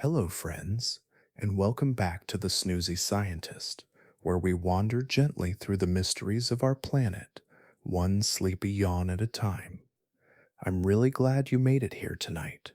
Hello, friends, and welcome back to the Snoozy Scientist, where we wander gently through the mysteries of our planet, one sleepy yawn at a time. I'm really glad you made it here tonight.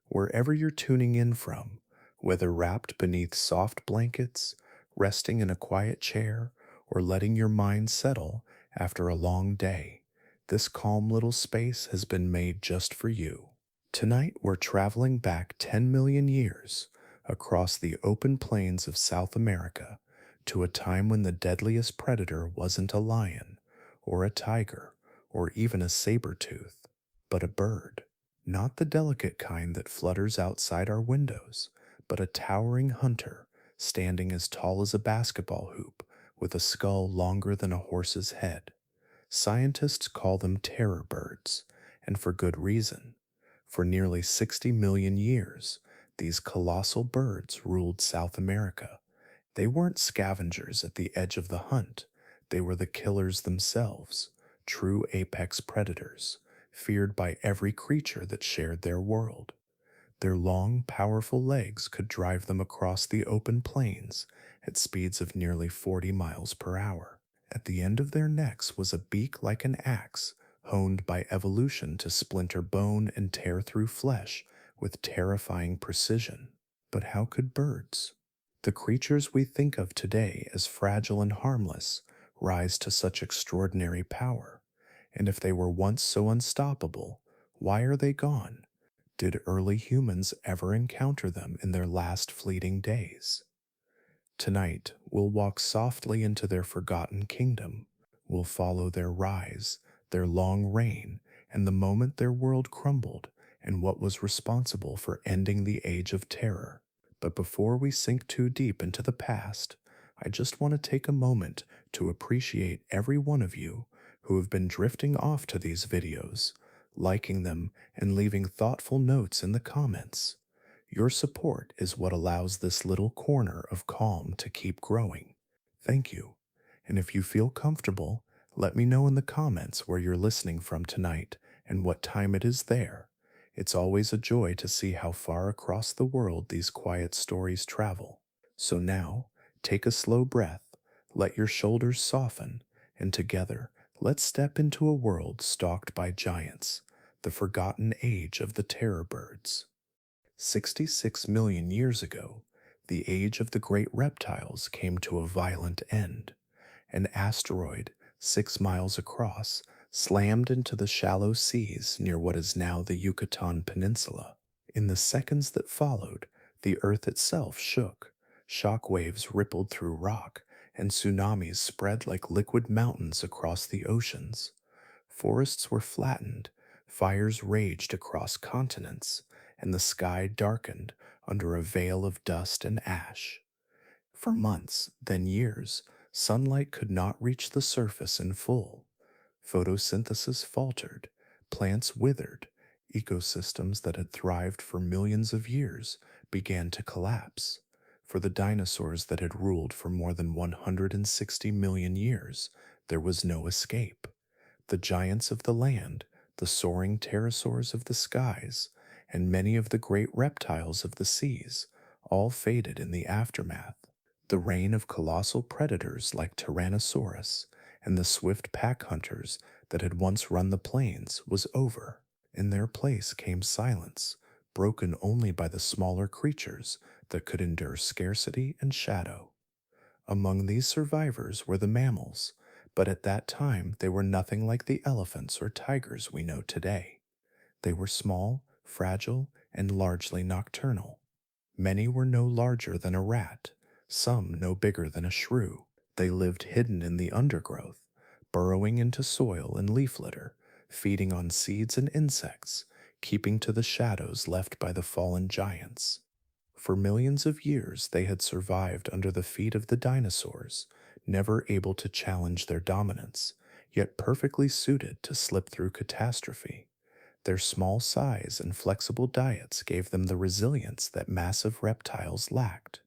Wherever you're tuning in from, whether wrapped beneath soft blankets, resting in a quiet chair, or letting your mind settle after a long day, this calm little space has been made just for you. Tonight, we're traveling back 10 million years across the open plains of South America to a time when the deadliest predator wasn't a lion, or a tiger, or even a saber-tooth, but a bird. Not the delicate kind that flutters outside our windows, but a towering hunter standing as tall as a basketball hoop with a skull longer than a horse's head. Scientists call them terror birds, and for good reason. For nearly 60 million years, these colossal birds ruled South America. They weren't scavengers at the edge of the hunt, they were the killers themselves, true apex predators, feared by every creature that shared their world. Their long, powerful legs could drive them across the open plains at speeds of nearly 40 miles per hour. At the end of their necks was a beak like an axe, honed by evolution to splinter bone and tear through flesh with terrifying precision. But how could birds, the creatures we think of today as fragile and harmless, rise to such extraordinary power? And if they were once so unstoppable, why are they gone? Did early humans ever encounter them in their last fleeting days? Tonight, we'll walk softly into their forgotten kingdom. We'll follow their rise, their long reign, and the moment their world crumbled, and what was responsible for ending the Age of Terror. But before we sink too deep into the past, I just want to take a moment to appreciate every one of you who have been drifting off to these videos, liking them and leaving thoughtful notes in the comments. Your support is what allows this little corner of calm to keep growing. Thank you. And if you feel comfortable, let me know in the comments where you're listening from tonight and what time it is there. It's always a joy to see how far across the world these quiet stories travel. So now, take a slow breath, let your shoulders soften, and together, let's step into a world stalked by giants, the forgotten age of the terror birds. 66 million years ago, the age of the great reptiles came to a violent end. An asteroid, 6 miles across, slammed into the shallow seas near what is now the Yucatan Peninsula. In the seconds that followed, the Earth itself shook. Shock waves rippled through rock, and tsunamis spread like liquid mountains across the oceans. Forests were flattened, fires raged across continents, and the sky darkened under a veil of dust and ash. For months, then years, sunlight could not reach the surface in full. Photosynthesis faltered, plants withered, ecosystems that had thrived for millions of years began to collapse. For the dinosaurs that had ruled for more than 160 million years, there was no escape. The giants of the land, the soaring pterosaurs of the skies, and many of the great reptiles of the seas all faded in the aftermath. The reign of colossal predators like Tyrannosaurus and the swift pack hunters that had once run the plains was over. In their place came silence, broken only by the smaller creatures that could endure scarcity and shadow. Among these survivors were the mammals, but at that time they were nothing like the elephants or tigers we know today. They were small, fragile, and largely nocturnal. Many were no larger than a rat, some no bigger than a shrew. They lived hidden in the undergrowth, burrowing into soil and leaf litter, feeding on seeds and insects, keeping to the shadows left by the fallen giants. For millions of years they had survived under the feet of the dinosaurs, never able to challenge their dominance, yet perfectly suited to slip through catastrophe. Their small size and flexible diets gave them the resilience that massive reptiles lacked.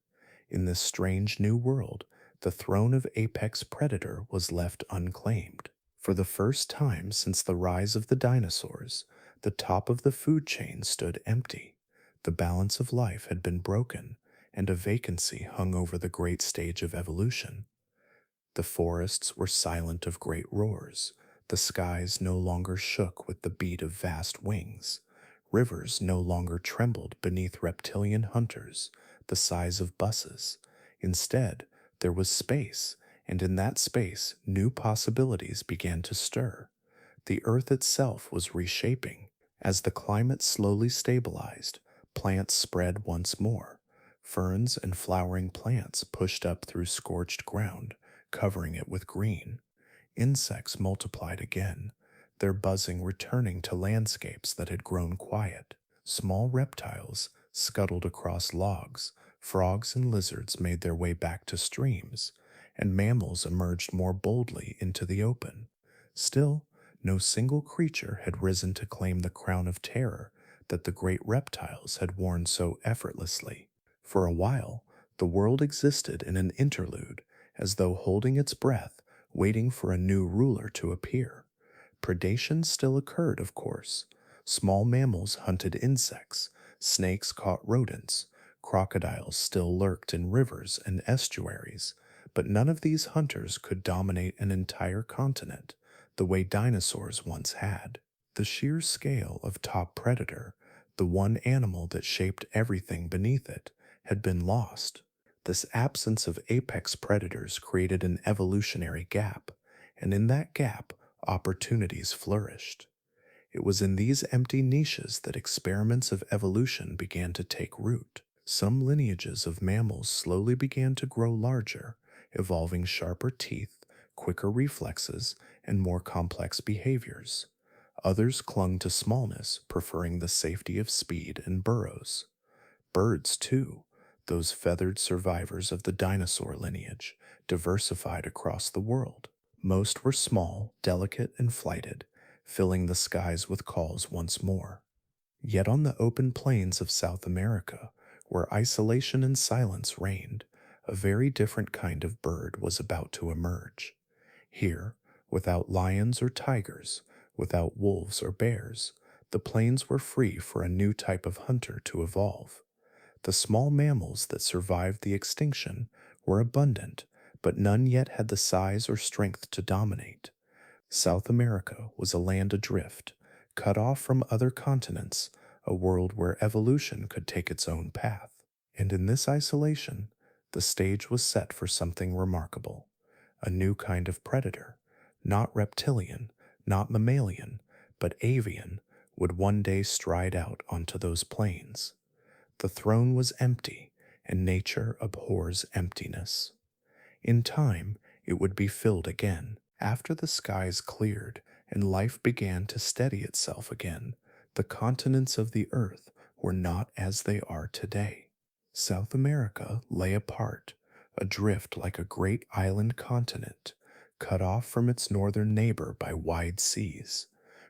In this strange new world, the throne of apex predator was left unclaimed. For the first time since the rise of the dinosaurs, the top of the food chain stood empty. The balance of life had been broken, and a vacancy hung over the great stage of evolution. The forests were silent of great roars. The skies no longer shook with the beat of vast wings. Rivers no longer trembled beneath reptilian hunters, the size of buses. Instead, there was space, and in that space, new possibilities began to stir. The earth itself was reshaping. As the climate slowly stabilized, plants spread once more. Ferns and flowering plants pushed up through scorched ground, covering it with green. Insects multiplied again, their buzzing returning to landscapes that had grown quiet. Small reptiles scuttled across logs, frogs and lizards made their way back to streams, and mammals emerged more boldly into the open. Still, no single creature had risen to claim the crown of terror that the great reptiles had worn so effortlessly. For a while, the world existed in an interlude, as though holding its breath, waiting for a new ruler to appear. Predation still occurred, of course. Small mammals hunted insects, snakes caught rodents, crocodiles still lurked in rivers and estuaries, but none of these hunters could dominate an entire continent the way dinosaurs once had. The sheer scale of top predator, the one animal that shaped everything beneath it, had been lost. This absence of apex predators created an evolutionary gap, and in that gap, opportunities flourished. It was in these empty niches that experiments of evolution began to take root. Some lineages of mammals slowly began to grow larger, evolving sharper teeth, quicker reflexes, and more complex behaviors. Others clung to smallness, preferring the safety of speed and burrows. Birds, too, those feathered survivors of the dinosaur lineage, diversified across the world. Most were small, delicate, and flighted, filling the skies with calls once more. Yet on the open plains of South America, where isolation and silence reigned, a very different kind of bird was about to emerge. Here, without lions or tigers, without wolves or bears, the plains were free for a new type of hunter to evolve. The small mammals that survived the extinction were abundant, but none yet had the size or strength to dominate. South America was a land adrift, cut off from other continents, a world where evolution could take its own path. And in this isolation, the stage was set for something remarkable. A new kind of predator, not reptilian, not mammalian, but avian, would one day stride out onto those plains. The throne was empty, and nature abhors emptiness. In time, it would be filled again. After the skies cleared and life began to steady itself again, the continents of the earth were not as they are today. South America lay apart, adrift like a great island continent, cut off from its northern neighbor by wide seas.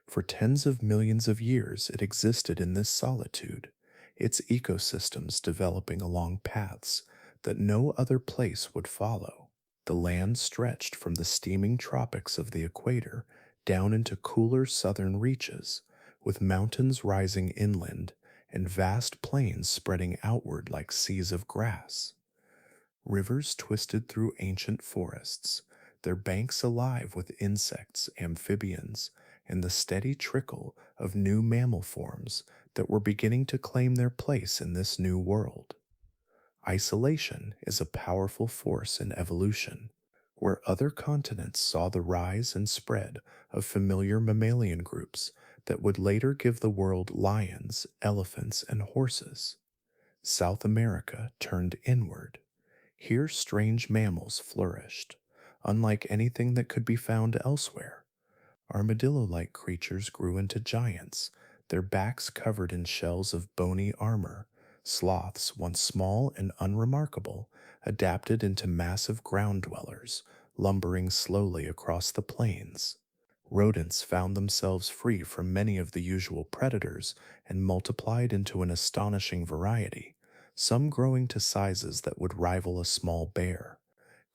For tens of millions of years it existed in this solitude, its ecosystems developing along paths that no other place would follow. The land stretched from the steaming tropics of the equator down into cooler southern reaches, with mountains rising inland and vast plains spreading outward like seas of grass. Rivers twisted through ancient forests, their banks alive with insects, amphibians, and the steady trickle of new mammal forms that were beginning to claim their place in this new world. Isolation is a powerful force in evolution. Where other continents saw the rise and spread of familiar mammalian groups that would later give the world lions, elephants, and horses, South America turned inward. Here strange mammals flourished, unlike anything that could be found elsewhere. Armadillo-like creatures grew into giants, their backs covered in shells of bony armor. Sloths, once small and unremarkable, adapted into massive ground dwellers, lumbering slowly across the plains. Rodents found themselves free from many of the usual predators and multiplied into an astonishing variety, some growing to sizes that would rival a small bear.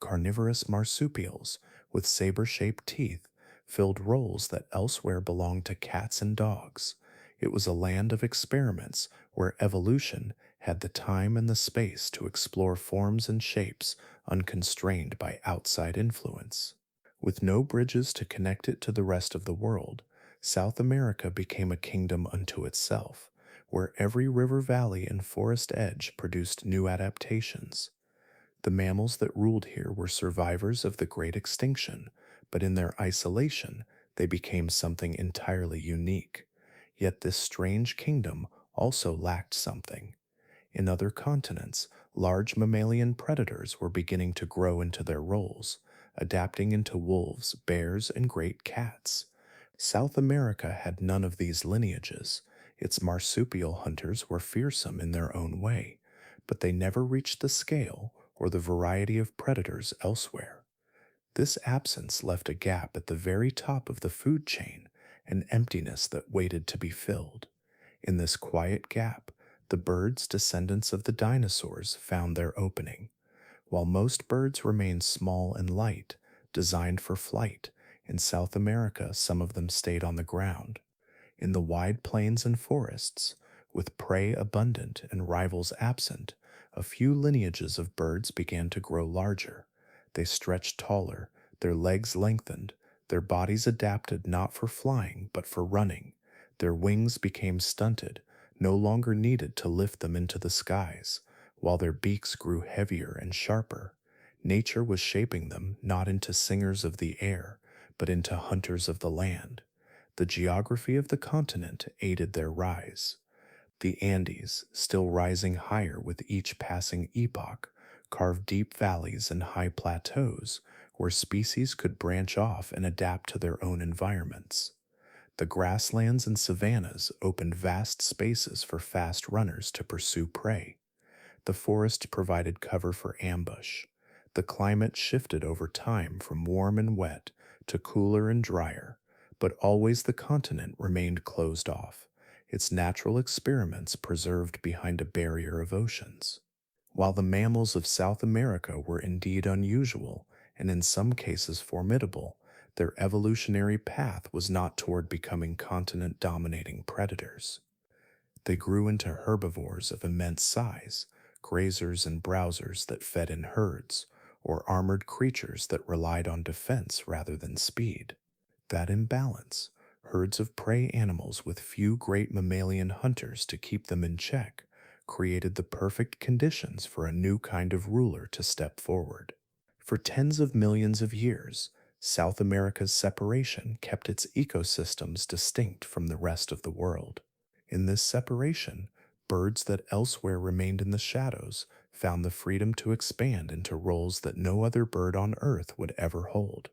Carnivorous marsupials with saber-shaped teeth filled roles that elsewhere belonged to cats and dogs. It was a land of experiments where evolution had the time and the space to explore forms and shapes unconstrained by outside influence. With no bridges to connect it to the rest of the world, South America became a kingdom unto itself, where every river valley and forest edge produced new adaptations. The mammals that ruled here were survivors of the Great Extinction, but in their isolation, they became something entirely unique. Yet this strange kingdom also lacked something. In other continents, large mammalian predators were beginning to grow into their roles, adapting into wolves, bears, and great cats. South America had none of these lineages. Its marsupial hunters were fearsome in their own way, but they never reached the scale or the variety of predators elsewhere. This absence left a gap at the very top of the food chain, an emptiness that waited to be filled. In this quiet gap, the birds descendants of the dinosaurs found their opening. While most birds remained small and light, designed for flight, in South America some of them stayed on the ground. In the wide plains and forests, with prey abundant and rivals absent, a few lineages of birds began to grow larger. They stretched taller, their legs lengthened, their bodies adapted not for flying but for running. Their wings became stunted, no longer needed to lift them into the skies, while their beaks grew heavier and sharper. Nature was shaping them not into singers of the air, but into hunters of the land. The geography of the continent aided their rise. The Andes, still rising higher with each passing epoch, carved deep valleys and high plateaus where species could branch off and adapt to their own environments. The grasslands and savannas opened vast spaces for fast runners to pursue prey. The forest provided cover for ambush. The climate shifted over time from warm and wet to cooler and drier, but always the continent remained closed off, its natural experiments preserved behind a barrier of oceans. While the mammals of South America were indeed unusual and in some cases formidable, their evolutionary path was not toward becoming continent dominating predators. They grew into herbivores of immense size, grazers and browsers that fed in herds, or armored creatures that relied on defense rather than speed. That imbalance, herds of prey animals with few great mammalian hunters to keep them in check, created the perfect conditions for a new kind of ruler to step forward. For tens of millions of years, South America's separation kept its ecosystems distinct from the rest of the world. In this separation, birds that elsewhere remained in the shadows found the freedom to expand into roles that no other bird on Earth would ever hold.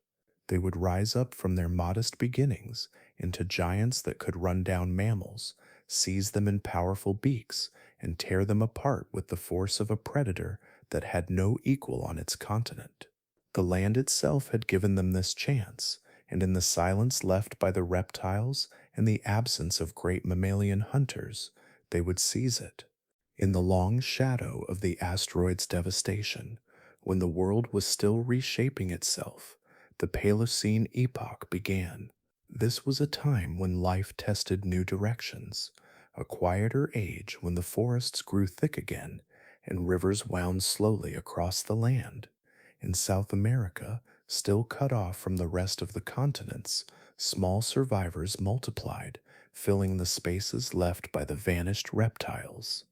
They would rise up from their modest beginnings into giants that could run down mammals, seize them in powerful beaks, and tear them apart with the force of a predator that had no equal on its continent. The land itself had given them this chance, and in the silence left by the reptiles and the absence of great mammalian hunters, they would seize it. In the long shadow of the asteroid's devastation, when the world was still reshaping itself, the Paleocene epoch began. This was a time when life tested new directions, a quieter age when the forests grew thick again and rivers wound slowly across the land. In South America, still cut off from the rest of the continents, small survivors multiplied, filling the spaces left by the vanished reptiles.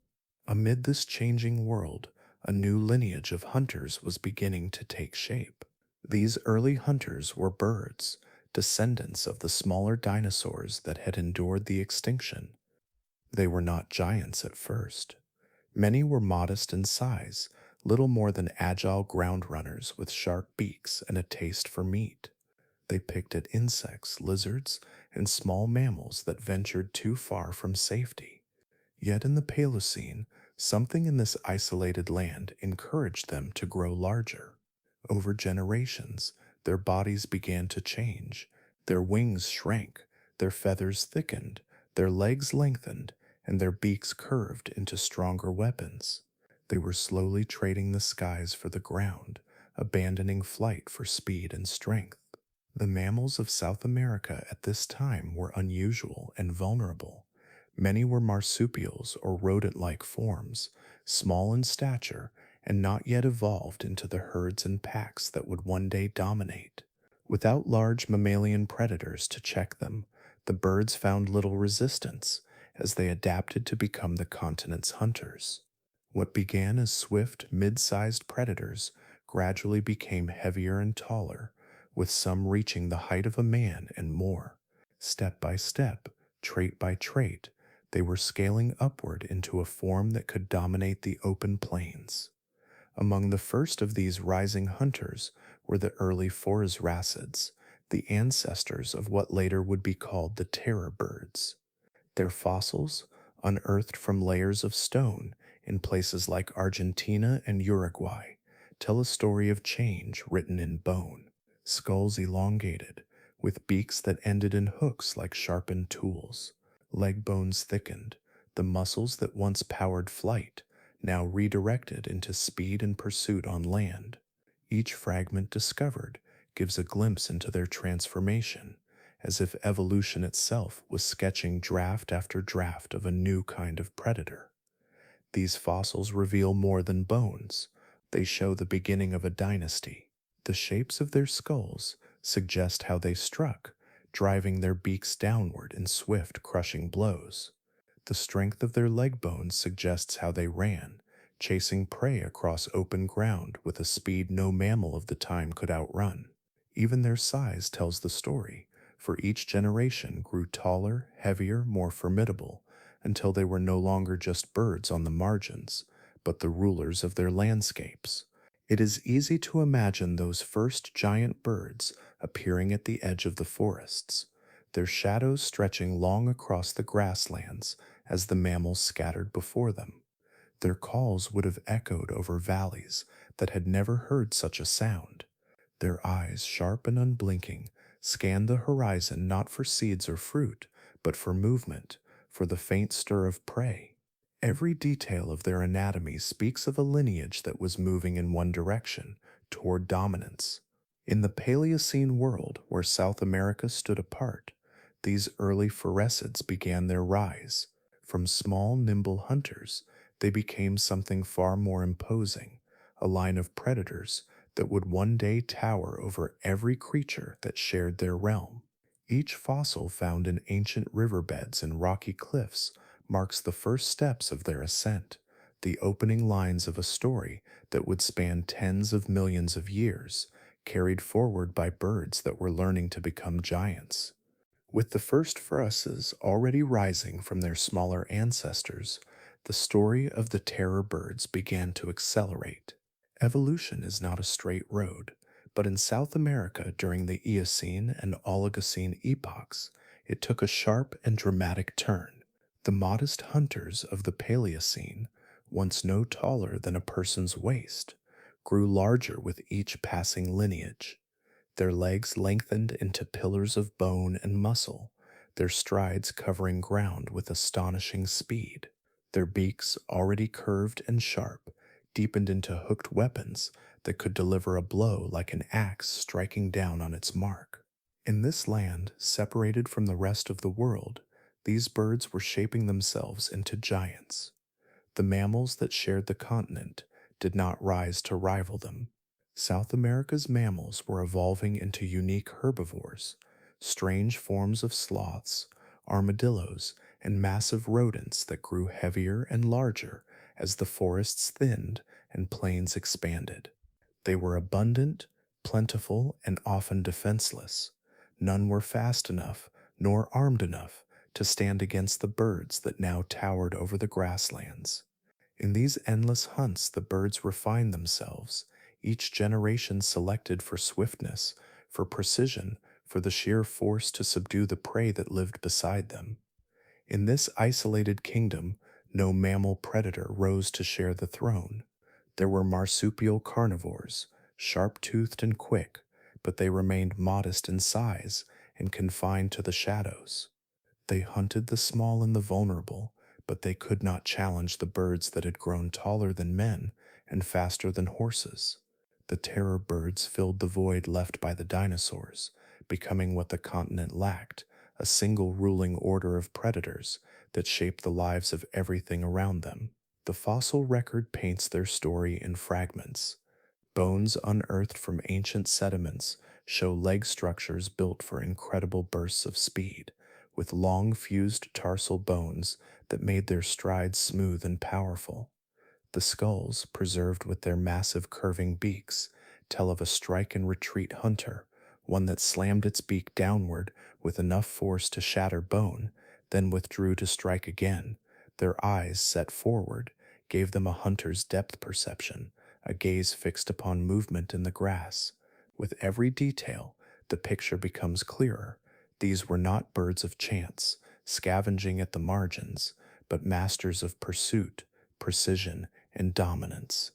Amid this changing world, a new lineage of hunters was beginning to take shape. These early hunters were birds, descendants of the smaller dinosaurs that had endured the extinction. They were not giants at first. Many were modest in size, little more than agile ground runners with sharp beaks and a taste for meat. They picked at insects, lizards, and small mammals that ventured too far from safety. Yet in the Paleocene, something in this isolated land encouraged them to grow larger. Over generations, their bodies began to change. Their wings shrank, their feathers thickened, their legs lengthened, and their beaks curved into stronger weapons. They were slowly trading the skies for the ground, abandoning flight for speed and strength. The mammals of South America at this time were unusual and vulnerable. Many were marsupials or rodent like forms, small in stature and not yet evolved into the herds and packs that would one day dominate. Without large mammalian predators to check them, the birds found little resistance as they adapted to become the continent's hunters. What began as swift, mid sized predators gradually became heavier and taller, with some reaching the height of a man and more. Step by step, trait by trait, they were scaling upward into a form that could dominate the open plains. Among the first of these rising hunters were the early Phoresracids, the ancestors of what later would be called the terror birds. Their fossils, unearthed from layers of stone in places like Argentina and Uruguay, tell a story of change written in bone. Skulls elongated, with beaks that ended in hooks like sharpened tools. Leg bones thickened, the muscles that once powered flight, now redirected into speed and pursuit on land. Each fragment discovered gives a glimpse into their transformation, as if evolution itself was sketching draft after draft of a new kind of predator. These fossils reveal more than bones, they show the beginning of a dynasty. The shapes of their skulls suggest how they struck, driving their beaks downward in swift, crushing blows. The strength of their leg bones suggests how they ran, chasing prey across open ground with a speed no mammal of the time could outrun. Even their size tells the story, for each generation grew taller, heavier, more formidable, until they were no longer just birds on the margins, but the rulers of their landscapes. It is easy to imagine those first giant birds appearing at the edge of the forests, their shadows stretching long across the grasslands as the mammals scattered before them. Their calls would have echoed over valleys that had never heard such a sound. Their eyes, sharp and unblinking, scanned the horizon not for seeds or fruit, but for movement, for the faint stir of prey. Every detail of their anatomy speaks of a lineage that was moving in one direction, toward dominance. In the Paleocene world, where South America stood apart, these early Phorescids began their rise. From small, nimble hunters, they became something far more imposing, a line of predators that would one day tower over every creature that shared their realm. Each fossil found in ancient riverbeds and rocky cliffs marks the first steps of their ascent, the opening lines of a story that would span tens of millions of years, carried forward by birds that were learning to become giants. With the first Phorescids already rising from their smaller ancestors, the story of the terror birds began to accelerate. Evolution is not a straight road, but in South America during the Eocene and Oligocene epochs, it took a sharp and dramatic turn. The modest hunters of the Paleocene, once no taller than a person's waist, grew larger with each passing lineage. Their legs lengthened into pillars of bone and muscle, their strides covering ground with astonishing speed. Their beaks, already curved and sharp, deepened into hooked weapons that could deliver a blow like an axe striking down on its mark. In this land, separated from the rest of the world, these birds were shaping themselves into giants. The mammals that shared the continent did not rise to rival them. South America's mammals were evolving into unique herbivores, strange forms of sloths, armadillos, and massive rodents that grew heavier and larger as the forests thinned and plains expanded. They were abundant, plentiful, and often defenseless. None were fast enough nor armed enough to stand against the birds that now towered over the grasslands. In these endless hunts, the birds refined themselves, each generation selected for swiftness, for precision, for the sheer force to subdue the prey that lived beside them. In this isolated kingdom, no mammal predator rose to share the throne. There were marsupial carnivores, sharp-toothed and quick, but they remained modest in size and confined to the shadows. They hunted the small and the vulnerable, but they could not challenge the birds that had grown taller than men and faster than horses. The terror birds filled the void left by the dinosaurs, becoming what the continent lacked, a single ruling order of predators that shaped the lives of everything around them. The fossil record paints their story in fragments. Bones unearthed from ancient sediments show leg structures built for incredible bursts of speed, with long fused tarsal bones that made their strides smooth and powerful. The skulls, preserved with their massive curving beaks, tell of a strike and retreat hunter, one that slammed its beak downward with enough force to shatter bone, then withdrew to strike again. Their eyes, set forward, gave them a hunter's depth perception, a gaze fixed upon movement in the grass. With every detail, the picture becomes clearer. These were not birds of chance, scavenging at the margins, but masters of pursuit, precision, and dominance.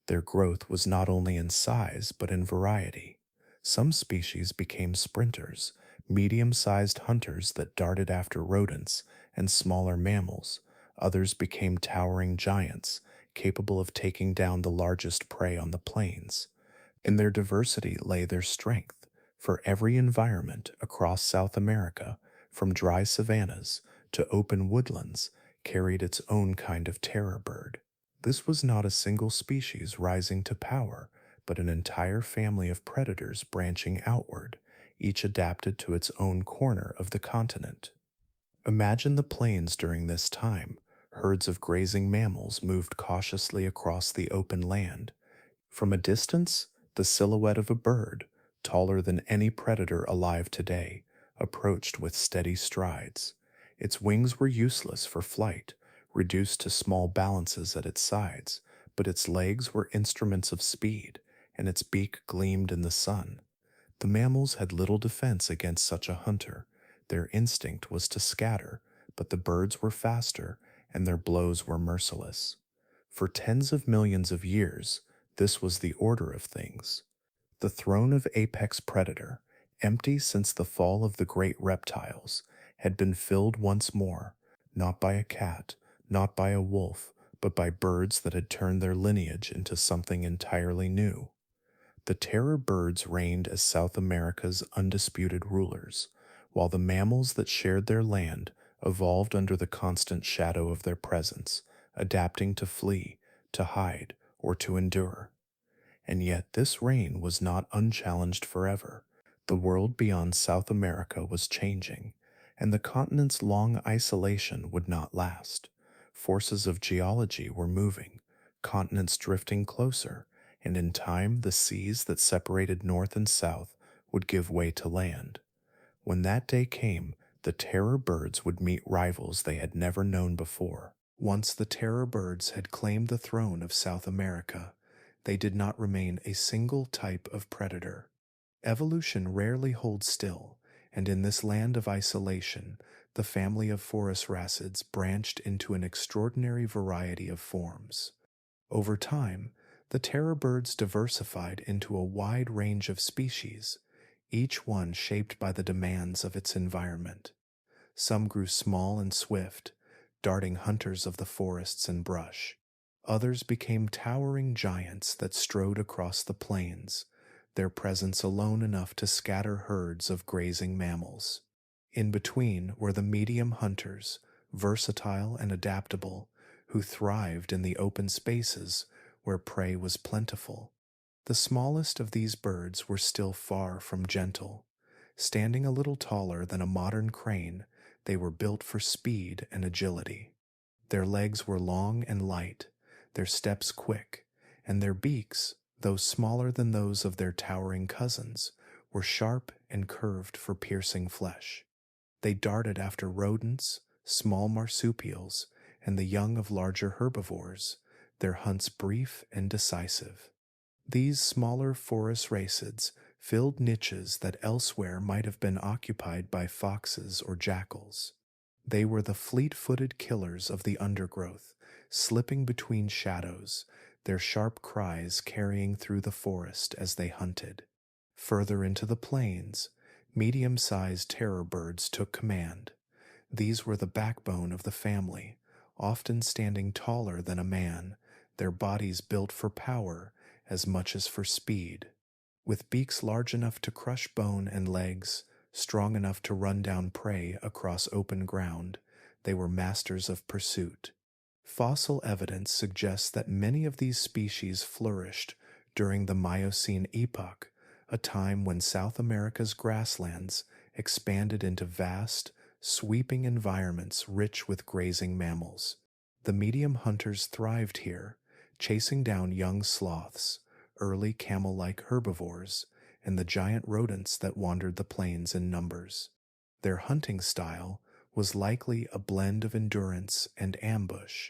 Their growth was not only in size but in variety. Some species became sprinters, medium-sized hunters that darted after rodents and smaller mammals. Others became towering giants, capable of taking down the largest prey on the plains. In their diversity lay their strength, for every environment across South America, from dry savannas to open woodlands, carried its own kind of terror bird. This was not a single species rising to power, but an entire family of predators branching outward, each adapted to its own corner of the continent. Imagine the plains during this time. Herds of grazing mammals moved cautiously across the open land. From a distance, the silhouette of a bird, taller than any predator alive today, approached with steady strides. Its wings were useless for flight, reduced to small balances at its sides, but its legs were instruments of speed, and its beak gleamed in the sun. The mammals had little defense against such a hunter. Their instinct was to scatter, but the birds were faster, and their blows were merciless. For tens of millions of years, this was the order of things. The throne of apex predator, empty since the fall of the great reptiles, had been filled once more, not by a cat, not by a wolf, but by birds that had turned their lineage into something entirely new. The terror birds reigned as South America's undisputed rulers, while the mammals that shared their land evolved under the constant shadow of their presence, adapting to flee, to hide, or to endure. And yet this reign was not unchallenged forever. The world beyond South America was changing, and the continent's long isolation would not last. Forces of geology were moving, continents drifting closer, and in time the seas that separated north and south would give way to land. When that day came, the terror birds would meet rivals they had never known before. Once the terror birds had claimed the throne of South America, they did not remain a single type of predator. Evolution rarely holds still, and in this land of isolation, the family of phorusrhacids branched into an extraordinary variety of forms. Over time, the terror birds diversified into a wide range of species, each one shaped by the demands of its environment. Some grew small and swift, darting hunters of the forests and brush. Others became towering giants that strode across the plains, their presence alone enough to scatter herds of grazing mammals. In between were the medium hunters, versatile and adaptable, who thrived in the open spaces where prey was plentiful. The smallest of these birds were still far from gentle. Standing a little taller than a modern crane, they were built for speed and agility. Their legs were long and light, their steps quick, and their beaks, though smaller than those of their towering cousins, were sharp and curved for piercing flesh. They darted after rodents, small marsupials, and the young of larger herbivores, their hunts brief and decisive. These smaller phorusrhacids filled niches that elsewhere might have been occupied by foxes or jackals. They were the fleet-footed killers of the undergrowth, slipping between shadows, their sharp cries carrying through the forest as they hunted. Further into the plains, medium-sized terror birds took command. These were the backbone of the family, often standing taller than a man, their bodies built for power as much as for speed. With beaks large enough to crush bone and legs, strong enough to run down prey across open ground, they were masters of pursuit. Fossil evidence suggests that many of these species flourished during the Miocene epoch, a time when South America's grasslands expanded into vast, sweeping environments rich with grazing mammals. The medium hunters thrived here, chasing down young sloths, early camel-like herbivores, and the giant rodents that wandered the plains in numbers. Their hunting style was likely a blend of endurance and ambush.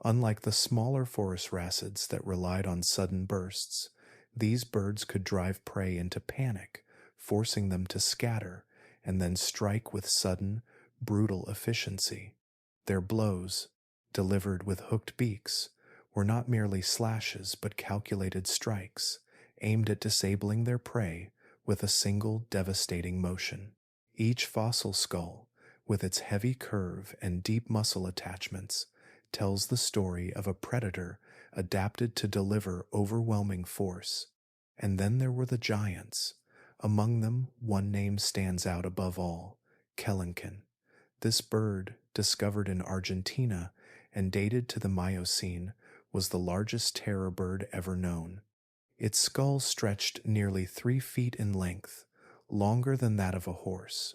Unlike the smaller forest racids that relied on sudden bursts, these birds could drive prey into panic, forcing them to scatter and then strike with sudden, brutal efficiency. Their blows, delivered with hooked beaks, were not merely slashes but calculated strikes, aimed at disabling their prey with a single devastating motion. Each fossil skull, with its heavy curve and deep muscle attachments, tells the story of a predator adapted to deliver overwhelming force. And then there were the giants. Among them, one name stands out above all: Kelenken. This bird, discovered in Argentina and dated to the Miocene, was the largest terror bird ever known. Its skull stretched nearly 3 feet in length, longer than that of a horse.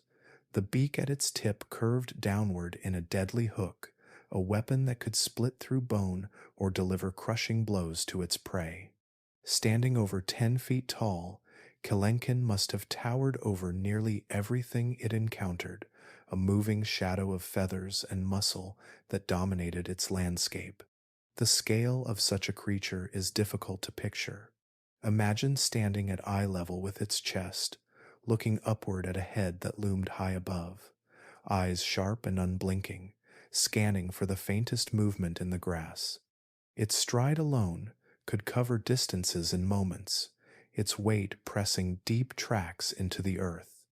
The beak at its tip curved downward in a deadly hook, a weapon that could split through bone or deliver crushing blows to its prey. Standing over 10 feet tall, Kelenken must have towered over nearly everything it encountered, a moving shadow of feathers and muscle that dominated its landscape. The scale of such a creature is difficult to picture. Imagine standing at eye level with its chest, looking upward at a head that loomed high above, eyes sharp and unblinking, scanning for the faintest movement in the grass. Its stride alone could cover distances in moments, its weight pressing deep tracks into the earth.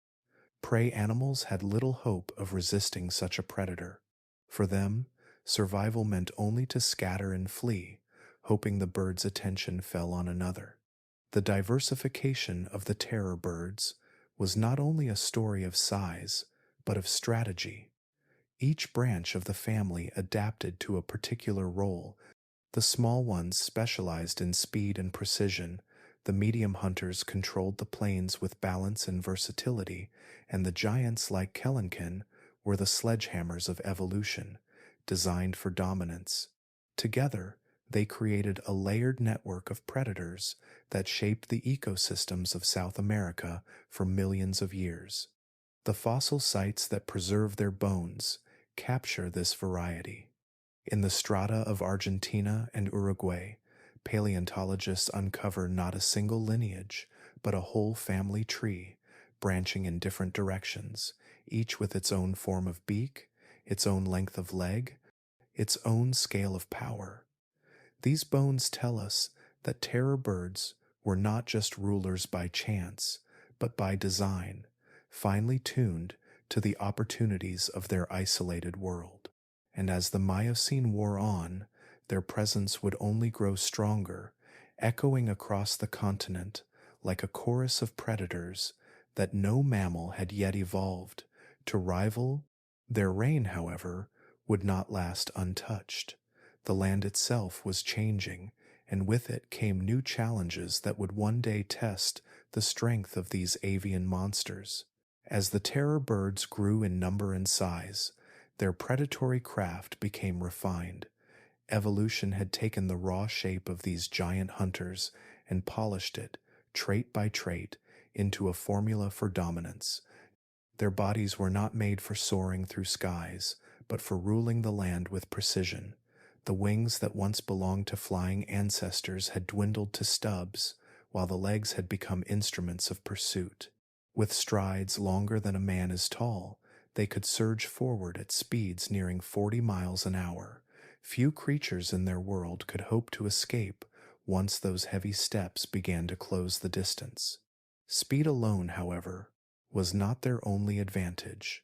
Prey animals had little hope of resisting such a predator. For them, survival meant only to scatter and flee, hoping the bird's attention fell on another. The diversification of the terror birds was not only a story of size, but of strategy. Each branch of the family adapted to a particular role. The small ones specialized in speed and precision, the medium hunters controlled the plains with balance and versatility, and the giants like Kelenken were the sledgehammers of evolution, designed for dominance. Together, they created a layered network of predators that shaped the ecosystems of South America for millions of years. The fossil sites that preserve their bones capture this variety. In the strata of Argentina and Uruguay, paleontologists uncover not a single lineage, but a whole family tree, branching in different directions, each with its own form of beak, its own length of leg, its own scale of power. These bones tell us that terror birds were not just rulers by chance, but by design, finely tuned to the opportunities of their isolated world. And as the Miocene wore on, their presence would only grow stronger, echoing across the continent like a chorus of predators that no mammal had yet evolved to rival. Their reign, however, would not last untouched. The land itself was changing, and with it came new challenges that would one day test the strength of these avian monsters. As the terror birds grew in number and size, their predatory craft became refined. Evolution had taken the raw shape of these giant hunters and polished it, trait by trait, into a formula for dominance. Their bodies were not made for soaring through skies, but for ruling the land with precision. The wings that once belonged to flying ancestors had dwindled to stubs, while the legs had become instruments of pursuit. With strides longer than a man is tall, they could surge forward at speeds nearing 40 miles an hour. Few creatures in their world could hope to escape once those heavy steps began to close the distance. Speed alone, however, was not their only advantage.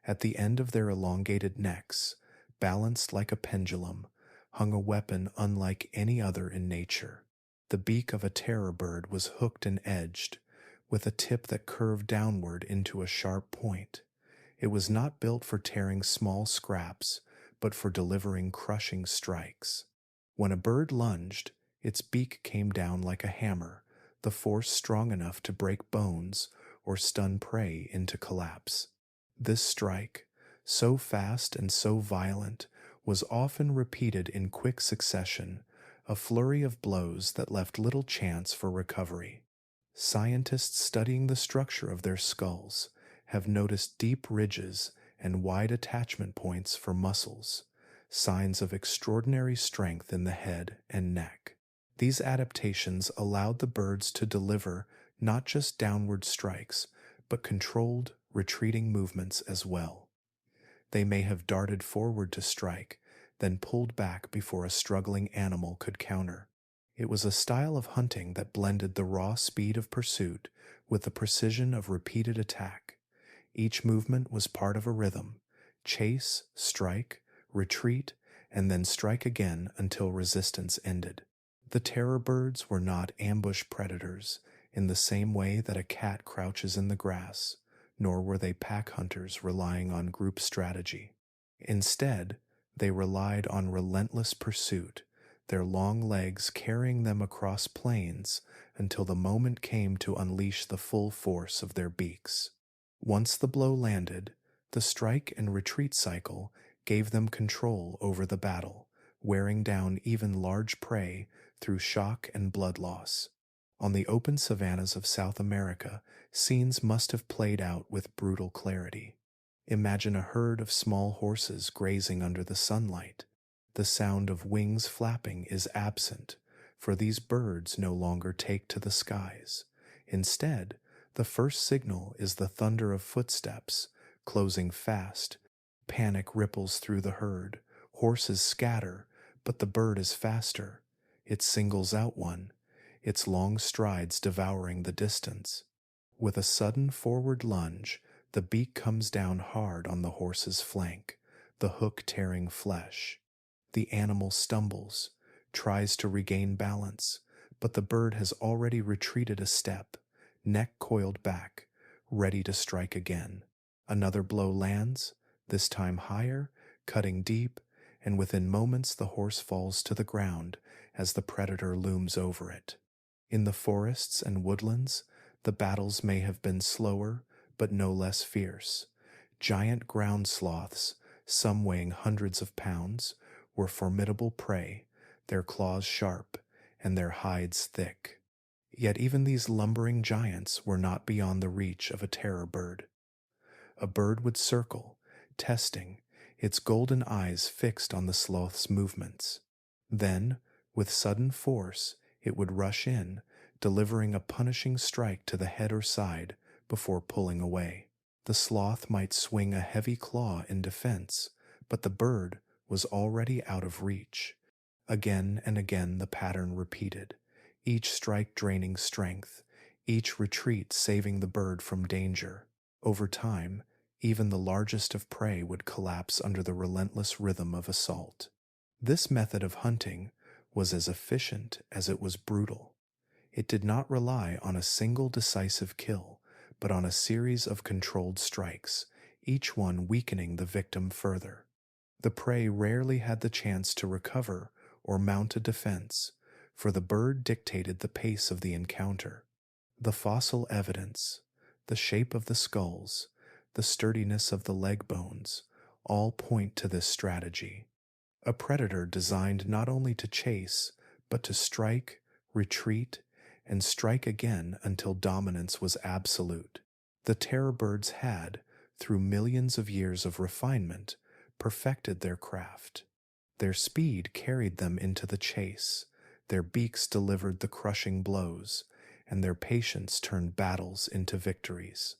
At the end of their elongated necks, balanced like a pendulum, hung a weapon unlike any other in nature. The beak of a terror bird was hooked and edged, with a tip that curved downward into a sharp point. It was not built for tearing small scraps, but for delivering crushing strikes. When a bird lunged, its beak came down like a hammer, the force strong enough to break bones or stun prey into collapse. This strike, so fast and so violent, was often repeated in quick succession, a flurry of blows that left little chance for recovery. Scientists studying the structure of their skulls have noticed deep ridges and wide attachment points for muscles, signs of extraordinary strength in the head and neck. These adaptations allowed the birds to deliver not just downward strikes, but controlled, retreating movements as well. They may have darted forward to strike, then pulled back before a struggling animal could counter. It was a style of hunting that blended the raw speed of pursuit with the precision of repeated attack. Each movement was part of a rhythm: chase, strike, retreat, and then strike again until resistance ended. The terror birds were not ambush predators in the same way that a cat crouches in the grass, nor were they pack hunters relying on group strategy. Instead, they relied on relentless pursuit, their long legs carrying them across plains until the moment came to unleash the full force of their beaks. Once the blow landed, the strike and retreat cycle gave them control over the battle, wearing down even large prey through shock and blood loss. On the open savannas of South America, scenes must have played out with brutal clarity. Imagine a herd of small horses grazing under the sunlight. The sound of wings flapping is absent, for these birds no longer take to the skies. Instead, the first signal is the thunder of footsteps, closing fast. Panic ripples through the herd. Horses scatter, but the bird is faster. It singles out one, its long strides devouring the distance. With a sudden forward lunge, the beak comes down hard on the horse's flank, the hook tearing flesh. The animal stumbles, tries to regain balance, but the bird has already retreated a step, neck coiled back, ready to strike again. Another blow lands, this time higher, cutting deep, and within moments the horse falls to the ground as the predator looms over it. In the forests and woodlands, the battles may have been slower, but no less fierce. Giant ground sloths, some weighing hundreds of pounds, were formidable prey, their claws sharp and their hides thick. Yet even these lumbering giants were not beyond the reach of a terror bird. A bird would circle, testing, its golden eyes fixed on the sloth's movements. Then, with sudden force, it would rush in, delivering a punishing strike to the head or side before pulling away. The sloth might swing a heavy claw in defense, but the bird was already out of reach. Again and again the pattern repeated, each strike draining strength, each retreat saving the bird from danger. Over time, even the largest of prey would collapse under the relentless rhythm of assault. This method of hunting was as efficient as it was brutal. It did not rely on a single decisive kill, but on a series of controlled strikes, each one weakening the victim further. The prey rarely had the chance to recover or mount a defense, for the bird dictated the pace of the encounter. The fossil evidence, the shape of the skulls, the sturdiness of the leg bones, all point to this strategy. A predator designed not only to chase, but to strike, retreat, and strike again until dominance was absolute. The terror birds had, through millions of years of refinement, perfected their craft. Their speed carried them into the chase, their beaks delivered the crushing blows, and their patience turned battles into victories.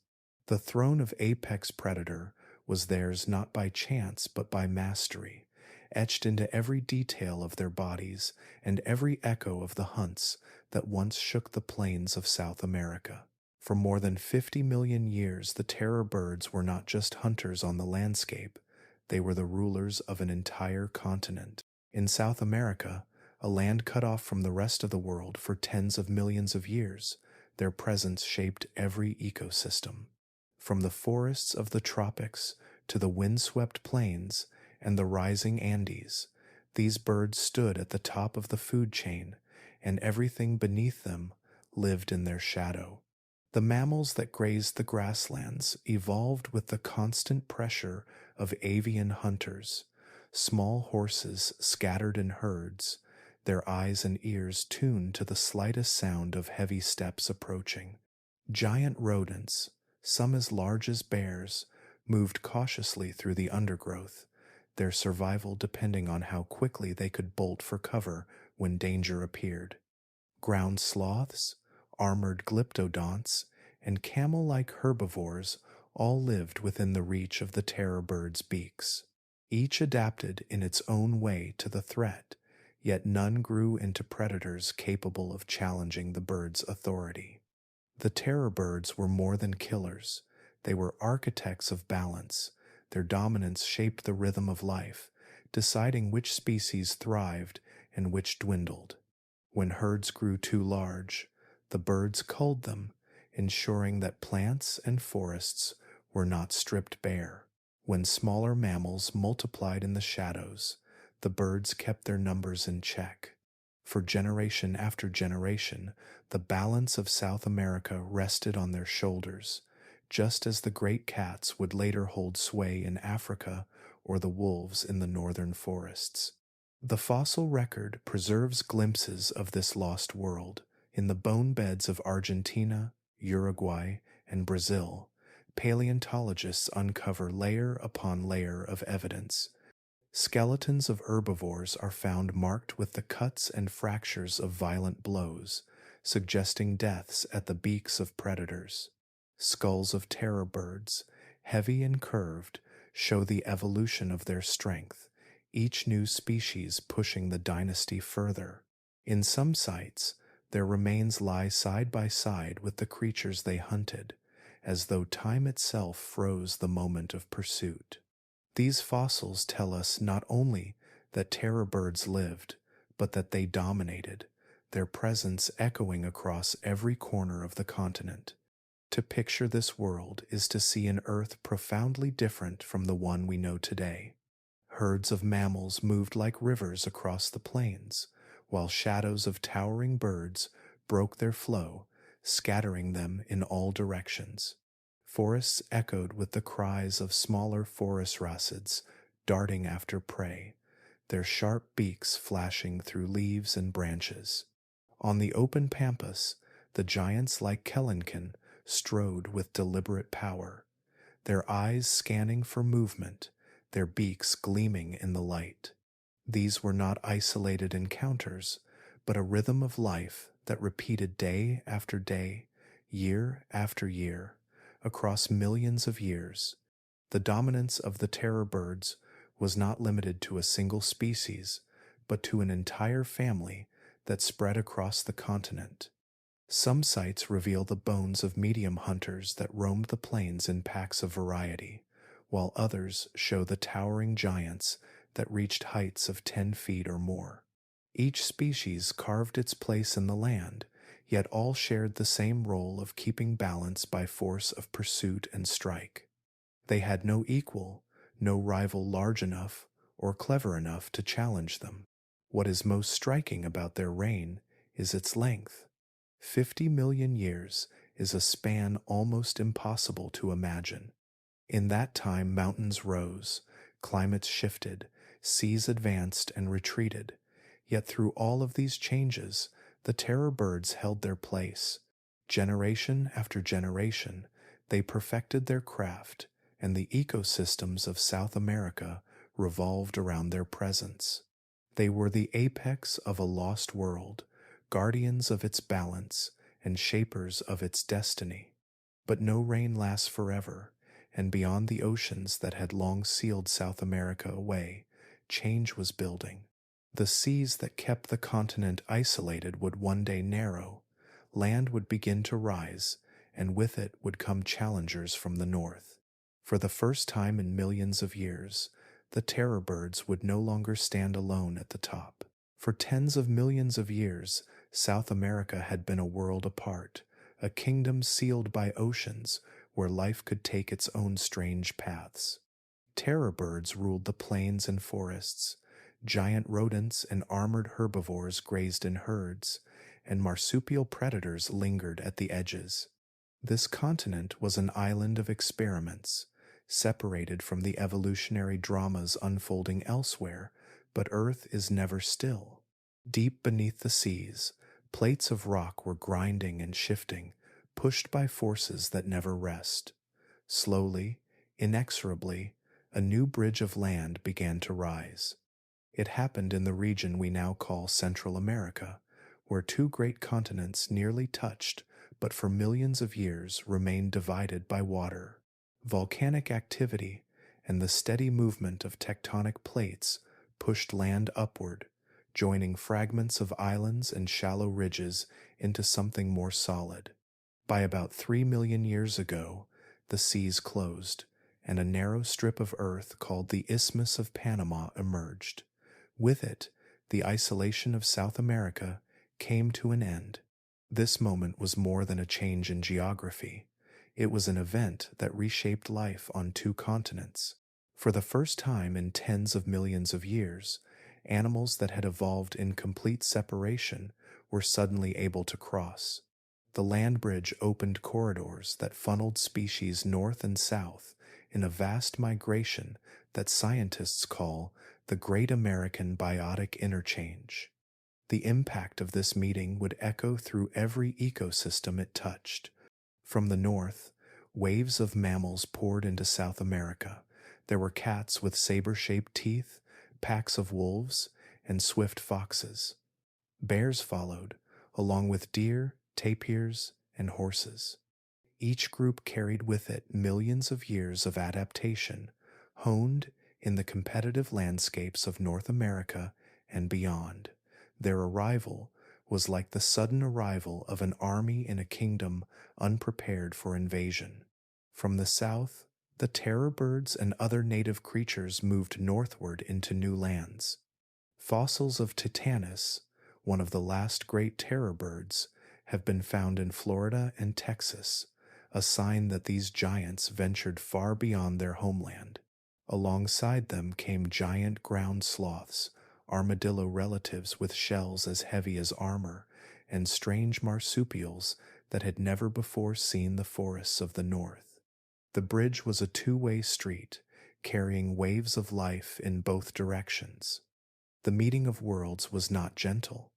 The throne of apex predator was theirs not by chance but by mastery, etched into every detail of their bodies and every echo of the hunts that once shook the plains of South America. For more than 50 million years, the terror birds were not just hunters on the landscape, they were the rulers of an entire continent. In South America, a land cut off from the rest of the world for tens of millions of years, their presence shaped every ecosystem. From the forests of the tropics to the windswept plains and the rising Andes, these birds stood at the top of the food chain, and everything beneath them lived in their shadow. The mammals that grazed the grasslands evolved with the constant pressure of avian hunters, small horses scattered in herds, their eyes and ears tuned to the slightest sound of heavy steps approaching. Giant rodents, some as large as bears, moved cautiously through the undergrowth, their survival depending on how quickly they could bolt for cover when danger appeared. Ground sloths, armored glyptodonts, and camel-like herbivores all lived within the reach of the terror bird's beaks. Each adapted in its own way to the threat, yet none grew into predators capable of challenging the bird's authority. The terror birds were more than killers. They were architects of balance. Their dominance shaped the rhythm of life, deciding which species thrived and which dwindled. When herds grew too large, the birds culled them, ensuring that plants and forests were not stripped bare. When smaller mammals multiplied in the shadows, the birds kept their numbers in check. For generation after generation, the balance of South America rested on their shoulders, just as the great cats would later hold sway in Africa or the wolves in the northern forests. The fossil record preserves glimpses of this lost world. In the bone beds of Argentina, Uruguay, and Brazil, paleontologists uncover layer upon layer of evidence. Skeletons of herbivores are found marked with the cuts and fractures of violent blows, suggesting deaths at the beaks of predators. Skulls of terror birds, heavy and curved, show the evolution of their strength, each new species pushing the dynasty further. In some sites, their remains lie side by side with the creatures they hunted, as though time itself froze the moment of pursuit. These fossils tell us not only that terror birds lived, but that they dominated, their presence echoing across every corner of the continent. To picture this world is to see an Earth profoundly different from the one we know today. Herds of mammals moved like rivers across the plains, while shadows of towering birds broke their flow, scattering them in all directions. Forests echoed with the cries of smaller forest racids darting after prey, their sharp beaks flashing through leaves and branches. On the open pampas, the giants like Kelenkin strode with deliberate power, their eyes scanning for movement, their beaks gleaming in the light. These were not isolated encounters, but a rhythm of life that repeated day after day, year after year, across millions of years. The dominance of the terror birds was not limited to a single species, but to an entire family that spread across the continent. Some sites reveal the bones of medium hunters that roamed the plains in packs of variety, while others show the towering giants that reached heights of 10 feet or more. Each species carved its place in the land, yet all shared the same role of keeping balance by force of pursuit and strike. They had no equal, no rival large enough or clever enough to challenge them. What is most striking about their reign is its length. 50 million years is a span almost impossible to imagine. In that time, mountains rose, climates shifted, seas advanced and retreated. Yet through all of these changes, the terror birds held their place. Generation after generation, they perfected their craft, and the ecosystems of South America revolved around their presence. They were the apex of a lost world, guardians of its balance, and shapers of its destiny. But no reign lasts forever, and beyond the oceans that had long sealed South America away, change was building. The seas that kept the continent isolated would one day narrow, land would begin to rise, and with it would come challengers from the north. For the first time in millions of years, the terror birds would no longer stand alone at the top. For tens of millions of years, South America had been a world apart, a kingdom sealed by oceans where life could take its own strange paths. Terror birds ruled the plains and forests. Giant rodents and armored herbivores grazed in herds, and marsupial predators lingered at the edges. This continent was an island of experiments, separated from the evolutionary dramas unfolding elsewhere, but Earth is never still. Deep beneath the seas, plates of rock were grinding and shifting, pushed by forces that never rest. Slowly, inexorably, a new bridge of land began to rise. It happened in the region we now call Central America, where two great continents nearly touched, but for millions of years remained divided by water. Volcanic activity and the steady movement of tectonic plates pushed land upward, joining fragments of islands and shallow ridges into something more solid. By about 3 million years ago, the seas closed, and a narrow strip of earth called the Isthmus of Panama emerged. With it, the isolation of South America came to an end. This moment was more than a change in geography. It was an event that reshaped life on two continents. For the first time in tens of millions of years, animals that had evolved in complete separation were suddenly able to cross. The land bridge opened corridors that funneled species north and south in a vast migration that scientists call the Great American Biotic Interchange. The impact of this meeting would echo through every ecosystem it touched. From the north, waves of mammals poured into South America. There were cats with saber-shaped teeth, packs of wolves, and swift foxes. Bears followed, along with deer, tapirs, and horses. Each group carried with it millions of years of adaptation, honed in the competitive landscapes of North America and beyond. Their arrival was like the sudden arrival of an army in a kingdom unprepared for invasion. From the south, the terror birds and other native creatures moved northward into new lands. Fossils of Titanis, one of the last great terror birds, have been found in Florida and Texas, a sign that these giants ventured far beyond their homeland. Alongside them came giant ground sloths, armadillo relatives with shells as heavy as armor, and strange marsupials that had never before seen the forests of the north. The bridge was a two-way street, carrying waves of life in both directions. The meeting of worlds was not gentle.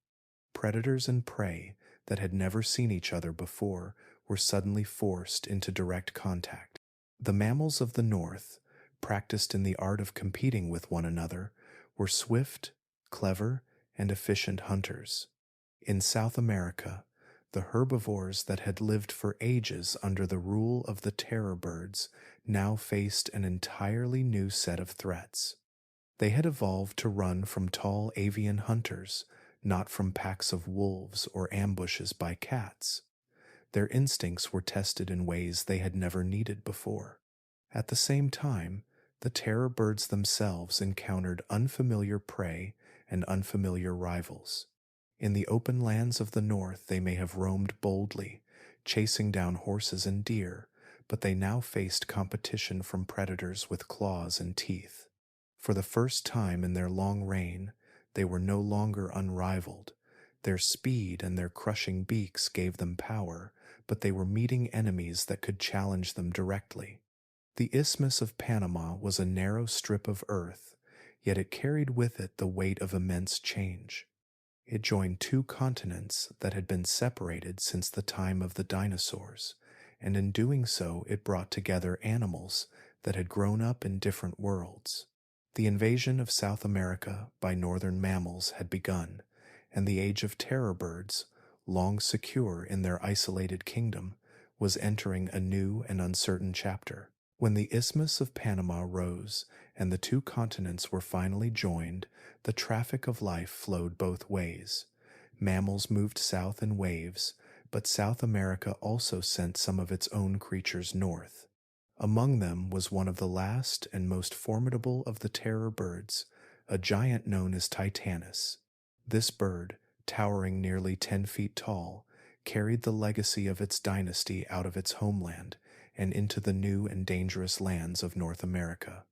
Predators and prey that had never seen each other before were suddenly forced into direct contact. The mammals of the north, practiced in the art of competing with one another, were swift, clever, and efficient hunters. In South America, the herbivores that had lived for ages under the rule of the terror birds now faced an entirely new set of threats. They had evolved to run from tall avian hunters, not from packs of wolves or ambushes by cats. Their instincts were tested in ways they had never needed before. At the same time, the terror birds themselves encountered unfamiliar prey and unfamiliar rivals. In the open lands of the north, they may have roamed boldly, chasing down horses and deer, but they now faced competition from predators with claws and teeth. For the first time in their long reign, they were no longer unrivaled. Their speed and their crushing beaks gave them power, but they were meeting enemies that could challenge them directly. The Isthmus of Panama was a narrow strip of earth, yet it carried with it the weight of immense change. It joined two continents that had been separated since the time of the dinosaurs, and in doing so it brought together animals that had grown up in different worlds. The invasion of South America by northern mammals had begun, and the age of terror birds, long secure in their isolated kingdom, was entering a new and uncertain chapter. When the Isthmus of Panama rose and the two continents were finally joined, the traffic of life flowed both ways. Mammals moved south in waves, but South America also sent some of its own creatures north. Among them was one of the last and most formidable of the terror birds, a giant known as Titanis. This bird, towering nearly 10 feet tall, carried the legacy of its dynasty out of its homeland and into the new and dangerous lands of North America.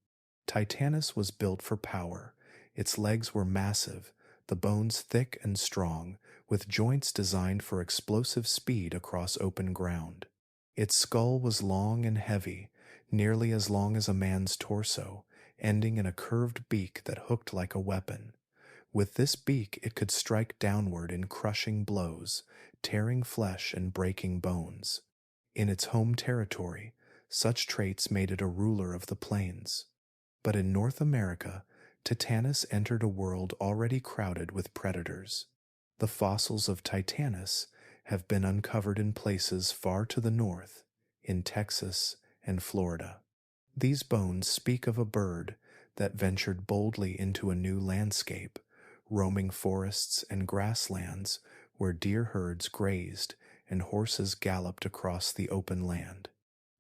Titanus was built for power. Its legs were massive, the bones thick and strong, with joints designed for explosive speed across open ground. Its skull was long and heavy, nearly as long as a man's torso, ending in a curved beak that hooked like a weapon. With this beak, it could strike downward in crushing blows, tearing flesh and breaking bones. In its home territory, such traits made it a ruler of the plains. But in North America, Titanis entered a world already crowded with predators. The fossils of Titanis have been uncovered in places far to the north, in Texas and Florida. These bones speak of a bird that ventured boldly into a new landscape, roaming forests and grasslands where deer herds grazed and horses galloped across the open land.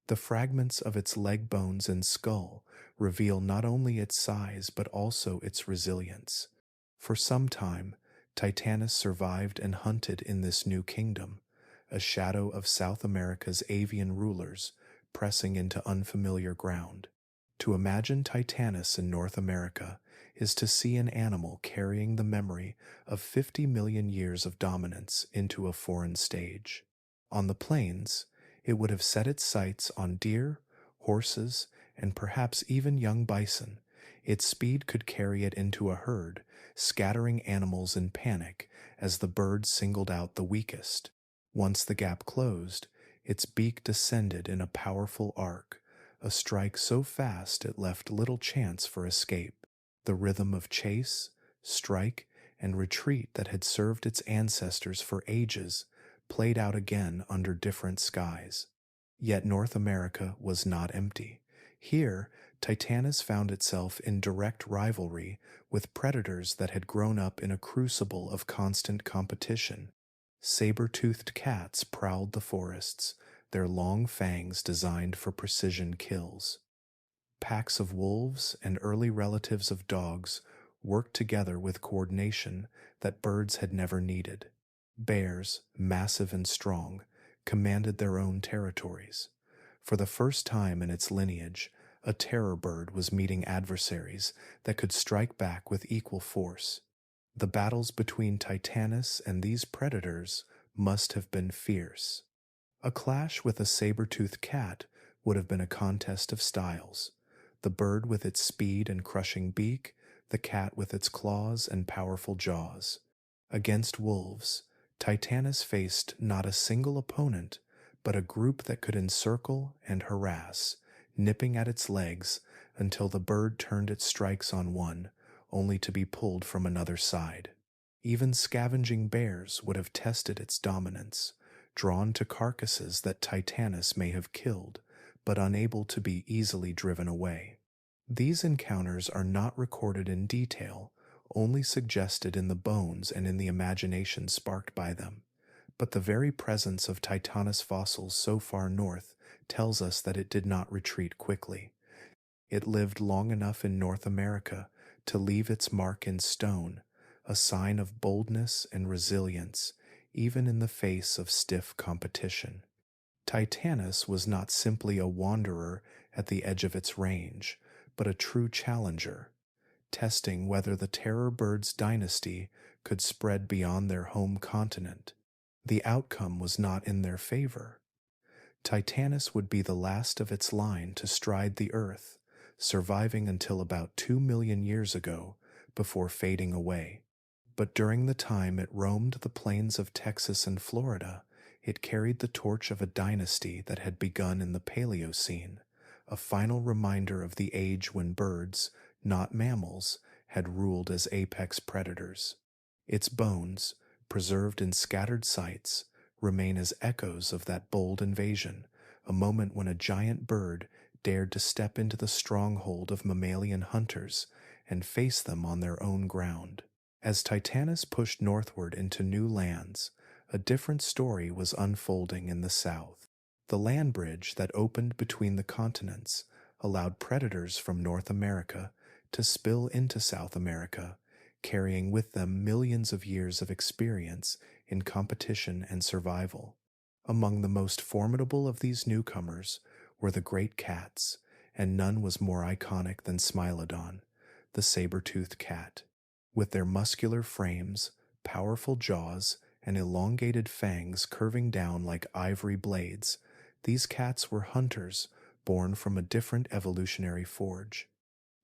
The fragments of its leg bones and skull reveal not only its size but also its resilience. For some time, Titanus survived and hunted in this new kingdom, a shadow of South America's avian rulers pressing into unfamiliar ground. To imagine Titanus in North America is to see an animal carrying the memory of 50 million years of dominance into a foreign stage. On the plains, it would have set its sights on deer, horses, and perhaps even young bison. Its speed could carry it into a herd, scattering animals in panic as the bird singled out the weakest. Once the gap closed, its beak descended in a powerful arc, a strike so fast it left little chance for escape. The rhythm of chase, strike, and retreat that had served its ancestors for ages played out again under different skies. Yet North America was not empty. Here, Titanus found itself in direct rivalry with predators that had grown up in a crucible of constant competition. Saber-toothed cats prowled the forests, their long fangs designed for precision kills. Packs of wolves and early relatives of dogs worked together with coordination that birds had never needed. Bears, massive and strong, commanded their own territories. For the first time in its lineage, a terror bird was meeting adversaries that could strike back with equal force. The battles between Titanus and these predators must have been fierce. A clash with a saber-toothed cat would have been a contest of styles. The bird with its speed and crushing beak, the cat with its claws and powerful jaws. Against wolves, Titanus faced not a single opponent, but a group that could encircle and harass, nipping at its legs until the bird turned its strikes on one, only to be pulled from another side. Even scavenging bears would have tested its dominance, drawn to carcasses that Titanus may have killed, but unable to be easily driven away. These encounters are not recorded in detail, only suggested in the bones and in the imagination sparked by them. But the very presence of Titanus fossils so far north tells us that it did not retreat quickly. It lived long enough in North America to leave its mark in stone, a sign of boldness and resilience, even in the face of stiff competition. Titanus was not simply a wanderer at the edge of its range, but a true challenger, testing whether the terror bird's dynasty could spread beyond their home continent. The outcome was not in their favor. Titanus would be the last of its line to stride the earth, surviving until about 2 million years ago before fading away. But during the time it roamed the plains of Texas and Florida, it carried the torch of a dynasty that had begun in the Paleocene, a final reminder of the age when birds, not mammals, had ruled as apex predators. Its bones, preserved in scattered sites, remain as echoes of that bold invasion, a moment when a giant bird dared to step into the stronghold of mammalian hunters and face them on their own ground. As Titanus pushed northward into new lands, a different story was unfolding in the south. The land bridge that opened between the continents allowed predators from North America to spill into South America, carrying with them millions of years of experience in competition and survival. Among the most formidable of these newcomers were the great cats, and none was more iconic than Smilodon, the saber-toothed cat. With their muscular frames, powerful jaws, and elongated fangs curving down like ivory blades, these cats were hunters born from a different evolutionary forge.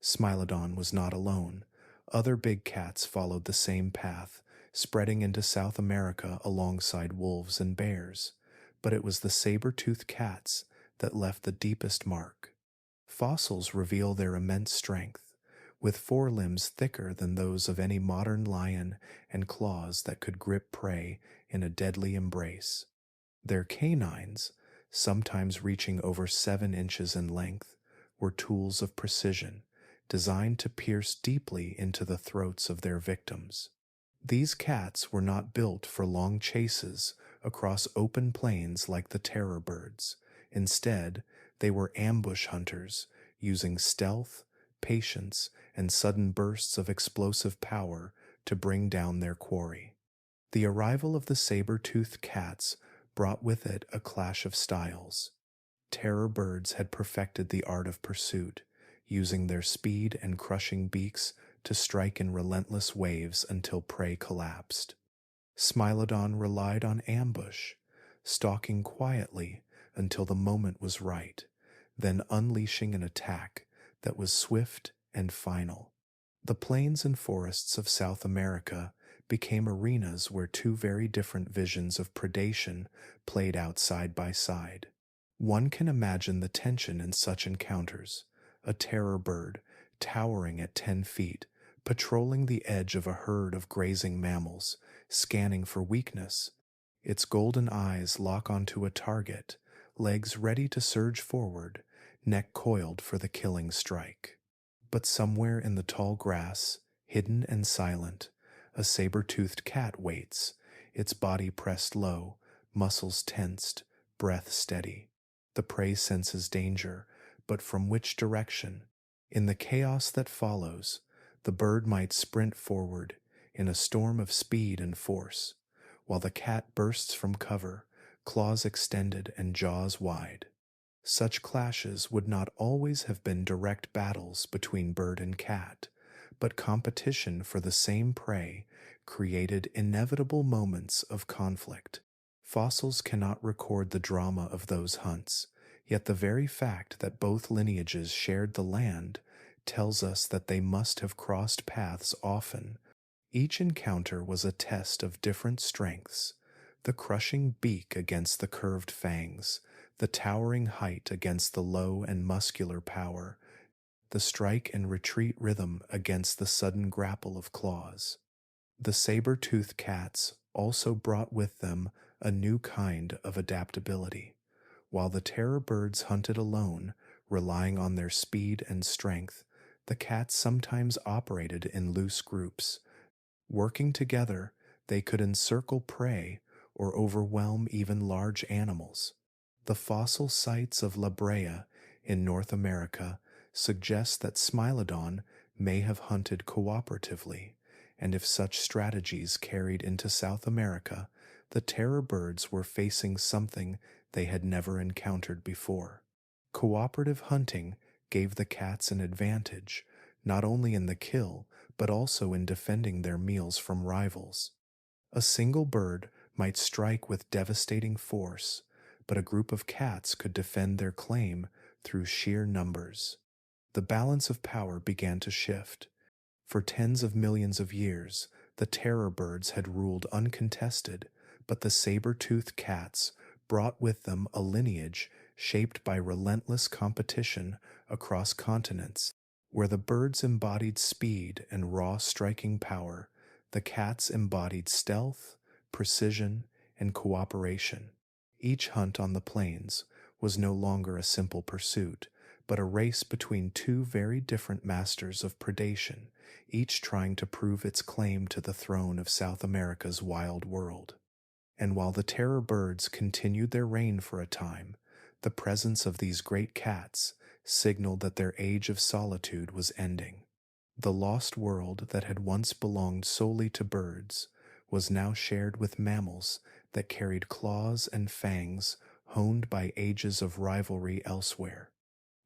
Smilodon was not alone. Other big cats followed the same path, spreading into South America alongside wolves and bears. But it was the saber-toothed cats that left the deepest mark. Fossils reveal their immense strength, with forelimbs thicker than those of any modern lion and claws that could grip prey in a deadly embrace. Their canines, sometimes reaching over 7 inches in length, were tools of precision, designed to pierce deeply into the throats of their victims. These cats were not built for long chases across open plains like the terror birds. Instead, they were ambush hunters, using stealth, patience, and sudden bursts of explosive power to bring down their quarry. The arrival of the saber-toothed cats brought with it a clash of styles. Terror birds had perfected the art of pursuit, using their speed and crushing beaks to strike in relentless waves until prey collapsed. Smilodon relied on ambush, stalking quietly until the moment was right, then unleashing an attack that was swift and final. The plains and forests of South America became arenas where two very different visions of predation played out side by side. One can imagine the tension in such encounters: a terror bird, towering at 10 feet, patrolling the edge of a herd of grazing mammals, scanning for weakness. Its golden eyes lock onto a target, legs ready to surge forward, neck coiled for the killing strike. But somewhere in the tall grass, hidden and silent, a saber-toothed cat waits, its body pressed low, muscles tensed, breath steady. The prey senses danger, but from which direction? In the chaos that follows, the bird might sprint forward in a storm of speed and force, while the cat bursts from cover, claws extended and jaws wide. Such clashes would not always have been direct battles between bird and cat, but competition for the same prey created inevitable moments of conflict. Fossils cannot record the drama of those hunts, yet the very fact that both lineages shared the land tells us that they must have crossed paths often. Each encounter was a test of different strengths: the crushing beak against the curved fangs, the towering height against the low and muscular power, the strike and retreat rhythm against the sudden grapple of claws. The saber-toothed cats also brought with them a new kind of adaptability. While the terror birds hunted alone, relying on their speed and strength, the cats sometimes operated in loose groups. Working together, they could encircle prey or overwhelm even large animals. The fossil sites of La Brea in North America suggest that Smilodon may have hunted cooperatively, and if such strategies carried into South America, the terror birds were facing something they had never encountered before. Cooperative hunting gave the cats an advantage, not only in the kill, but also in defending their meals from rivals. A single bird might strike with devastating force, but a group of cats could defend their claim through sheer numbers. The balance of power began to shift. For tens of millions of years, the terror birds had ruled uncontested, but the saber-toothed cats brought with them a lineage shaped by relentless competition across continents. Where the birds embodied speed and raw striking power, the cats embodied stealth, precision, and cooperation. Each hunt on the plains was no longer a simple pursuit, but a race between two very different masters of predation, each trying to prove its claim to the throne of South America's wild world. And while the terror birds continued their reign for a time, the presence of these great cats signaled that their age of solitude was ending. The lost world that had once belonged solely to birds was now shared with mammals that carried claws and fangs honed by ages of rivalry elsewhere.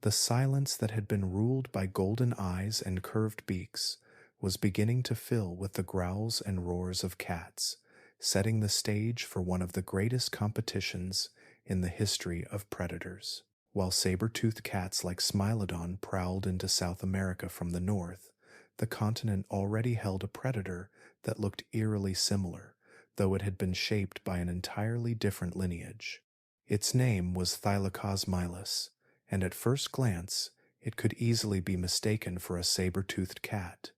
The silence that had been ruled by golden eyes and curved beaks was beginning to fill with the growls and roars of cats, setting the stage for one of the greatest competitions in the history of predators. While saber-toothed cats like Smilodon prowled into South America from the north, the continent already held a predator that looked eerily similar, though it had been shaped by an entirely different lineage. Its name was Thylacosmilus, and at first glance, it could easily be mistaken for a saber-toothed cat.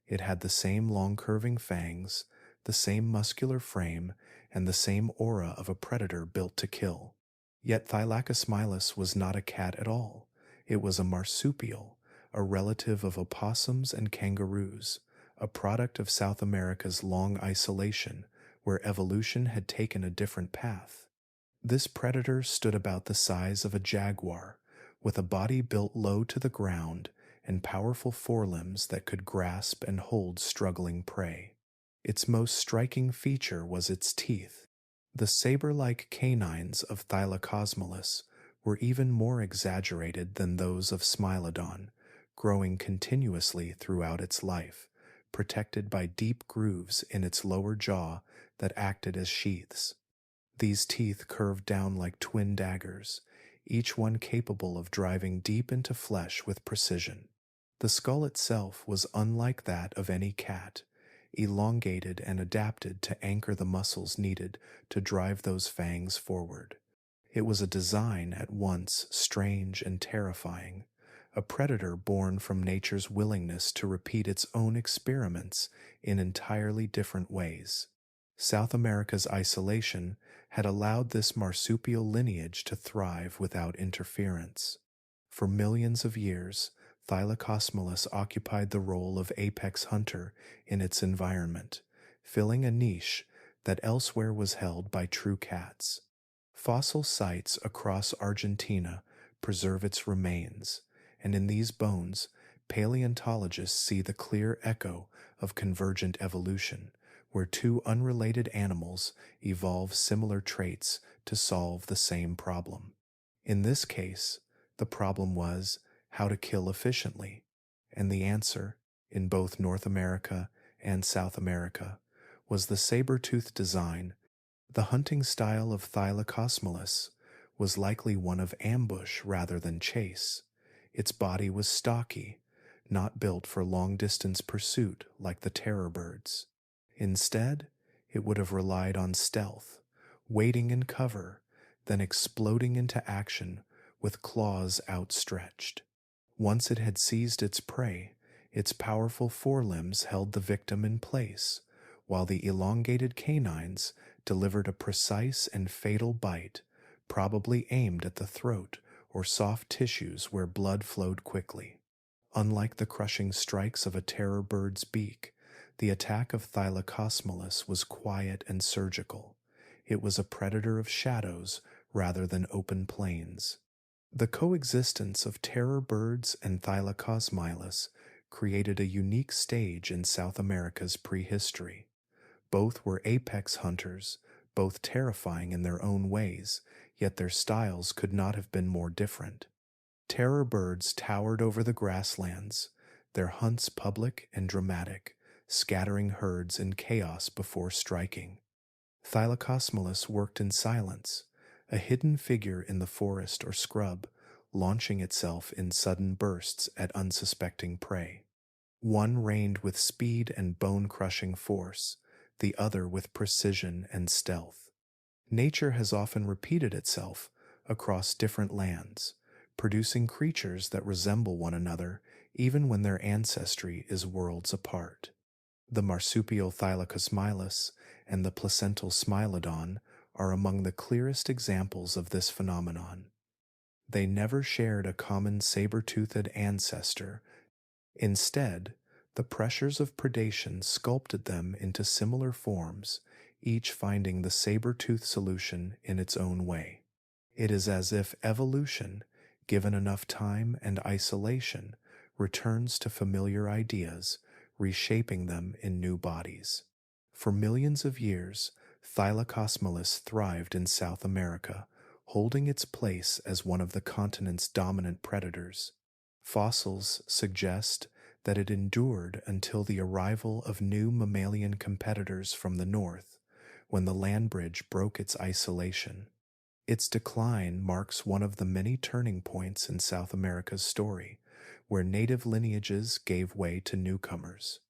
It had the same long curving fangs, the same muscular frame, and the same aura of a predator built to kill. Yet Thylacosmilus was not a cat at all. It was a marsupial, a relative of opossums and kangaroos, a product of South America's long isolation, where evolution had taken a different path. This predator stood about the size of a jaguar, with a body built low to the ground and powerful forelimbs that could grasp and hold struggling prey. Its most striking feature was its teeth. The saber-like canines of Thylacosmilus were even more exaggerated than those of Smilodon, growing continuously throughout its life, protected by deep grooves in its lower jaw that acted as sheaths. These teeth curved down like twin daggers, each one capable of driving deep into flesh with precision. The skull itself was unlike that of any cat, elongated and adapted to anchor the muscles needed to drive those fangs forward. It was a design at once strange and terrifying, a predator born from nature's willingness to repeat its own experiments in entirely different ways. South America's isolation had allowed this marsupial lineage to thrive without interference. For millions of years, Thylacosmilus occupied the role of apex hunter in its environment, filling a niche that elsewhere was held by true cats. Fossil sites across Argentina preserve its remains, and in these bones, paleontologists see the clear echo of convergent evolution, where two unrelated animals evolve similar traits to solve the same problem. In this case, the problem was how to kill efficiently, and the answer, in both North America and South America, was the saber-toothed design. The hunting style of Thylacosmilus was likely one of ambush rather than chase. Its body was stocky, not built for long-distance pursuit like the terror birds. Instead, it would have relied on stealth, waiting in cover, then exploding into action with claws outstretched. Once it had seized its prey, its powerful forelimbs held the victim in place, while the elongated canines delivered a precise and fatal bite, probably aimed at the throat or soft tissues where blood flowed quickly. Unlike the crushing strikes of a terror bird's beak, the attack of Thylacosmilus was quiet and surgical. It was a predator of shadows rather than open plains. The coexistence of terror birds and Thylacosmilus created a unique stage in South America's prehistory. Both were apex hunters, both terrifying in their own ways, yet their styles could not have been more different. Terror birds towered over the grasslands, their hunts public and dramatic, scattering herds in chaos before striking. Thylacosmilus worked in silence, a hidden figure in the forest or scrub, launching itself in sudden bursts at unsuspecting prey. One reigned with speed and bone-crushing force, the other with precision and stealth. Nature has often repeated itself across different lands, producing creatures that resemble one another even when their ancestry is worlds apart. The marsupial Thylacosmilus and the placental Smilodon are among the clearest examples of this phenomenon. They never shared a common saber-toothed ancestor. Instead, the pressures of predation sculpted them into similar forms, each finding the saber-tooth solution in its own way. It is as if evolution, given enough time and isolation, returns to familiar ideas, reshaping them in new bodies. For millions of years, Thylacosmilus thrived in South America, holding its place as one of the continent's dominant predators. Fossils suggest that it endured until the arrival of new mammalian competitors from the north, when the land bridge broke its isolation. Its decline marks one of the many turning points in South America's story, where native lineages gave way to newcomers.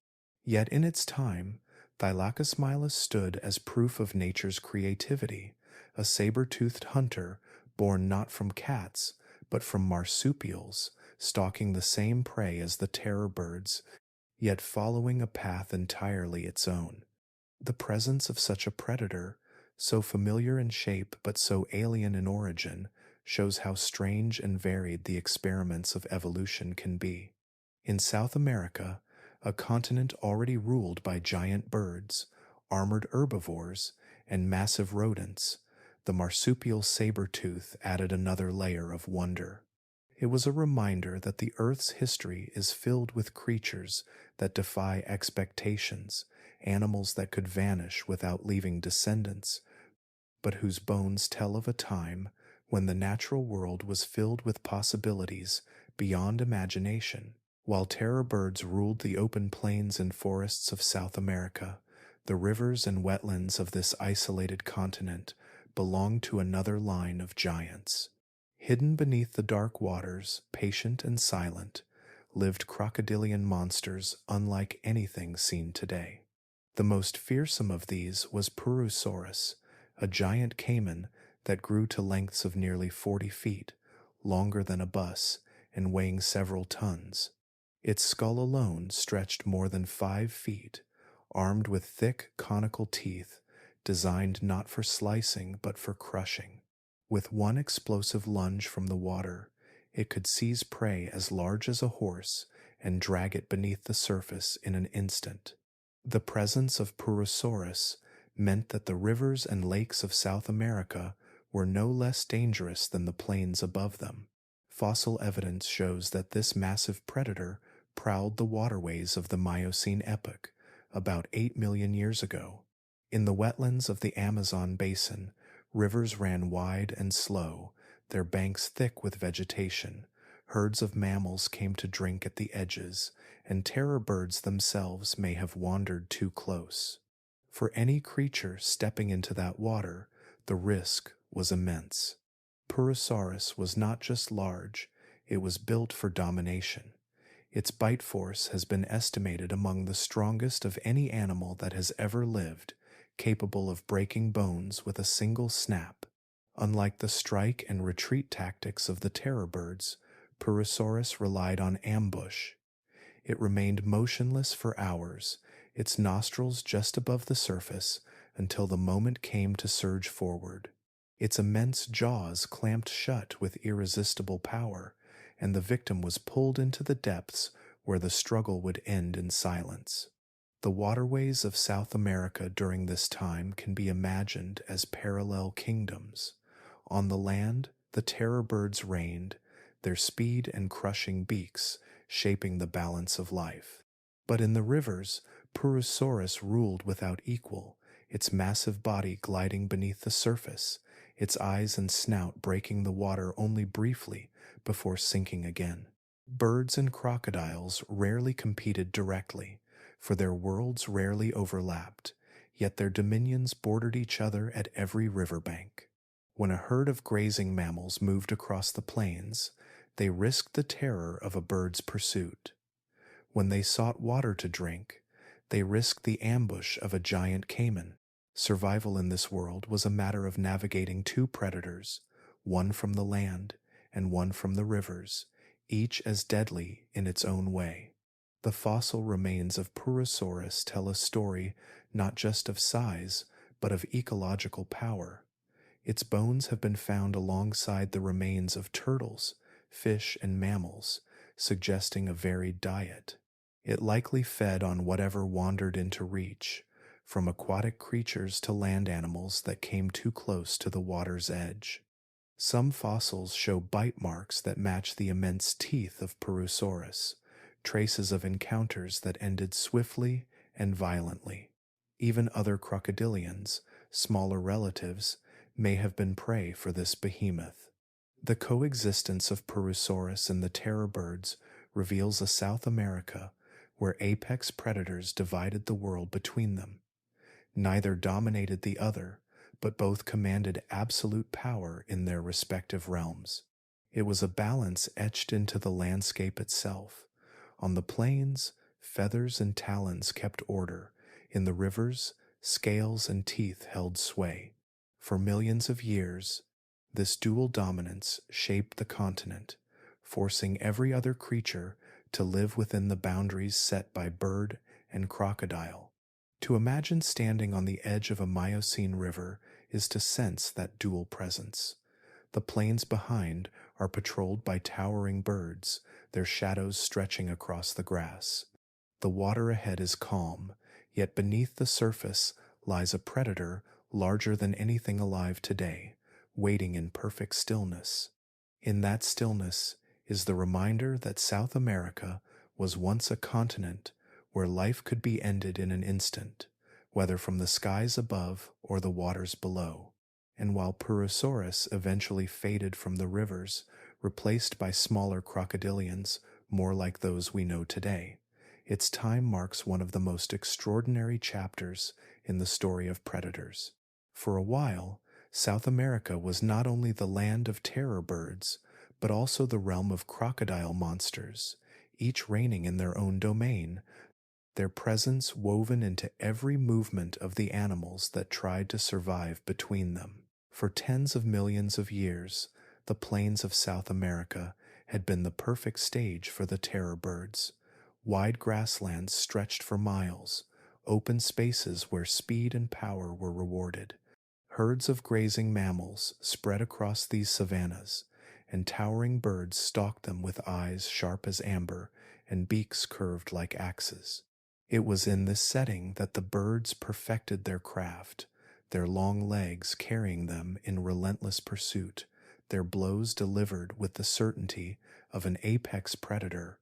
Yet in its time, Thylacolus stood as proof of nature's creativity, a saber-toothed hunter born not from cats, but from marsupials, stalking the same prey as the terror birds, yet following a path entirely its own. The presence of such a predator, so familiar in shape but so alien in origin, shows how strange and varied the experiments of evolution can be. In South America, a continent already ruled by giant birds, armored herbivores, and massive rodents, the marsupial saber-tooth added another layer of wonder. It was a reminder that the Earth's history is filled with creatures that defy expectations, animals that could vanish without leaving descendants, but whose bones tell of a time when the natural world was filled with possibilities beyond imagination. While terror birds ruled the open plains and forests of South America, the rivers and wetlands of this isolated continent belonged to another line of giants. Hidden beneath the dark waters, patient and silent, lived crocodilian monsters unlike anything seen today. The most fearsome of these was Purosaurus, a giant caiman that grew to lengths of nearly 40 feet, longer than a bus, and weighing several tons. Its skull alone stretched more than 5 feet, armed with thick, conical teeth, designed not for slicing but for crushing. With one explosive lunge from the water, it could seize prey as large as a horse and drag it beneath the surface in an instant. The presence of Purosaurus meant that the rivers and lakes of South America were no less dangerous than the plains above them. Fossil evidence shows that this massive predator prowled the waterways of the Miocene epoch, about 8 million years ago. In the wetlands of the Amazon basin, rivers ran wide and slow, their banks thick with vegetation. Herds of mammals came to drink at the edges, and terror birds themselves may have wandered too close. For any creature stepping into that water, the risk was immense. Purosaurus was not just large, it was built for domination. Its bite force has been estimated among the strongest of any animal that has ever lived, capable of breaking bones with a single snap. Unlike the strike and retreat tactics of the terror birds, Purosaurus relied on ambush. It remained motionless for hours, its nostrils just above the surface, until the moment came to surge forward. Its immense jaws clamped shut with irresistible power, and the victim was pulled into the depths where the struggle would end in silence. The waterways of South America during this time can be imagined as parallel kingdoms. On the land, the terror birds reigned, their speed and crushing beaks shaping the balance of life. But in the rivers, Purosaurus ruled without equal, its massive body gliding beneath the surface, its eyes and snout breaking the water only briefly before sinking again. Birds and crocodiles rarely competed directly, for their worlds rarely overlapped, yet their dominions bordered each other at every riverbank. When a herd of grazing mammals moved across the plains, they risked the terror of a bird's pursuit. When they sought water to drink, they risked the ambush of a giant caiman. Survival in this world was a matter of navigating two predators, one from the land and one from the rivers, each as deadly in its own way. The fossil remains of Purosaurus tell a story not just of size, but of ecological power. Its bones have been found alongside the remains of turtles, fish, and mammals, suggesting a varied diet. It likely fed on whatever wandered into reach, from aquatic creatures to land animals that came too close to the water's edge. Some fossils show bite marks that match the immense teeth of Purosaurus, traces of encounters that ended swiftly and violently. Even other crocodilians, smaller relatives, may have been prey for this behemoth. The coexistence of Purosaurus and the terror birds reveals a South America where apex predators divided the world between them. Neither dominated the other, but both commanded absolute power in their respective realms. It was a balance etched into the landscape itself. On the plains, feathers and talons kept order. In the rivers, scales and teeth held sway. For millions of years, this dual dominance shaped the continent, forcing every other creature to live within the boundaries set by bird and crocodile. To imagine standing on the edge of a Miocene river is to sense that dual presence. The plains behind are patrolled by towering birds, their shadows stretching across the grass. The water ahead is calm, yet beneath the surface lies a predator larger than anything alive today, waiting in perfect stillness. In that stillness is the reminder that South America was once a continent where life could be ended in an instant, whether from the skies above or the waters below. And while Purosaurus eventually faded from the rivers, replaced by smaller crocodilians more like those we know today, its time marks one of the most extraordinary chapters in the story of predators. For a while, South America was not only the land of terror birds, but also the realm of crocodile monsters, each reigning in their own domain, their presence woven into every movement of the animals that tried to survive between them. For tens of millions of years, the plains of South America had been the perfect stage for the terror birds. Wide grasslands stretched for miles, open spaces where speed and power were rewarded. Herds of grazing mammals spread across these savannas, and towering birds stalked them with eyes sharp as amber and beaks curved like axes. It was in this setting that the birds perfected their craft, their long legs carrying them in relentless pursuit, their blows delivered with the certainty of an apex predator.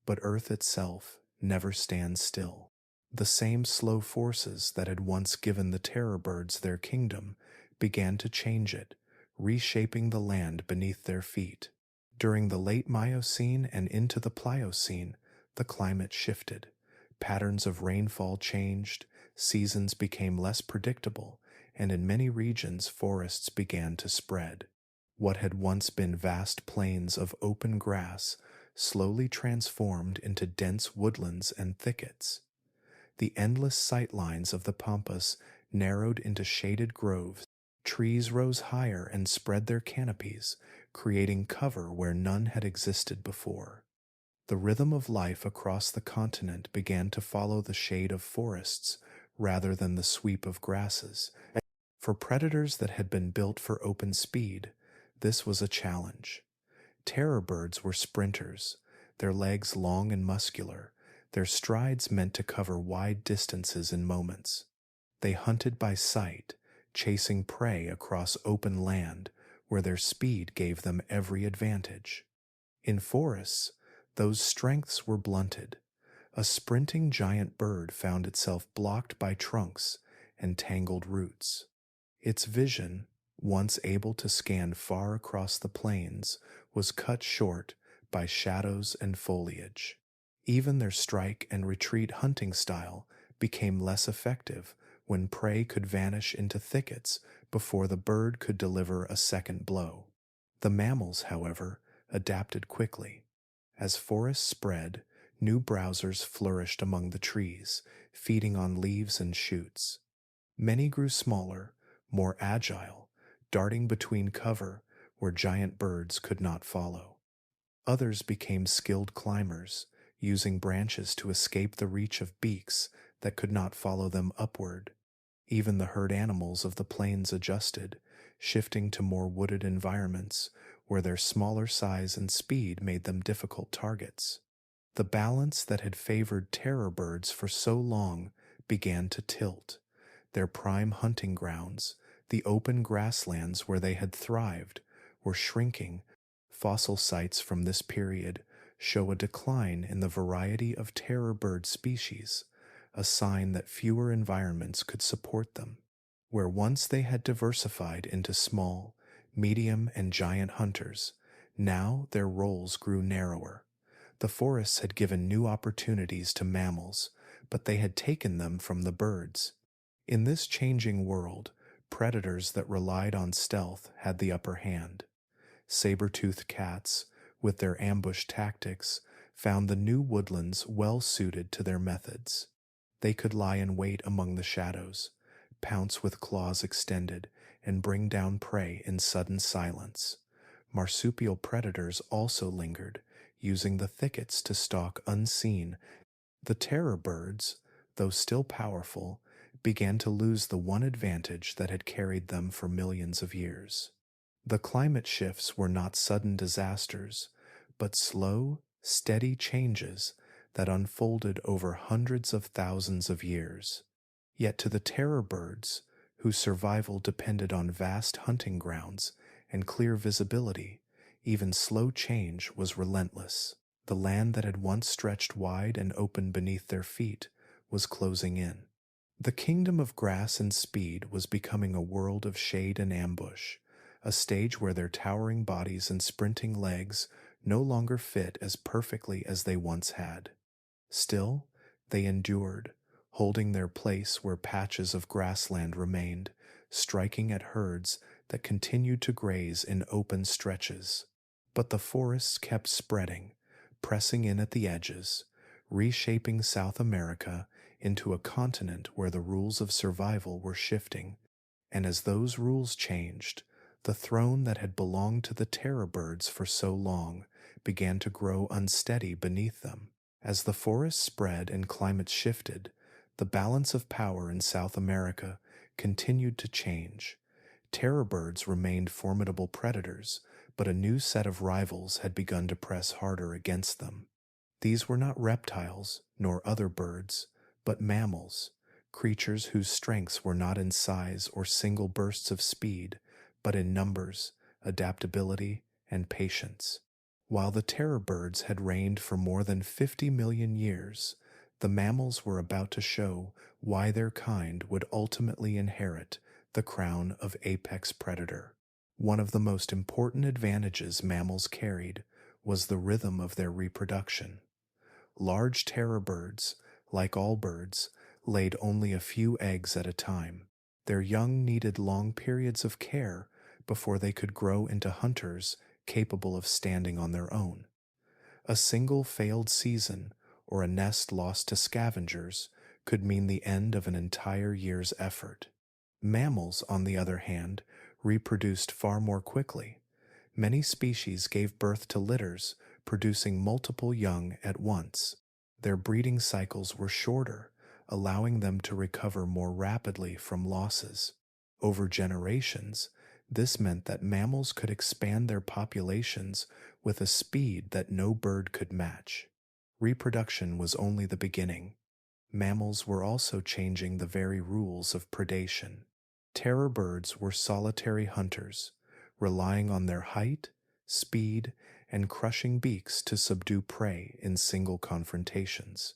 But Earth itself never stands still. The same slow forces that had once given the terror birds their kingdom began to change it, reshaping the land beneath their feet. During the late Miocene and into the Pliocene, the climate shifted. Patterns of rainfall changed, seasons became less predictable, and in many regions forests began to spread. What had once been vast plains of open grass slowly transformed into dense woodlands and thickets. The endless sightlines of the pampas narrowed into shaded groves. Trees rose higher and spread their canopies, creating cover where none had existed before. The rhythm of life across the continent began to follow the shade of forests rather than the sweep of grasses. For predators that had been built for open speed, this was a challenge. Terror birds were sprinters, their legs long and muscular, their strides meant to cover wide distances in moments. They hunted by sight, chasing prey across open land where their speed gave them every advantage. In forests, those strengths were blunted. A sprinting giant bird found itself blocked by trunks and tangled roots. Its vision, once able to scan far across the plains, was cut short by shadows and foliage. Even their strike and retreat hunting style became less effective when prey could vanish into thickets before the bird could deliver a second blow. The mammals, however, adapted quickly. As forests spread, new browsers flourished among the trees, feeding on leaves and shoots. Many grew smaller, more agile, darting between cover where giant birds could not follow. Others became skilled climbers, using branches to escape the reach of beaks that could not follow them upward. Even the herd animals of the plains adjusted, shifting to more wooded environments where their smaller size and speed made them difficult targets. The balance that had favored terror birds for so long began to tilt. Their prime hunting grounds, the open grasslands where they had thrived, were shrinking. Fossil sites from this period show a decline in the variety of terror bird species, a sign that fewer environments could support them. Where once they had diversified into small, medium, and giant hunters, now their roles grew narrower. The forests had given new opportunities to mammals, but they had taken them from the birds. In this changing world, predators that relied on stealth had the upper hand. Saber-toothed cats, with their ambush tactics, found the new woodlands well suited to their methods. They could lie in wait among the shadows, pounce with claws extended, and bring down prey in sudden silence. Marsupial predators also lingered, using the thickets to stalk unseen. The terror birds, though still powerful, began to lose the one advantage that had carried them for millions of years. The climate shifts were not sudden disasters, but slow, steady changes that unfolded over hundreds of thousands of years. Yet to the terror birds, whose survival depended on vast hunting grounds and clear visibility, even slow change was relentless. The land that had once stretched wide and open beneath their feet was closing in. The kingdom of grass and speed was becoming a world of shade and ambush, a stage where their towering bodies and sprinting legs no longer fit as perfectly as they once had. Still, they endured, holding their place where patches of grassland remained, striking at herds that continued to graze in open stretches. But the forests kept spreading, pressing in at the edges, reshaping South America into a continent where the rules of survival were shifting. And as those rules changed, the throne that had belonged to the terror birds for so long began to grow unsteady beneath them. As the forests spread and climates shifted, the balance of power in South America continued to change. Terror birds remained formidable predators, but a new set of rivals had begun to press harder against them. These were not reptiles nor other birds, but mammals, creatures whose strengths were not in size or single bursts of speed, but in numbers, adaptability, and patience. While the terror birds had reigned for more than 50 million years, the mammals were about to show why their kind would ultimately inherit the crown of apex predator. One of the most important advantages mammals carried was the rhythm of their reproduction. Large terror birds, like all birds, laid only a few eggs at a time. Their young needed long periods of care before they could grow into hunters capable of standing on their own. A single failed season or a nest lost to scavengers could mean the end of an entire year's effort. Mammals, on the other hand, reproduced far more quickly. Many species gave birth to litters, producing multiple young at once. Their breeding cycles were shorter, allowing them to recover more rapidly from losses. Over generations, this meant that mammals could expand their populations with a speed that no bird could match. Reproduction was only the beginning. Mammals were also changing the very rules of predation. Terror birds were solitary hunters, relying on their height, speed, and crushing beaks to subdue prey in single confrontations.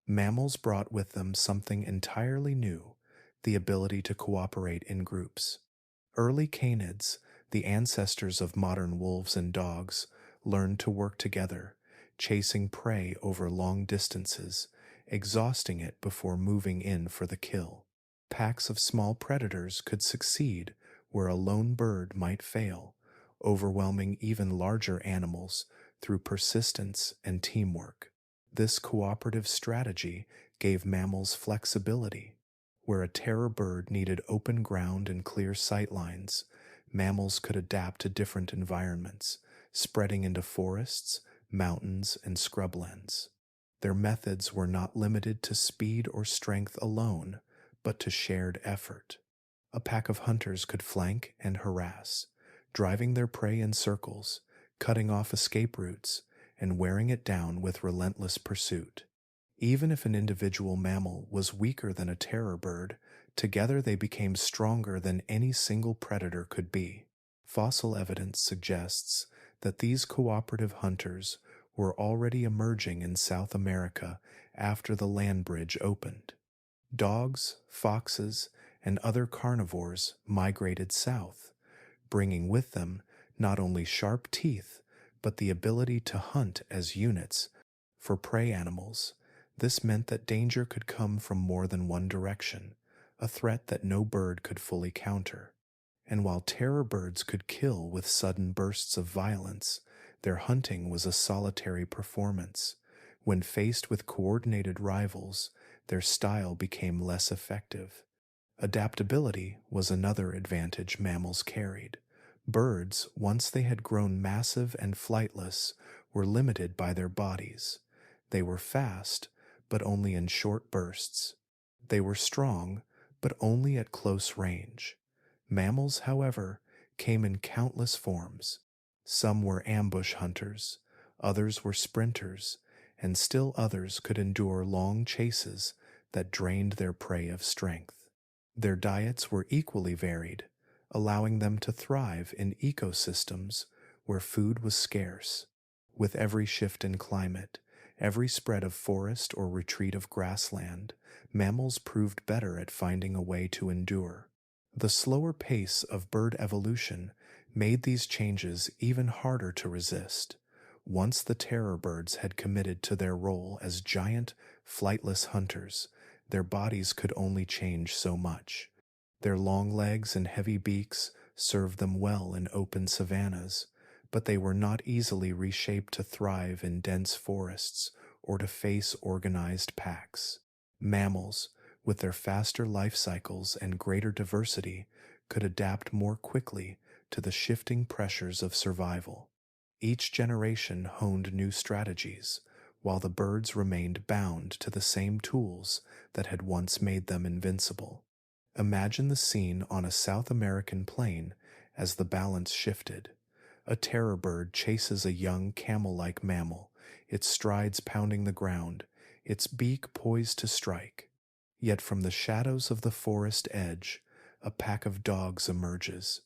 Mammals brought with them something entirely new, the ability to cooperate in groups. Early canids, the ancestors of modern wolves and dogs, learned to work together, chasing prey over long distances, exhausting it before moving in for the kill. Packs of small predators could succeed where a lone bird might fail, overwhelming even larger animals through persistence and teamwork. This cooperative strategy gave mammals flexibility. Where a terror bird needed open ground and clear sight lines, mammals could adapt to different environments, spreading into forests, mountains, and scrublands. Their methods were not limited to speed or strength alone, but to shared effort. A pack of hunters could flank and harass, driving their prey in circles, cutting off escape routes, and wearing it down with relentless pursuit. Even if an individual mammal was weaker than a terror bird, together they became stronger than any single predator could be. Fossil evidence suggests that these cooperative hunters were already emerging in South America after the land bridge opened. Dogs, foxes, and other carnivores migrated south, bringing with them not only sharp teeth, but the ability to hunt as units. For prey animals, this meant that danger could come from more than one direction, a threat that no bird could fully counter. And while terror birds could kill with sudden bursts of violence, their hunting was a solitary performance. When faced with coordinated rivals, their style became less effective. Adaptability was another advantage mammals carried. Birds, once they had grown massive and flightless, were limited by their bodies. They were fast, but only in short bursts. They were strong, but only at close range. Mammals, however, came in countless forms. Some were ambush hunters, others were sprinters, and still others could endure long chases that drained their prey of strength. Their diets were equally varied, allowing them to thrive in ecosystems where food was scarce. With every shift in climate, every spread of forest or retreat of grassland, mammals proved better at finding a way to endure. The slower pace of bird evolution made these changes even harder to resist. Once the terror birds had committed to their role as giant, flightless hunters, their bodies could only change so much. Their long legs and heavy beaks served them well in open savannas, but they were not easily reshaped to thrive in dense forests or to face organized packs. Mammals, with their faster life cycles and greater diversity, could adapt more quickly to the shifting pressures of survival. Each generation honed new strategies, while the birds remained bound to the same tools that had once made them invincible. Imagine the scene on a South American plain as the balance shifted. A terror bird chases a young camel-like mammal, its strides pounding the ground, its beak poised to strike. Yet from the shadows of the forest edge, a pack of dogs emerges.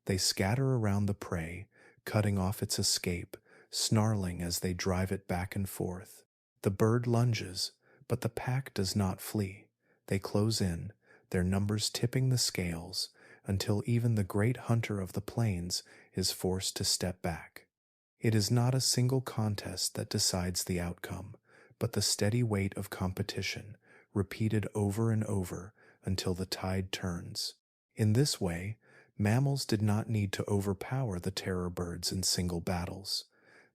They scatter around the prey, cutting off its escape, snarling as they drive it back and forth. The bird lunges, but the pack does not flee. They close in, their numbers tipping the scales, until even the great hunter of the plains is forced to step back. It is not a single contest that decides the outcome, but the steady weight of competition, repeated over and over until the tide turns. In this way, mammals did not need to overpower the terror birds in single battles.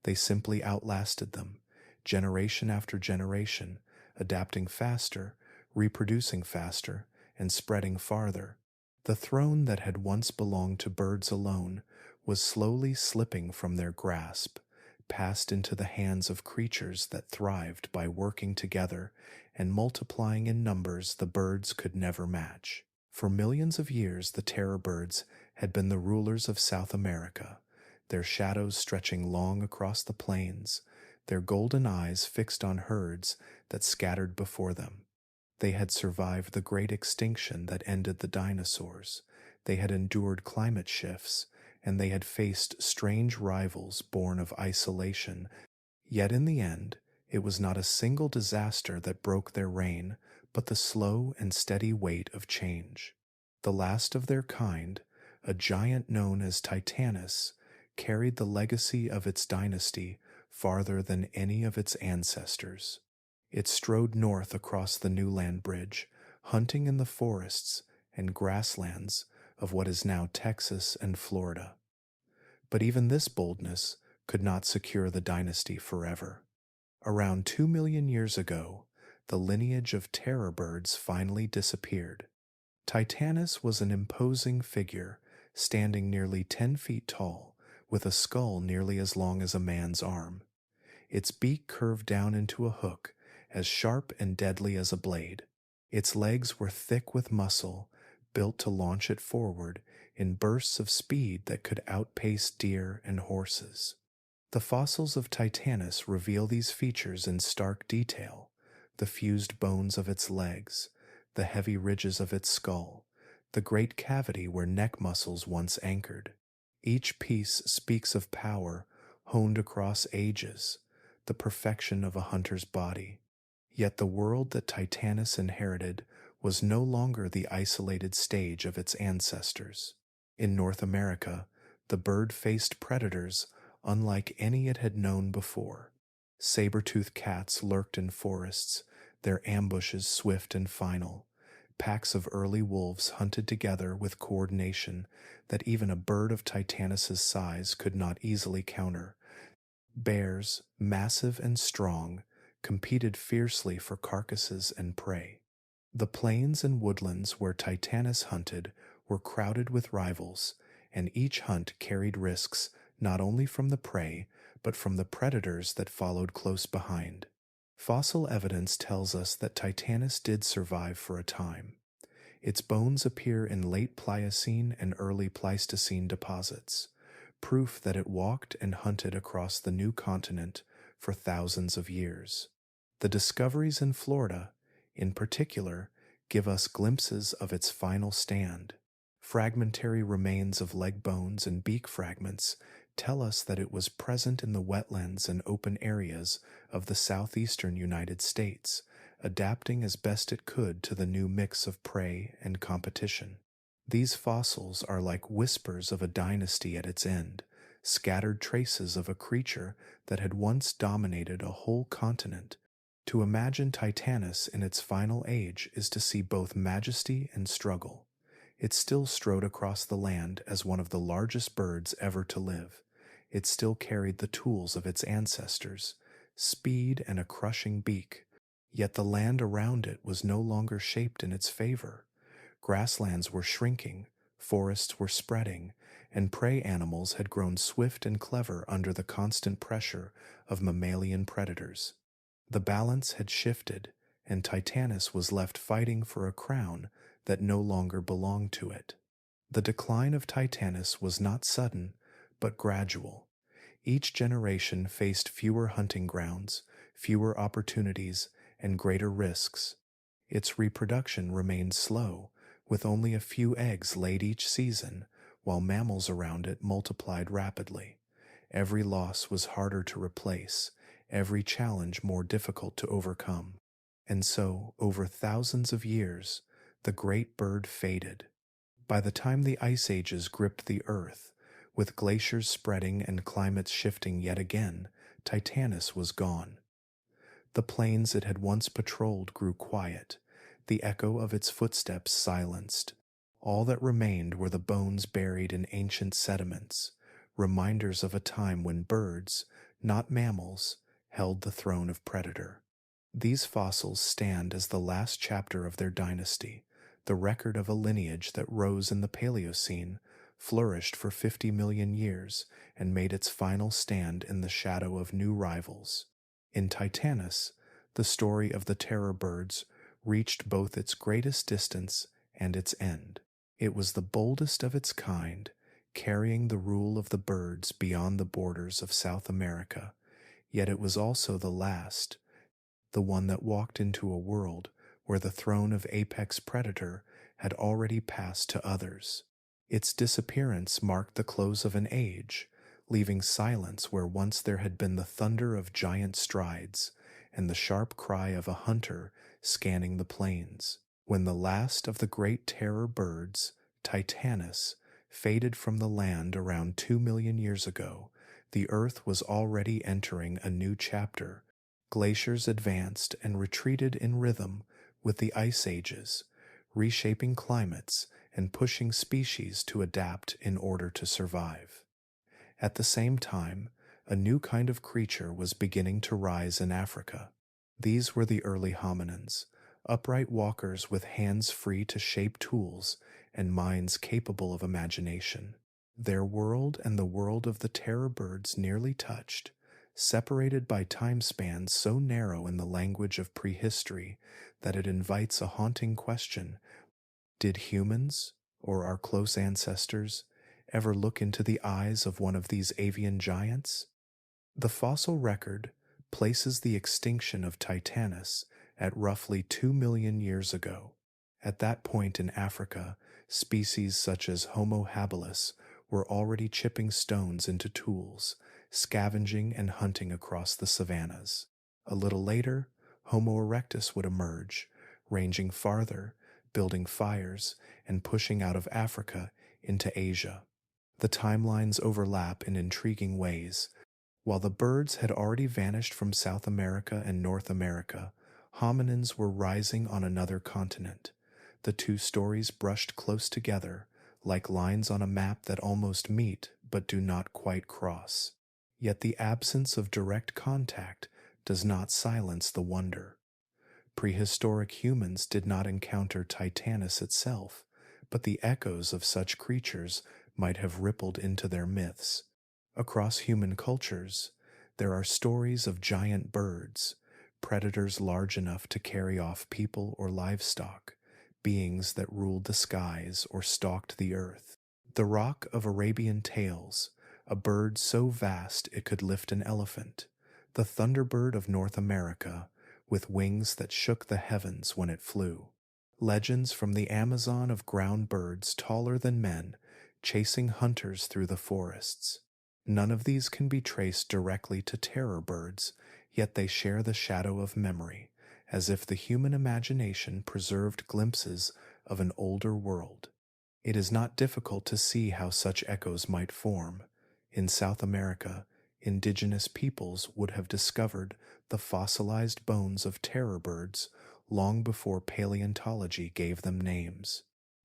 They simply outlasted them, generation after generation, adapting faster, reproducing faster, and spreading farther. The throne that had once belonged to birds alone was slowly slipping from their grasp, passed into the hands of creatures that thrived by working together and multiplying in numbers the birds could never match. For millions of years, the terror birds had been the rulers of South America, their shadows stretching long across the plains, their golden eyes fixed on herds that scattered before them. They had survived the great extinction that ended the dinosaurs. They had endured climate shifts, and they had faced strange rivals born of isolation. Yet in the end, it was not a single disaster that broke their reign, but the slow and steady weight of change. The last of their kind, a giant known as Titanis, carried the legacy of its dynasty farther than any of its ancestors. It strode north across the New Land Bridge, hunting in the forests and grasslands of what is now Texas and Florida. But even this boldness could not secure the dynasty forever. Around 2 million years ago, the lineage of terror birds finally disappeared. Titanis was an imposing figure, standing nearly 10 feet tall, with a skull nearly as long as a man's arm. Its beak curved down into a hook, as sharp and deadly as a blade. Its legs were thick with muscle, built to launch it forward in bursts of speed that could outpace deer and horses. The fossils of Titanis reveal these features in stark detail: the fused bones of its legs, the heavy ridges of its skull, the great cavity where neck muscles once anchored. Each piece speaks of power honed across ages, the perfection of a hunter's body. Yet the world that Titanis inherited was no longer the isolated stage of its ancestors. In North America, the bird faced predators unlike any it had known before. Saber-toothed cats lurked in forests, their ambushes swift and final. Packs of early wolves hunted together with coordination that even a bird of Titanis's size could not easily counter. Bears, massive and strong, competed fiercely for carcasses and prey. The plains and woodlands where Titanis hunted were crowded with rivals, and each hunt carried risks not only from the prey, but from the predators that followed close behind. Fossil evidence tells us that Titanis did survive for a time. Its bones appear in late Pliocene and early Pleistocene deposits, proof that it walked and hunted across the new continent for thousands of years. The discoveries in Florida, in particular, give us glimpses of its final stand. Fragmentary remains of leg bones and beak fragments tell us that it was present in the wetlands and open areas of the southeastern United States, adapting as best it could to the new mix of prey and competition. These fossils are like whispers of a dynasty at its end, scattered traces of a creature that had once dominated a whole continent. To imagine Titanis in its final age is to see both majesty and struggle. It still strode across the land as one of the largest birds ever to live. It still carried the tools of its ancestors, speed and a crushing beak. Yet the land around it was no longer shaped in its favor. Grasslands were shrinking, forests were spreading, and prey animals had grown swift and clever under the constant pressure of mammalian predators. The balance had shifted, and Titanis was left fighting for a crown that no longer belonged to it. The decline of Titanis was not sudden, but gradual. Each generation faced fewer hunting grounds, fewer opportunities, and greater risks. Its reproduction remained slow, with only a few eggs laid each season, while mammals around it multiplied rapidly. Every loss was harder to replace, every challenge more difficult to overcome. And so, over thousands of years, the great bird faded. By the time the ice ages gripped the earth, with glaciers spreading and climates shifting yet again, Titanis was gone. The plains it had once patrolled grew quiet, the echo of its footsteps silenced. All that remained were the bones buried in ancient sediments, reminders of a time when birds, not mammals, held the throne of predator. These fossils stand as the last chapter of their dynasty, the record of a lineage that rose in the Paleocene, flourished for 50 million years, and made its final stand in the shadow of new rivals. In Titanis, the story of the terror birds reached both its greatest distance and its end. It was the boldest of its kind, carrying the rule of the birds beyond the borders of South America, yet it was also the last, the one that walked into a world where the throne of apex predator had already passed to others. Its disappearance marked the close of an age, leaving silence where once there had been the thunder of giant strides and the sharp cry of a hunter scanning the plains. When the last of the great terror birds, Titanis, faded from the land around 2 million years ago, the earth was already entering a new chapter. Glaciers advanced and retreated in rhythm with the ice ages, reshaping climates and pushing species to adapt in order to survive. At the same time, a new kind of creature was beginning to rise in Africa. These were the early hominins, upright walkers with hands free to shape tools and minds capable of imagination. Their world and the world of the terror birds nearly touched, separated by time spans so narrow in the language of prehistory that it invites a haunting question. Did humans, or our close ancestors, ever look into the eyes of one of these avian giants? The fossil record places the extinction of Titanis at roughly 2 million years ago. At that point in Africa, species such as Homo habilis were already chipping stones into tools, scavenging and hunting across the savannas. A little later, Homo erectus would emerge, ranging farther, building fires, and pushing out of Africa into Asia. The timelines overlap in intriguing ways. While the birds had already vanished from South America and North America, hominins were rising on another continent. The two stories brushed close together, like lines on a map that almost meet but do not quite cross. Yet the absence of direct contact does not silence the wonder. Prehistoric humans did not encounter Titanis itself, but the echoes of such creatures might have rippled into their myths. Across human cultures, there are stories of giant birds, predators large enough to carry off people or livestock, beings that ruled the skies or stalked the earth. The Roc of Arabian Tales, a bird so vast it could lift an elephant. The thunderbird of North America, with wings that shook the heavens when it flew. Legends from the Amazon of ground birds taller than men, chasing hunters through the forests. None of these can be traced directly to terror birds, yet they share the shadow of memory, as if the human imagination preserved glimpses of an older world. It is not difficult to see how such echoes might form. In South America, indigenous peoples would have discovered the fossilized bones of terror birds long before paleontology gave them names.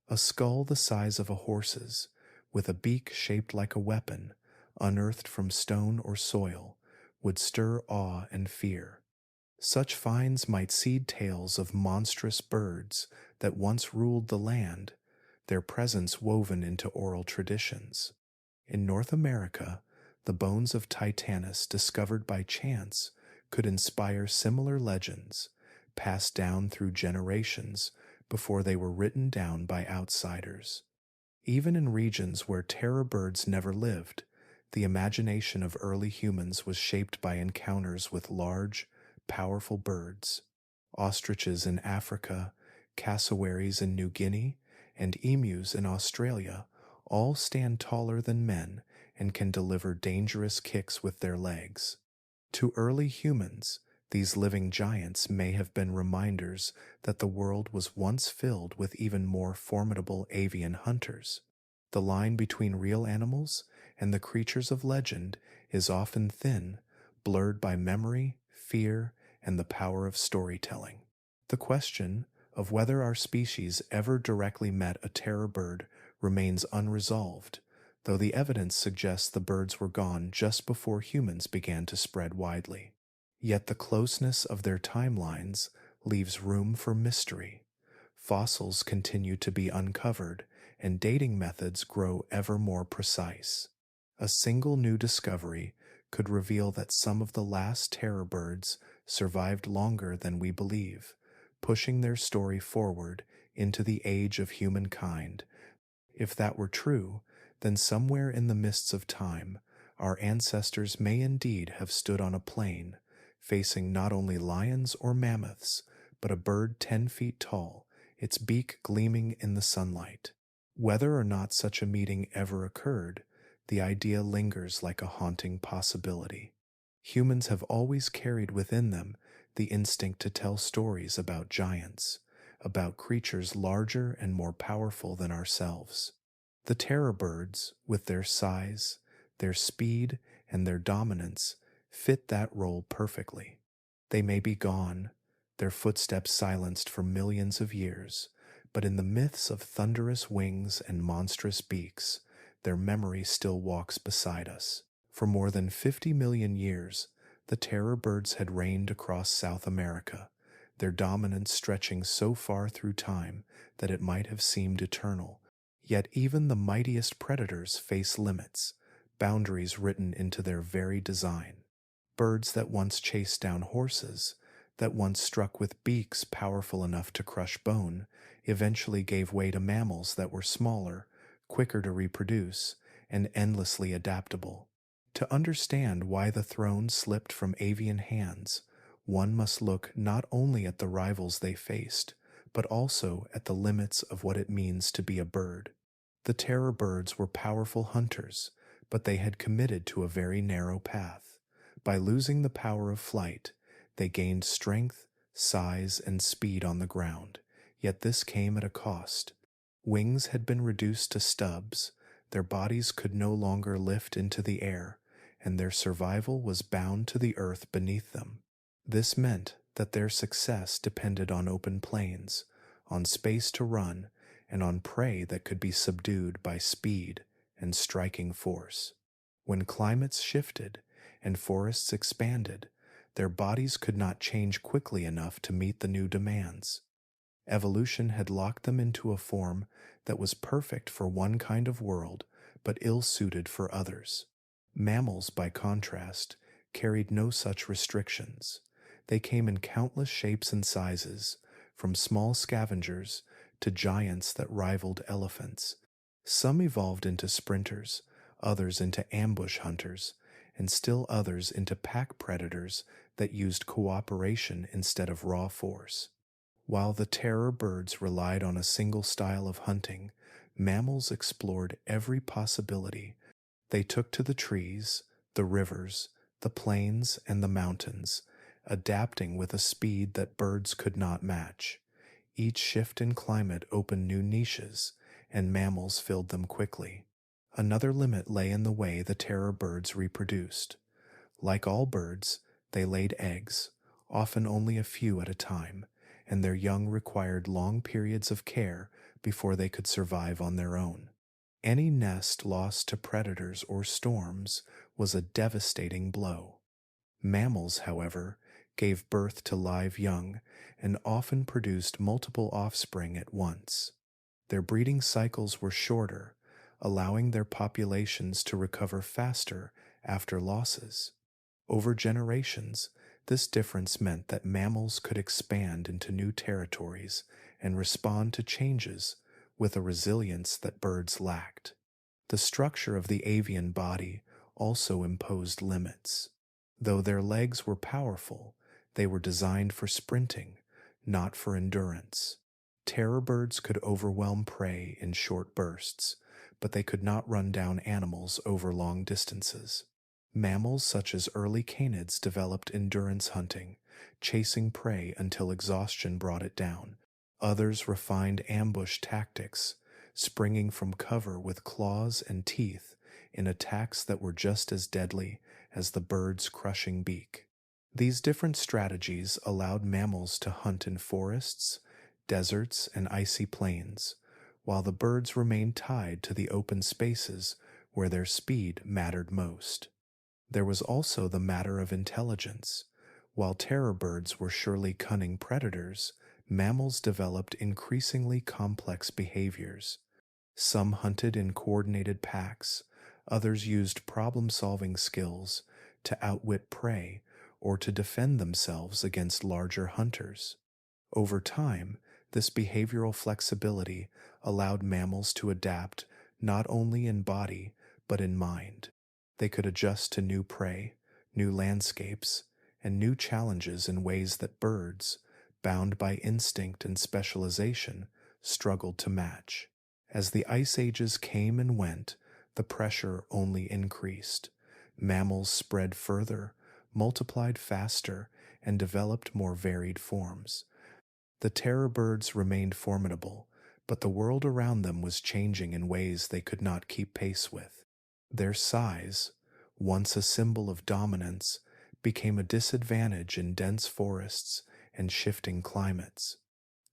A skull the size of a horse's, with a beak shaped like a weapon, unearthed from stone or soil, would stir awe and fear. Such finds might seed tales of monstrous birds that once ruled the land, their presence woven into oral traditions. In North America, the bones of Titanis discovered by chance could inspire similar legends, passed down through generations before they were written down by outsiders. Even in regions where terror birds never lived, the imagination of early humans was shaped by encounters with large, powerful birds. Ostriches in Africa, cassowaries in New Guinea, and emus in Australia all stand taller than men and can deliver dangerous kicks with their legs. To early humans, these living giants may have been reminders that the world was once filled with even more formidable avian hunters. The line between real animals and the creatures of legend is often thin, blurred by memory, fear, and the power of storytelling. The question of whether our species ever directly met a terror bird remains unresolved, though the evidence suggests the birds were gone just before humans began to spread widely. Yet the closeness of their timelines leaves room for mystery. Fossils continue to be uncovered, and dating methods grow ever more precise. A single new discovery could reveal that some of the last terror birds survived longer than we believe, pushing their story forward into the age of humankind. If that were true, then somewhere in the mists of time, our ancestors may indeed have stood on a plain, facing not only lions or mammoths, but a bird 10 feet tall, its beak gleaming in the sunlight. Whether or not such a meeting ever occurred, the idea lingers like a haunting possibility. Humans have always carried within them the instinct to tell stories about giants, about creatures larger and more powerful than ourselves. The terror birds, with their size, their speed, and their dominance, fit that role perfectly. They may be gone, their footsteps silenced for millions of years, but in the myths of thunderous wings and monstrous beaks, their memory still walks beside us. For more than 50 million years, the terror birds had reigned across South America, their dominance stretching so far through time that it might have seemed eternal. Yet even the mightiest predators face limits, boundaries written into their very design. Birds that once chased down horses, that once struck with beaks powerful enough to crush bone, eventually gave way to mammals that were smaller, quicker to reproduce, and endlessly adaptable. To understand why the throne slipped from avian hands, one must look not only at the rivals they faced, but also at the limits of what it means to be a bird. The terror birds were powerful hunters, but they had committed to a very narrow path. By losing the power of flight, they gained strength, size, and speed on the ground, Yet this came at a cost. Wings had been reduced to stubs, their bodies could no longer lift into the air, and their survival was bound to the earth beneath them. This meant that their success depended on open plains, on space to run, and on prey that could be subdued by speed and striking force. When climates shifted and forests expanded, their bodies could not change quickly enough to meet the new demands. Evolution had locked them into a form that was perfect for one kind of world but ill-suited for others. Mammals, by contrast, carried no such restrictions. They came in countless shapes and sizes, from small scavengers to giants that rivaled elephants. Some evolved into sprinters, others into ambush hunters, and still others into pack predators that used cooperation instead of raw force. While the terror birds relied on a single style of hunting, mammals explored every possibility. They took to the trees, the rivers, the plains, and the mountains, adapting with a speed that birds could not match. Each shift in climate opened new niches, and mammals filled them quickly. Another limit lay in the way the terror birds reproduced. Like all birds, they laid eggs, often only a few at a time, and their young required long periods of care before they could survive on their own. Any nest lost to predators or storms was a devastating blow. Mammals, however, gave birth to live young and often produced multiple offspring at once. Their breeding cycles were shorter, allowing their populations to recover faster after losses. Over generations, this difference meant that mammals could expand into new territories and respond to changes with a resilience that birds lacked. The structure of the avian body also imposed limits. Though their legs were powerful, they were designed for sprinting, not for endurance. Terror birds could overwhelm prey in short bursts, but they could not run down animals over long distances. Mammals such as early canids developed endurance hunting, chasing prey until exhaustion brought it down. Others refined ambush tactics, springing from cover with claws and teeth in attacks that were just as deadly as the bird's crushing beak. These different strategies allowed mammals to hunt in forests, deserts, and icy plains, while the birds remained tied to the open spaces where their speed mattered most. There was also the matter of intelligence. While terror birds were surely cunning predators, mammals developed increasingly complex behaviors. Some hunted in coordinated packs, others used problem-solving skills to outwit prey or to defend themselves against larger hunters. Over time, this behavioral flexibility allowed mammals to adapt not only in body but in mind. They could adjust to new prey, new landscapes, and new challenges in ways that birds, bound by instinct and specialization, struggled to match. As the ice ages came and went, the pressure only increased. Mammals spread further, multiplied faster, and developed more varied forms. The terror birds remained formidable, but the world around them was changing in ways they could not keep pace with. Their size, once a symbol of dominance, became a disadvantage in dense forests and shifting climates.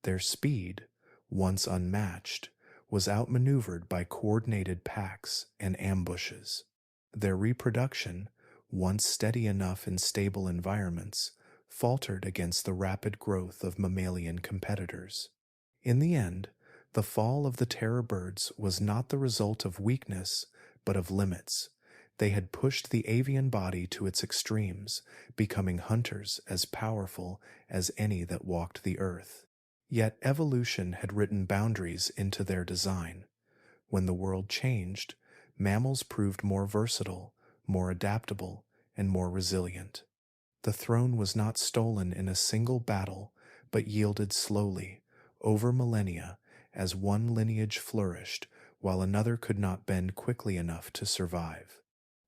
Their speed, once unmatched, was outmaneuvered by coordinated packs and ambushes. Their reproduction, once steady enough in stable environments, faltered against the rapid growth of mammalian competitors. In the end, the fall of the terror birds was not the result of weakness, but of limits. They had pushed the avian body to its extremes, becoming hunters as powerful as any that walked the earth. Yet evolution had written boundaries into their design. When the world changed, mammals proved more versatile, more adaptable, and more resilient. The throne was not stolen in a single battle, but yielded slowly, over millennia, as one lineage flourished while another could not bend quickly enough to survive.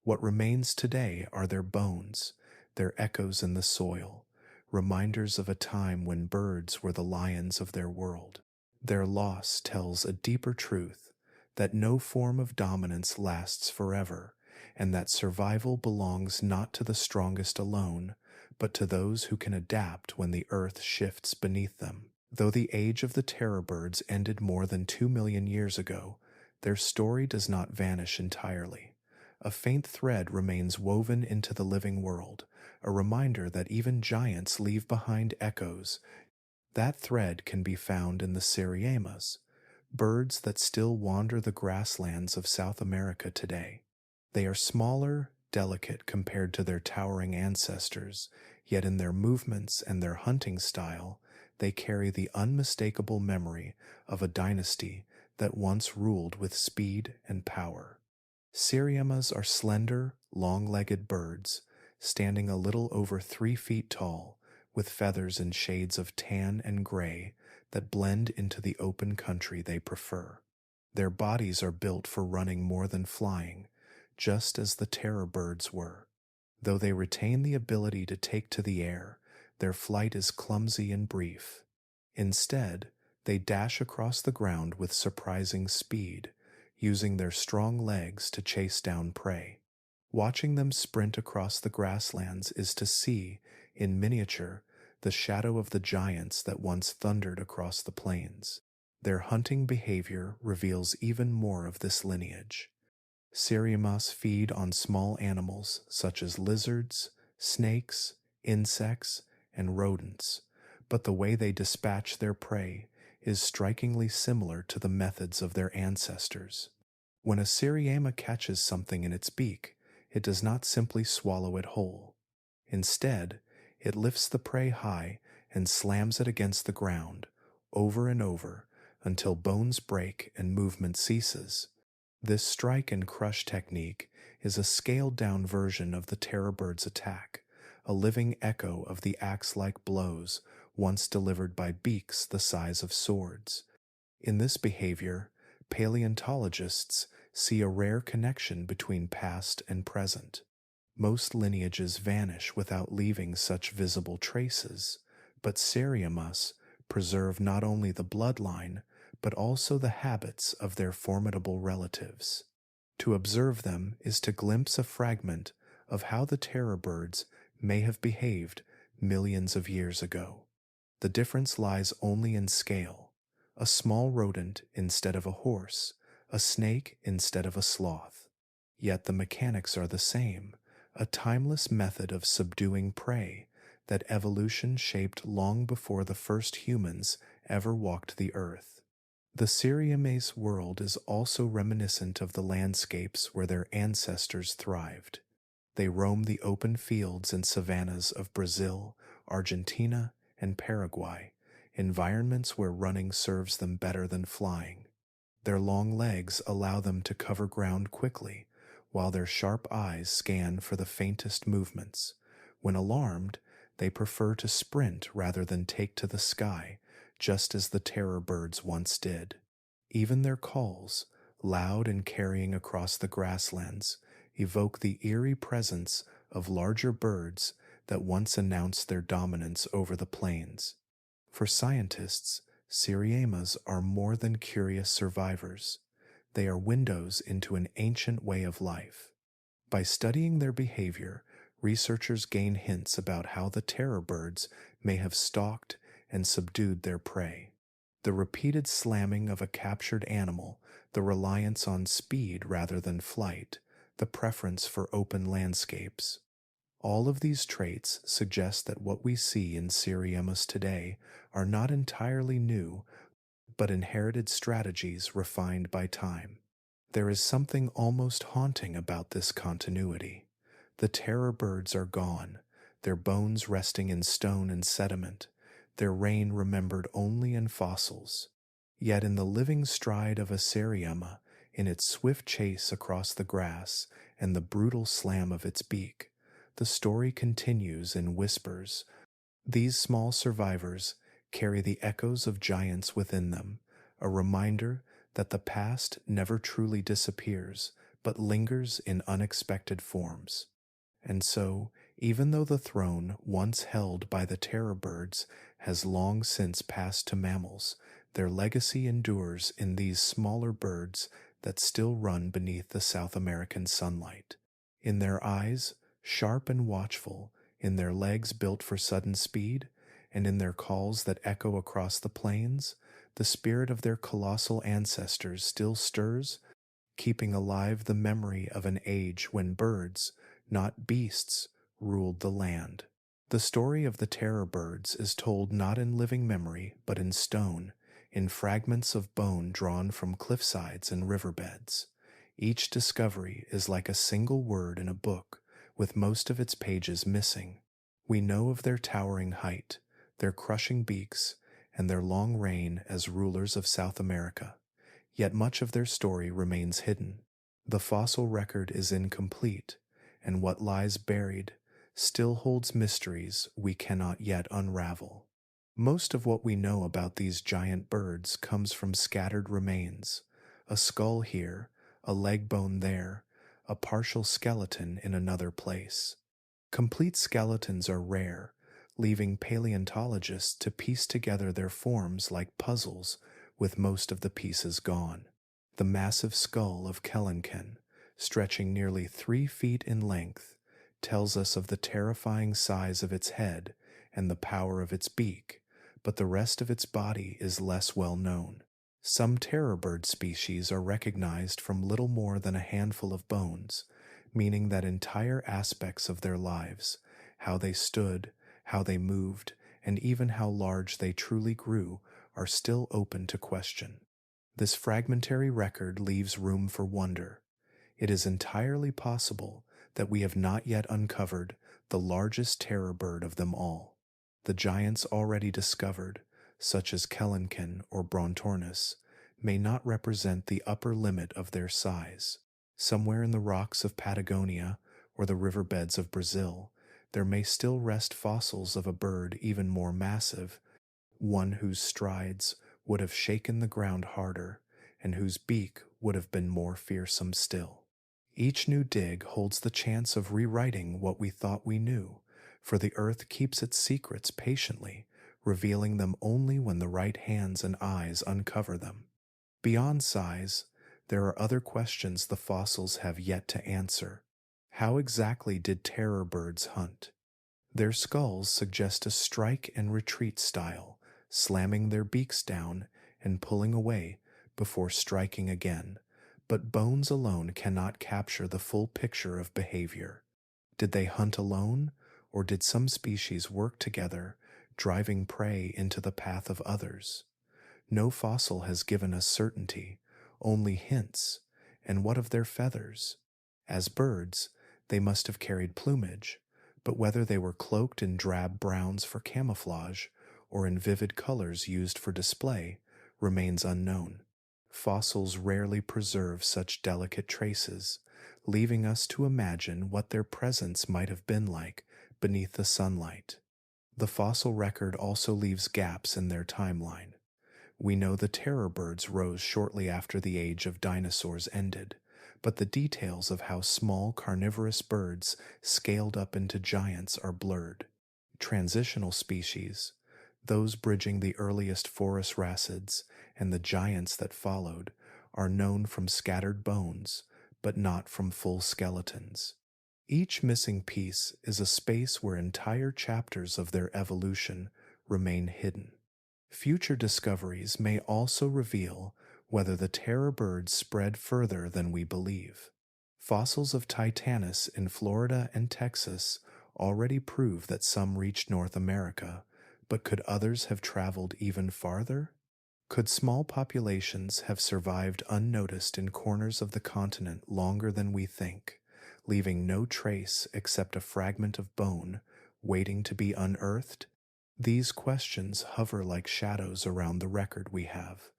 What remains today are their bones, their echoes in the soil, reminders of a time when birds were the lions of their world. Their loss tells a deeper truth that no form of dominance lasts forever, and that survival belongs not to the strongest alone, but to those who can adapt when the earth shifts beneath them. Though the age of the terror birds ended more than 2 million years ago, their story does not vanish entirely. A faint thread remains woven into the living world, a reminder that even giants leave behind echoes. That thread can be found in the Seriemas, birds that still wander the grasslands of South America today. They are smaller, delicate compared to their towering ancestors, yet in their movements and their hunting style, they carry the unmistakable memory of a dynasty that once ruled with speed and power. Seriemas are slender, long-legged birds, standing a little over 3 feet tall, with feathers in shades of tan and gray that blend into the open country they prefer. Their bodies are built for running more than flying, just as the terror birds were. Though they retain the ability to take to the air, their flight is clumsy and brief. Instead, they dash across the ground with surprising speed, using their strong legs to chase down prey. Watching them sprint across the grasslands is to see, in miniature, the shadow of the giants that once thundered across the plains. Their hunting behavior reveals even more of this lineage. Seriemas feed on small animals such as lizards, snakes, insects, and rodents, but the way they dispatch their prey is strikingly similar to the methods of their ancestors. When a Seriema catches something in its beak, it does not simply swallow it whole. Instead, it lifts the prey high and slams it against the ground, over and over, until bones break and movement ceases. This strike and crush technique is a scaled-down version of the terror bird's attack, a living echo of the axe-like blows once delivered by beaks the size of swords. In this behavior, paleontologists see a rare connection between past and present. Most lineages vanish without leaving such visible traces, but Seriemas preserve not only the bloodline, but also the habits of their formidable relatives. To observe them is to glimpse a fragment of how the terror birds may have behaved millions of years ago. The difference lies only in scale: a small rodent instead of a horse, a snake instead of a sloth. Yet the mechanics are the same, a timeless method of subduing prey that evolution shaped long before the first humans ever walked the earth. The Seriema's world is also reminiscent of the landscapes where their ancestors thrived. They roam the open fields and savannas of Brazil, Argentina, and Paraguay, environments where running serves them better than flying. Their long legs allow them to cover ground quickly, while their sharp eyes scan for the faintest movements. When alarmed, they prefer to sprint rather than take to the sky, just as the terror birds once did. Even their calls, loud and carrying across the grasslands, evoke the eerie presence of larger birds that once announced their dominance over the plains. For scientists, Seriemas are more than curious survivors. They are windows into an ancient way of life. By studying their behavior, researchers gain hints about how the terror birds may have stalked and subdued their prey. The repeated slamming of a captured animal, the reliance on speed rather than flight, the preference for open landscapes. All of these traits suggest that what we see in Seriemas today are not entirely new, but inherited strategies refined by time. There is something almost haunting about this continuity. The terror birds are gone, their bones resting in stone and sediment, their reign remembered only in fossils. Yet in the living stride of a Seriema, in its swift chase across the grass and the brutal slam of its beak, the story continues in whispers. These small survivors carry the echoes of giants within them, a reminder that the past never truly disappears, but lingers in unexpected forms. And so, even though the throne once held by the terror birds has long since passed to mammals, Their legacy endures in these smaller birds that still run beneath the South American sunlight. In their eyes, sharp and watchful, in their legs built for sudden speed, and in their calls that echo across the plains, the spirit of their colossal ancestors still stirs, keeping alive the memory of an age when birds, not beasts, ruled the land. The story of the terror birds is told not in living memory, but in stone, in fragments of bone drawn from cliffsides and riverbeds. Each discovery is like a single word in a book, with most of its pages missing. We know of their towering height, their crushing beaks, and their long reign as rulers of South America. Yet much of their story remains hidden. The fossil record is incomplete, and what lies buried still holds mysteries we cannot yet unravel. Most of what we know about these giant birds comes from scattered remains, a skull here, a leg bone there, a partial skeleton in another place. Complete skeletons are rare, leaving paleontologists to piece together their forms like puzzles with most of the pieces gone. The massive skull of Kelenken, stretching nearly 3 feet in length, tells us of the terrifying size of its head and the power of its beak, but the rest of its body is less well known. Some terror bird species are recognized from little more than a handful of bones, meaning that entire aspects of their lives, how they stood, how they moved, and even how large they truly grew, are still open to question. This fragmentary record leaves room for wonder. It is entirely possible that we have not yet uncovered the largest terror bird of them all. The giants already discovered, such as Kelenken or Brontornis, may not represent the upper limit of their size. Somewhere in the rocks of Patagonia or the riverbeds of Brazil, there may still rest fossils of a bird even more massive, one whose strides would have shaken the ground harder and whose beak would have been more fearsome still. Each new dig holds the chance of rewriting what we thought we knew, for the earth keeps its secrets patiently, revealing them only when the right hands and eyes uncover them. Beyond size, there are other questions the fossils have yet to answer. How exactly did terror birds hunt? Their skulls suggest a strike and retreat style, slamming their beaks down and pulling away before striking again, but bones alone cannot capture the full picture of behavior. Did they hunt alone, or did some species work together, driving prey into the path of others? No fossil has given us certainty, only hints. And what of their feathers? As birds, they must have carried plumage, but whether they were cloaked in drab browns for camouflage or in vivid colors used for display remains unknown. Fossils rarely preserve such delicate traces, leaving us to imagine what their presence might have been like beneath the sunlight. The fossil record also leaves gaps in their timeline. We know the terror birds rose shortly after the age of dinosaurs ended, but the details of how small carnivorous birds scaled up into giants are blurred. Transitional species, those bridging the earliest forest racids and the giants that followed, are known from scattered bones, but not from full skeletons. Each missing piece is a space where entire chapters of their evolution remain hidden. Future discoveries may also reveal whether the terror birds spread further than we believe. Fossils of Titanis in Florida and Texas already prove that some reached North America, but could others have traveled even farther? Could small populations have survived unnoticed in corners of the continent longer than we think, leaving no trace except a fragment of bone waiting to be unearthed? These questions hover like shadows around the record we have,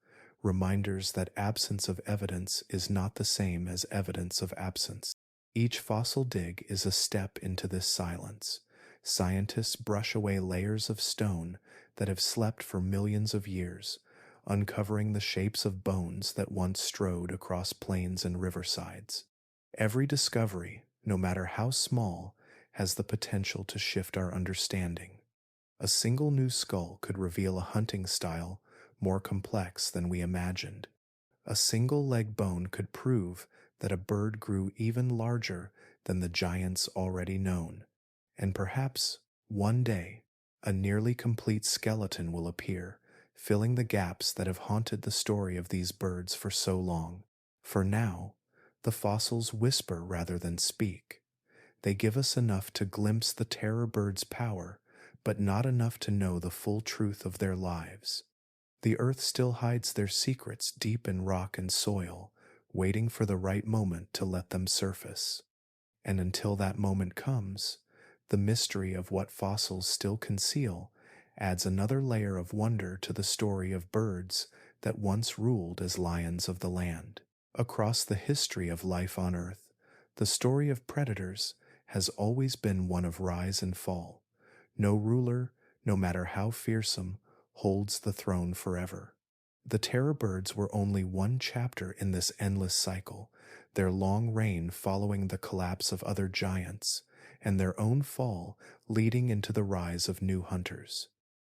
reminders that absence of evidence is not the same as evidence of absence. Each fossil dig is a step into this silence. Scientists brush away layers of stone that have slept for millions of years, uncovering the shapes of bones that once strode across plains and riversides. Every discovery, no matter how small, has the potential to shift our understanding. A single new skull could reveal a hunting style more complex than we imagined. A single leg bone could prove that a bird grew even larger than the giants already known. And perhaps, one day, a nearly complete skeleton will appear, filling the gaps that have haunted the story of these birds for so long. For now, the fossils whisper rather than speak. They give us enough to glimpse the terror bird's power, but not enough to know the full truth of their lives. The earth still hides their secrets deep in rock and soil, waiting for the right moment to let them surface. And until that moment comes, the mystery of what fossils still conceal adds another layer of wonder to the story of birds that once ruled as lions of the land. Across the history of life on Earth, the story of predators has always been one of rise and fall. No ruler, no matter how fearsome, holds the throne forever. The terror birds were only one chapter in this endless cycle, their long reign following the collapse of other giants, and their own fall leading into the rise of new hunters.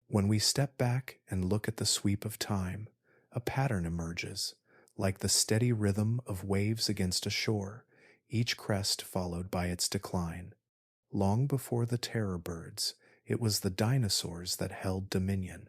When we step back and look at the sweep of time, a pattern emerges, like the steady rhythm of waves against a shore, each crest followed by its decline. Long before the terror birds, it was the dinosaurs that held dominion.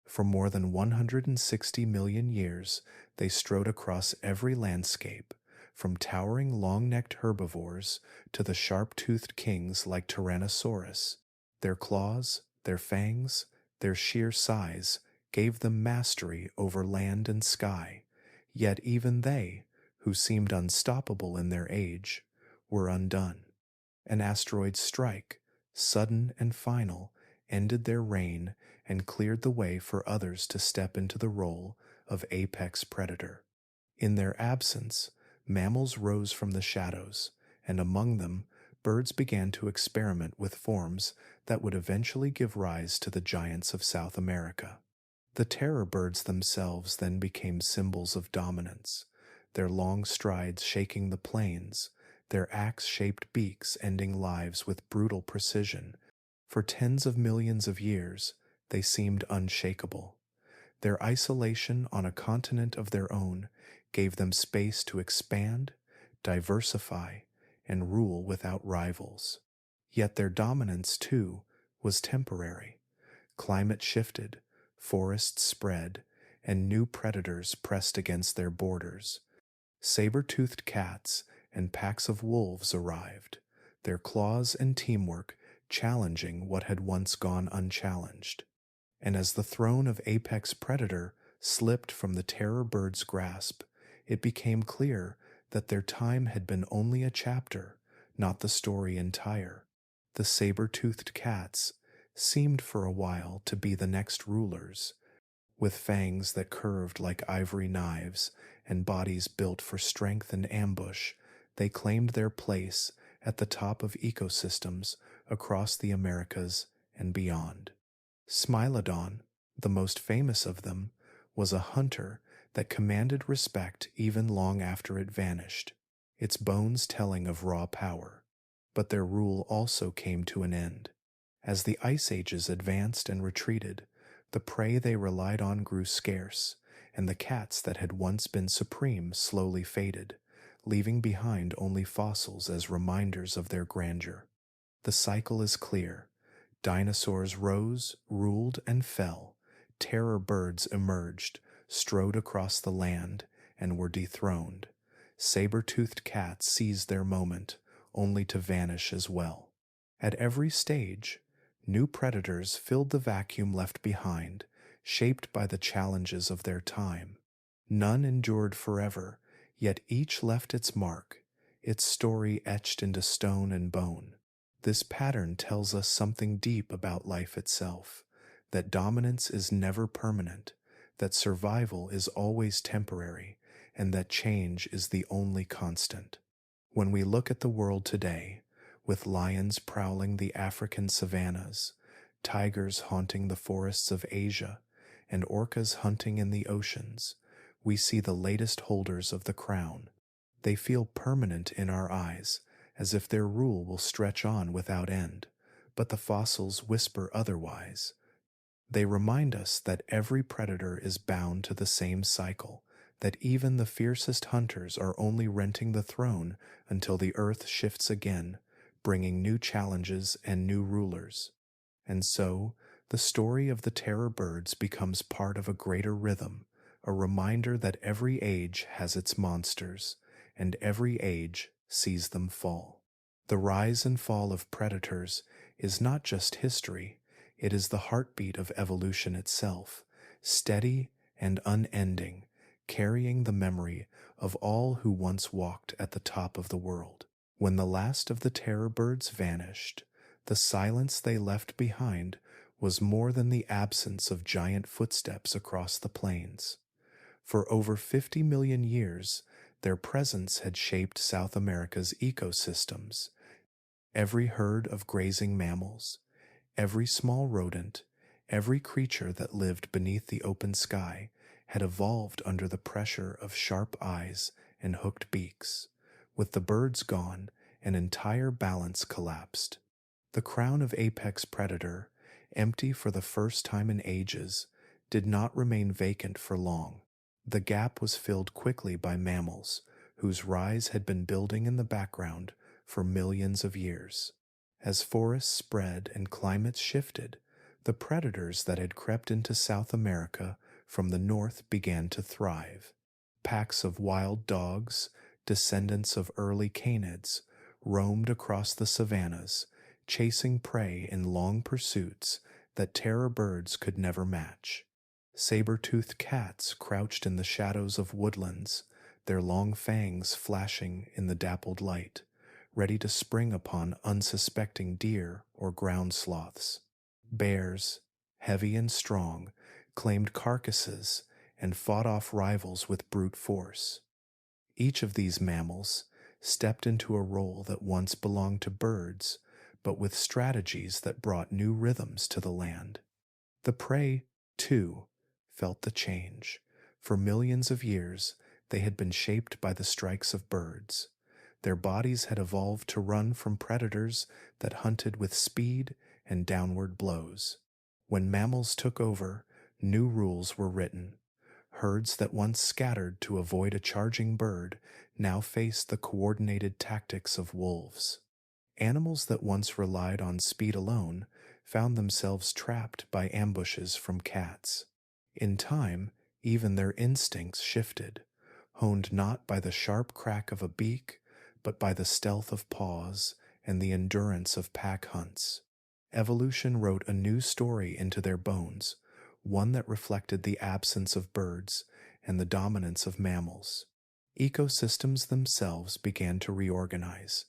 For more than 160 million years, they strode across every landscape, from towering long-necked herbivores to the sharp-toothed kings like Tyrannosaurus. Their claws, their fangs, their sheer size gave them mastery over land and sky. Yet even they, who seemed unstoppable in their age, were undone. An asteroid's strike, sudden and final, ended their reign and cleared the way for others to step into the role of apex predator. In their absence, mammals rose from the shadows, and among them, birds began to experiment with forms that would eventually give rise to the giants of South America. The terror birds themselves then became symbols of dominance, their long strides shaking the plains, their axe-shaped beaks ending lives with brutal precision. For tens of millions of years, they seemed unshakable. Their isolation on a continent of their own gave them space to expand, diversify, and rule without rivals. Yet their dominance, too, was temporary. Climate shifted, forests spread, and new predators pressed against their borders. Saber-toothed cats and packs of wolves arrived, their claws and teamwork challenging what had once gone unchallenged. And as the throne of apex predator slipped from the terror bird's grasp, it became clear that their time had been only a chapter, not the story entire. The saber-toothed cats seemed for a while to be the next rulers, with fangs that curved like ivory knives and bodies built for strength and ambush. They claimed their place at the top of ecosystems across the Americas and beyond. Smilodon, the most famous of them, was a hunter that commanded respect even long after it vanished, its bones telling of raw power. But their rule also came to an end. As the ice ages advanced and retreated, the prey they relied on grew scarce, and the cats that had once been supreme slowly faded, leaving behind only fossils as reminders of their grandeur. The cycle is clear. Dinosaurs rose, ruled, and fell. Terror birds emerged, strode across the land, and were dethroned. Saber-toothed cats seized their moment, only to vanish as well. At every stage, new predators filled the vacuum left behind, shaped by the challenges of their time. None endured forever, yet each left its mark, its story etched into stone and bone. This pattern tells us something deep about life itself, that dominance is never permanent, that survival is always temporary, and that change is the only constant. When we look at the world today, with lions prowling the African savannas, tigers haunting the forests of Asia, and orcas hunting in the oceans, we see the latest holders of the crown. They feel permanent in our eyes, as if their rule will stretch on without end, but the fossils whisper otherwise. They remind us that every predator is bound to the same cycle, that even the fiercest hunters are only renting the throne until the earth shifts again, bringing new challenges and new rulers. And so, the story of the terror birds becomes part of a greater rhythm, a reminder that every age has its monsters, and every age sees them fall. The rise and fall of predators is not just history, it is the heartbeat of evolution itself, steady and unending, carrying the memory of all who once walked at the top of the world. When the last of the terror birds vanished, the silence they left behind was more than the absence of giant footsteps across the plains. For over 50 million years, their presence had shaped South America's ecosystems. Every herd of grazing mammals, every small rodent, every creature that lived beneath the open sky had evolved under the pressure of sharp eyes and hooked beaks. With the birds gone, an entire balance collapsed. The crown of apex predator, empty for the first time in ages, did not remain vacant for long. The gap was filled quickly by mammals, whose rise had been building in the background for millions of years. As forests spread and climates shifted, the predators that had crept into South America from the north began to thrive. Packs of wild dogs, descendants of early canids, roamed across the savannas, chasing prey in long pursuits that terror birds could never match. Saber-toothed cats crouched in the shadows of woodlands, their long fangs flashing in the dappled light, ready to spring upon unsuspecting deer or ground sloths. Bears, heavy and strong, claimed carcasses and fought off rivals with brute force. Each of these mammals stepped into a role that once belonged to birds, but with strategies that brought new rhythms to the land. The prey, too, felt the change. For millions of years, they had been shaped by the strikes of birds. Their bodies had evolved to run from predators that hunted with speed and downward blows. When mammals took over, new rules were written. Herds that once scattered to avoid a charging bird now faced the coordinated tactics of wolves. Animals that once relied on speed alone found themselves trapped by ambushes from cats. In time, even their instincts shifted, honed not by the sharp crack of a beak, but by the stealth of paws and the endurance of pack hunts. Evolution wrote a new story into their bones, one that reflected the absence of birds and the dominance of mammals. Ecosystems themselves began to reorganize.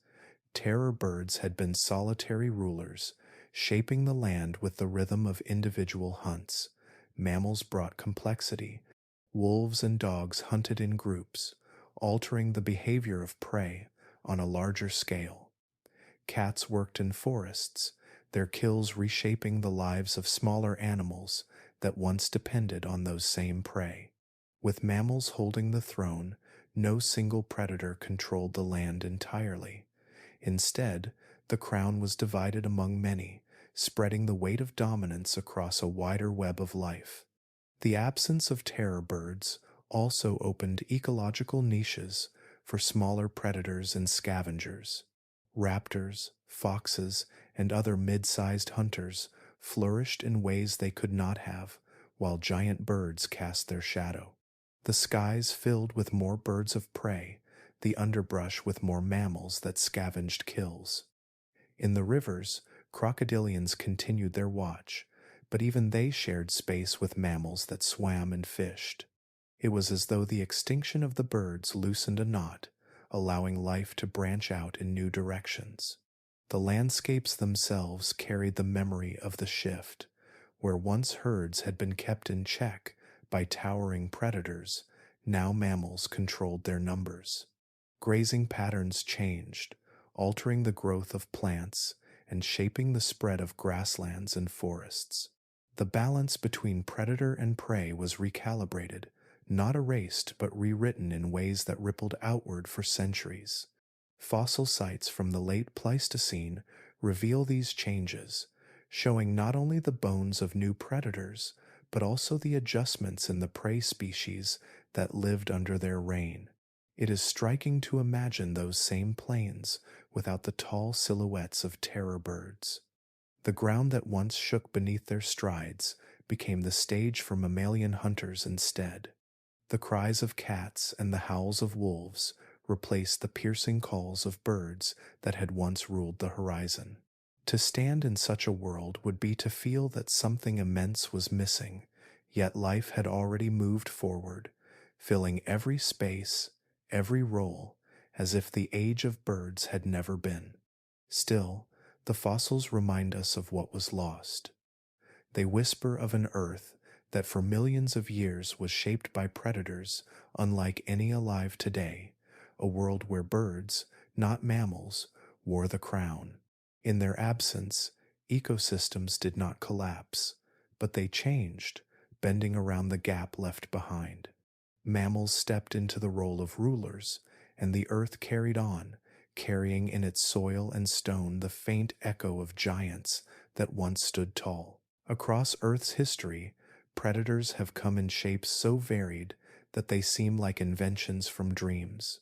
Terror birds had been solitary rulers, shaping the land with the rhythm of individual hunts. Mammals brought complexity. Wolves and dogs hunted in groups, altering the behavior of prey on a larger scale. Cats worked in forests, their kills reshaping the lives of smaller animals that once depended on those same prey. With mammals holding the throne, no single predator controlled the land entirely. Instead, the crown was divided among many, spreading the weight of dominance across a wider web of life. The absence of terror birds also opened ecological niches for smaller predators and scavengers. Raptors, foxes, and other mid-sized hunters flourished in ways they could not have, while giant birds cast their shadow. The skies filled with more birds of prey, the underbrush with more mammals that scavenged kills. In the rivers, crocodilians continued their watch, but even they shared space with mammals that swam and fished. It was as though the extinction of the birds loosened a knot, allowing life to branch out in new directions. The landscapes themselves carried the memory of the shift. Where once herds had been kept in check by towering predators, now mammals controlled their numbers. Grazing patterns changed, altering the growth of plants and shaping the spread of grasslands and forests. The balance between predator and prey was recalibrated, not erased but rewritten in ways that rippled outward for centuries. Fossil sites from the late Pleistocene reveal these changes, showing not only the bones of new predators, but also the adjustments in the prey species that lived under their reign. It is striking to imagine those same plains without the tall silhouettes of terror birds. The ground that once shook beneath their strides became the stage for mammalian hunters instead. The cries of cats and the howls of wolves replaced the piercing calls of birds that had once ruled the horizon. To stand in such a world would be to feel that something immense was missing, yet life had already moved forward, filling every space, every role, as if the age of birds had never been. Still, the fossils remind us of what was lost. They whisper of an Earth that for millions of years was shaped by predators unlike any alive today, a world where birds, not mammals, wore the crown. In their absence, ecosystems did not collapse, but they changed, bending around the gap left behind. Mammals stepped into the role of rulers, and the earth carried on, carrying in its soil and stone the faint echo of giants that once stood tall. Across Earth's history, predators have come in shapes so varied that they seem like inventions from dreams.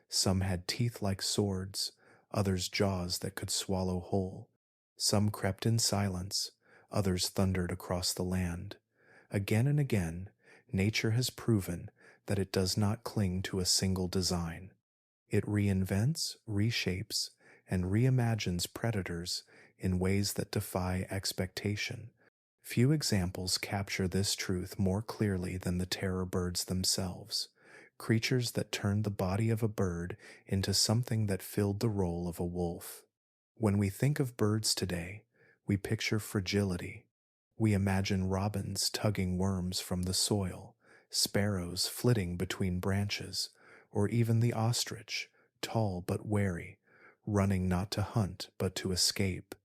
Some had teeth like swords, others jaws that could swallow whole. Some crept in silence, others thundered across the land. Again and again, nature has proven that it does not cling to a single design. It reinvents, reshapes, and reimagines predators in ways that defy expectation. Few examples capture this truth more clearly than the terror birds themselves, creatures that turned the body of a bird into something that filled the role of a wolf. When we think of birds today, we picture fragility. We imagine robins tugging worms from the soil, sparrows flitting between branches, or even the ostrich, tall but wary, running not to hunt but to escape.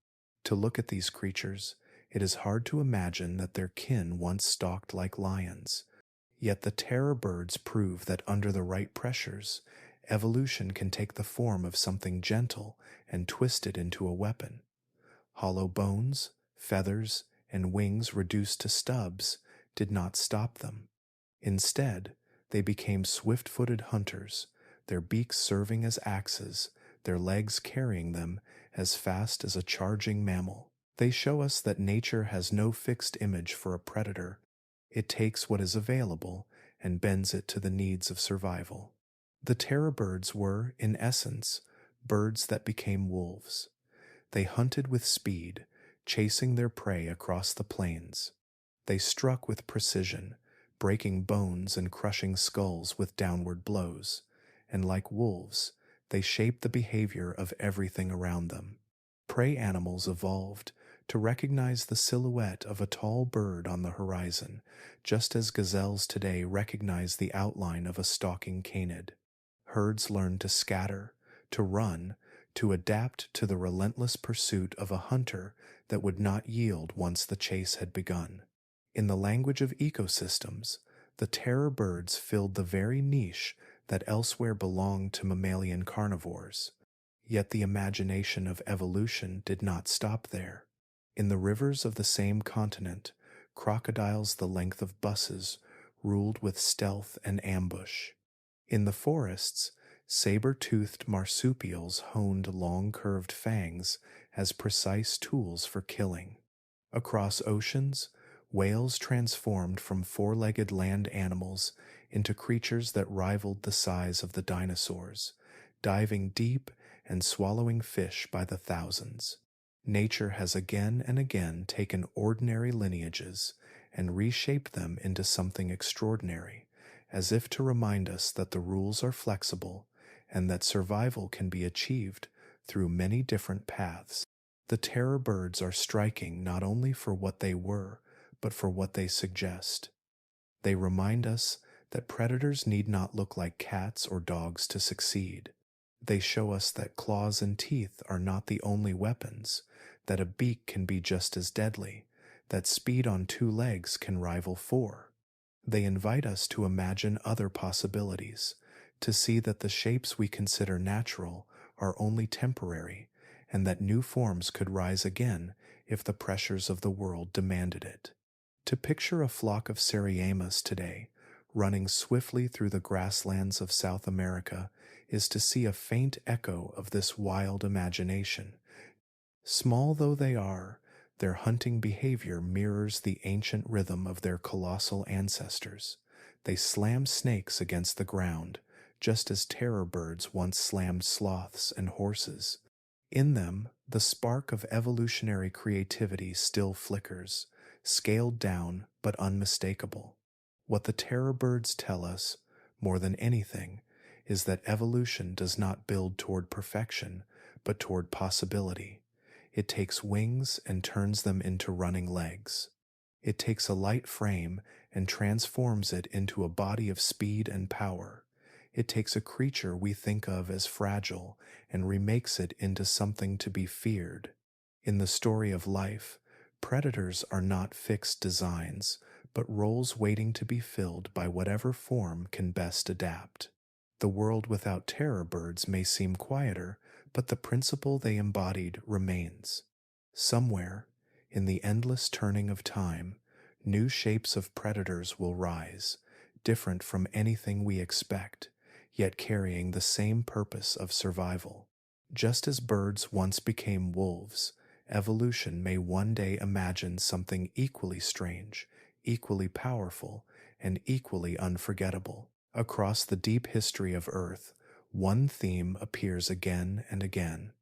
To look at these creatures, it is hard to imagine that their kin once stalked like lions. Yet the terror birds prove that under the right pressures, evolution can take the form of something gentle and twist it into a weapon. Hollow bones, feathers, and wings reduced to stubs did not stop them. Instead, they became swift-footed hunters, their beaks serving as axes, their legs carrying them as fast as a charging mammal. They show us that nature has no fixed image for a predator. It takes what is available and bends it to the needs of survival. The terror birds were, in essence, birds that became wolves. They hunted with speed, chasing their prey across the plains. They struck with precision, breaking bones and crushing skulls with downward blows, and like wolves, they shaped the behavior of everything around them. Prey animals evolved to recognize the silhouette of a tall bird on the horizon, just as gazelles today recognize the outline of a stalking canid. Herds learned to scatter, to run, to adapt to the relentless pursuit of a hunter that would not yield once the chase had begun. In the language of ecosystems, the terror birds filled the very niche that elsewhere belonged to mammalian carnivores. Yet the imagination of evolution did not stop there. In the rivers of the same continent, crocodiles the length of buses ruled with stealth and ambush. In the forests, saber-toothed marsupials honed long curved fangs as precise tools for killing. Across oceans, whales transformed from four-legged land animals into creatures that rivaled the size of the dinosaurs, diving deep and swallowing fish by the thousands. Nature has again and again taken ordinary lineages and reshaped them into something extraordinary, as if to remind us that the rules are flexible and that survival can be achieved through many different paths. The terror birds are striking not only for what they were, but for what they suggest. They remind us that predators need not look like cats or dogs to succeed. They show us that claws and teeth are not the only weapons, that a beak can be just as deadly, that speed on two legs can rival four. They invite us to imagine other possibilities, to see that the shapes we consider natural are only temporary, and that new forms could rise again if the pressures of the world demanded it. To picture a flock of Seriemas today running swiftly through the grasslands of South America is to see a faint echo of this wild imagination. Small though they are, their hunting behavior mirrors the ancient rhythm of their colossal ancestors. They slam snakes against the ground, just as terror birds once slammed sloths and horses. In them, the spark of evolutionary creativity still flickers, scaled down but unmistakable. What the terror birds tell us, more than anything, is that evolution does not build toward perfection, but toward possibility. It takes wings and turns them into running legs. It takes a light frame and transforms it into a body of speed and power. It takes a creature we think of as fragile and remakes it into something to be feared. In the story of life, predators are not fixed designs, but roles waiting to be filled by whatever form can best adapt. The world without terror birds may seem quieter, but the principle they embodied remains. Somewhere, in the endless turning of time, new shapes of predators will rise, different from anything we expect, yet carrying the same purpose of survival. Just as birds once became wolves, evolution may one day imagine something equally strange, equally powerful, and equally unforgettable. Across the deep history of Earth, one theme appears again and again.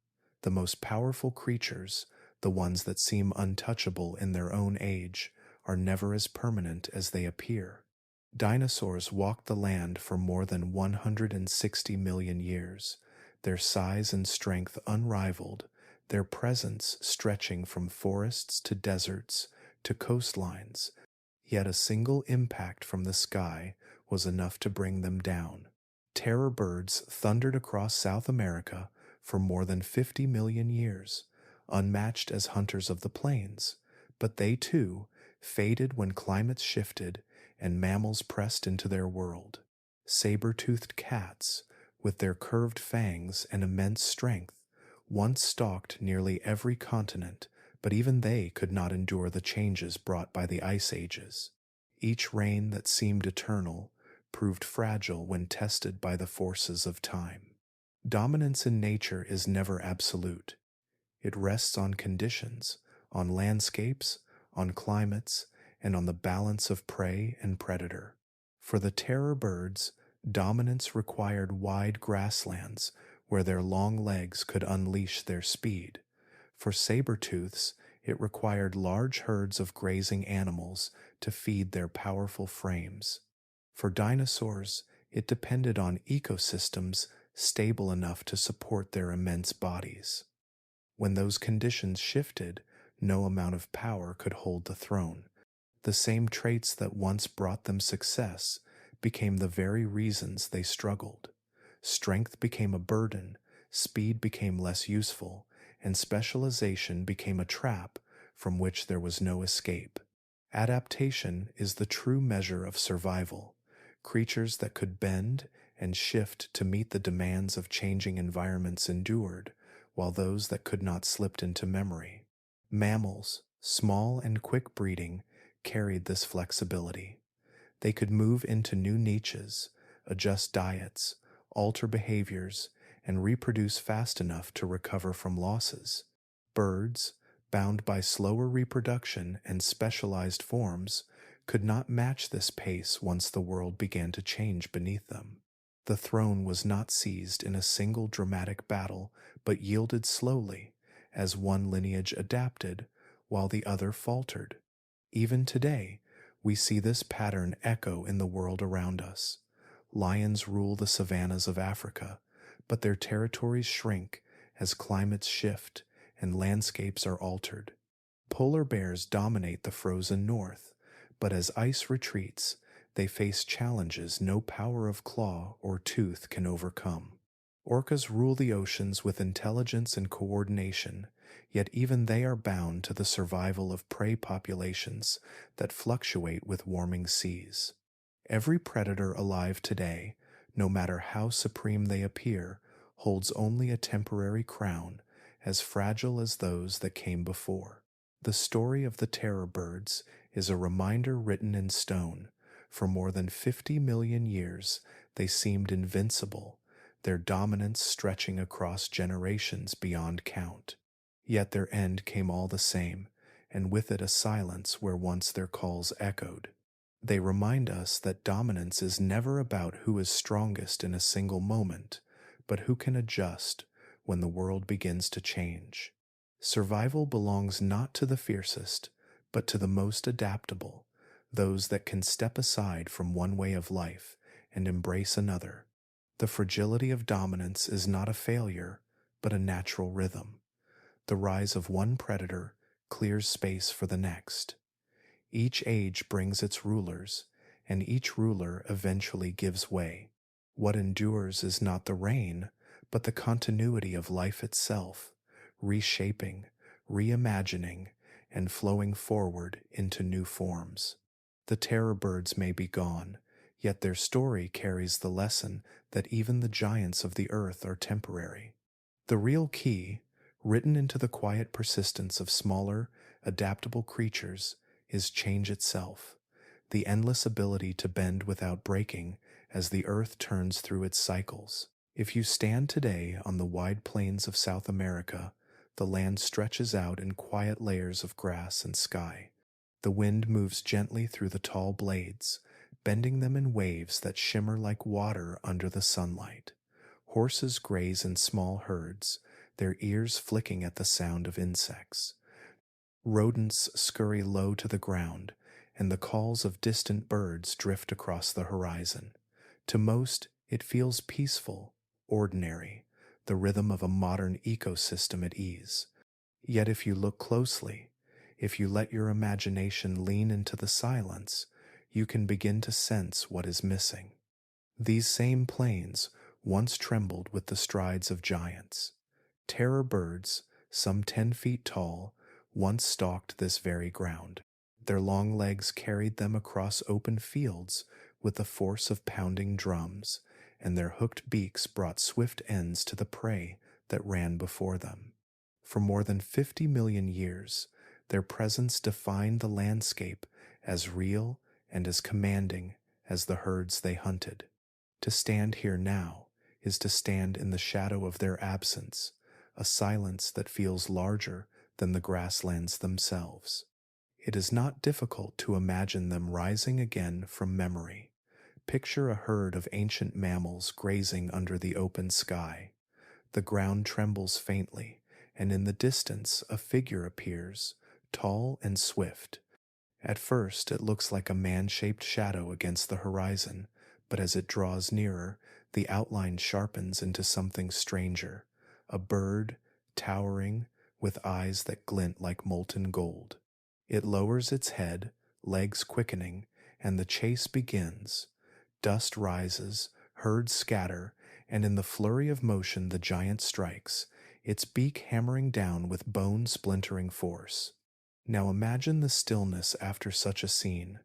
The most powerful creatures, the ones that seem untouchable in their own age, are never as permanent as they appear. Dinosaurs walked the land for more than 160 million years, their size and strength unrivaled, their presence stretching from forests to deserts to coastlines, yet a single impact from the sky was enough to bring them down. Terror birds thundered across South America for more than 50 million years, unmatched as hunters of the plains, but they too faded when climates shifted and mammals pressed into their world. Saber-toothed cats, with their curved fangs and immense strength, once stalked nearly every continent, but even they could not endure the changes brought by the ice ages. Each reign that seemed eternal proved fragile when tested by the forces of time. Dominance in nature is never absolute. It rests on conditions, on landscapes, on climates, and on the balance of prey and predator. For the terror birds, dominance required wide grasslands where their long legs could unleash their speed. For saber-tooths, it required large herds of grazing animals to feed their powerful frames. For dinosaurs, it depended on ecosystems stable enough to support their immense bodies. When those conditions shifted, no amount of power could hold the throne. The same traits that once brought them success became the very reasons they struggled. Strength became a burden, speed became less useful, and specialization became a trap from which there was no escape. Adaptation is the true measure of survival. Creatures that could bend and shift to meet the demands of changing environments endured, while those that could not slipped into memory. Mammals, small and quick breeding, carried this flexibility. They could move into new niches, adjust diets, alter behaviors, and reproduce fast enough to recover from losses. Birds, bound by slower reproduction and specialized forms, could not match this pace once the world began to change beneath them. The throne was not seized in a single dramatic battle, but yielded slowly, as one lineage adapted, while the other faltered. Even today, we see this pattern echo in the world around us. Lions rule the savannas of Africa, but their territories shrink as climates shift and landscapes are altered. Polar bears dominate the frozen north, but as ice retreats, they face challenges no power of claw or tooth can overcome. Orcas rule the oceans with intelligence and coordination, yet even they are bound to the survival of prey populations that fluctuate with warming seas. Every predator alive today, no matter how supreme they appear, holds only a temporary crown as fragile as those that came before. The story of the terror birds is a reminder written in stone. For more than 50 million years, they seemed invincible, their dominance stretching across generations beyond count. Yet their end came all the same, and with it a silence where once their calls echoed. They remind us that dominance is never about who is strongest in a single moment, but who can adjust when the world begins to change. Survival belongs not to the fiercest, but to the most adaptable, those that can step aside from one way of life and embrace another. The fragility of dominance is not a failure, but a natural rhythm. The rise of one predator clears space for the next. Each age brings its rulers, and each ruler eventually gives way. What endures is not the reign, but the continuity of life itself, reshaping, reimagining, and flowing forward into new forms. The terror birds may be gone, yet their story carries the lesson that even the giants of the earth are temporary. The real key, written into the quiet persistence of smaller, adaptable creatures, is change itself, the endless ability to bend without breaking as the earth turns through its cycles. If you stand today on the wide plains of South America, the land stretches out in quiet layers of grass and sky. The wind moves gently through the tall blades, bending them in waves that shimmer like water under the sunlight. Horses graze in small herds, their ears flicking at the sound of insects. Rodents scurry low to the ground, and the calls of distant birds drift across the horizon. To most, it feels peaceful, ordinary, the rhythm of a modern ecosystem at ease. Yet if you look closely, if you let your imagination lean into the silence, you can begin to sense what is missing. These same plains once trembled with the strides of giants. Terror birds, some 10 feet tall, once stalked this very ground. Their long legs carried them across open fields with the force of pounding drums, and their hooked beaks brought swift ends to the prey that ran before them. For more than 50 million years, their presence defined the landscape as real and as commanding as the herds they hunted. To stand here now is to stand in the shadow of their absence, a silence that feels larger than the grasslands themselves. It is not difficult to imagine them rising again from memory. Picture a herd of ancient mammals grazing under the open sky. The ground trembles faintly, and in the distance a figure appears, tall and swift. At first it looks like a man-shaped shadow against the horizon, but as it draws nearer, the outline sharpens into something stranger, a bird, towering, with eyes that glint like molten gold. It lowers its head, legs quickening, and the chase begins. Dust rises, herds scatter, and in the flurry of motion the giant strikes, its beak hammering down with bone-splintering force. Now imagine the stillness after such a scene,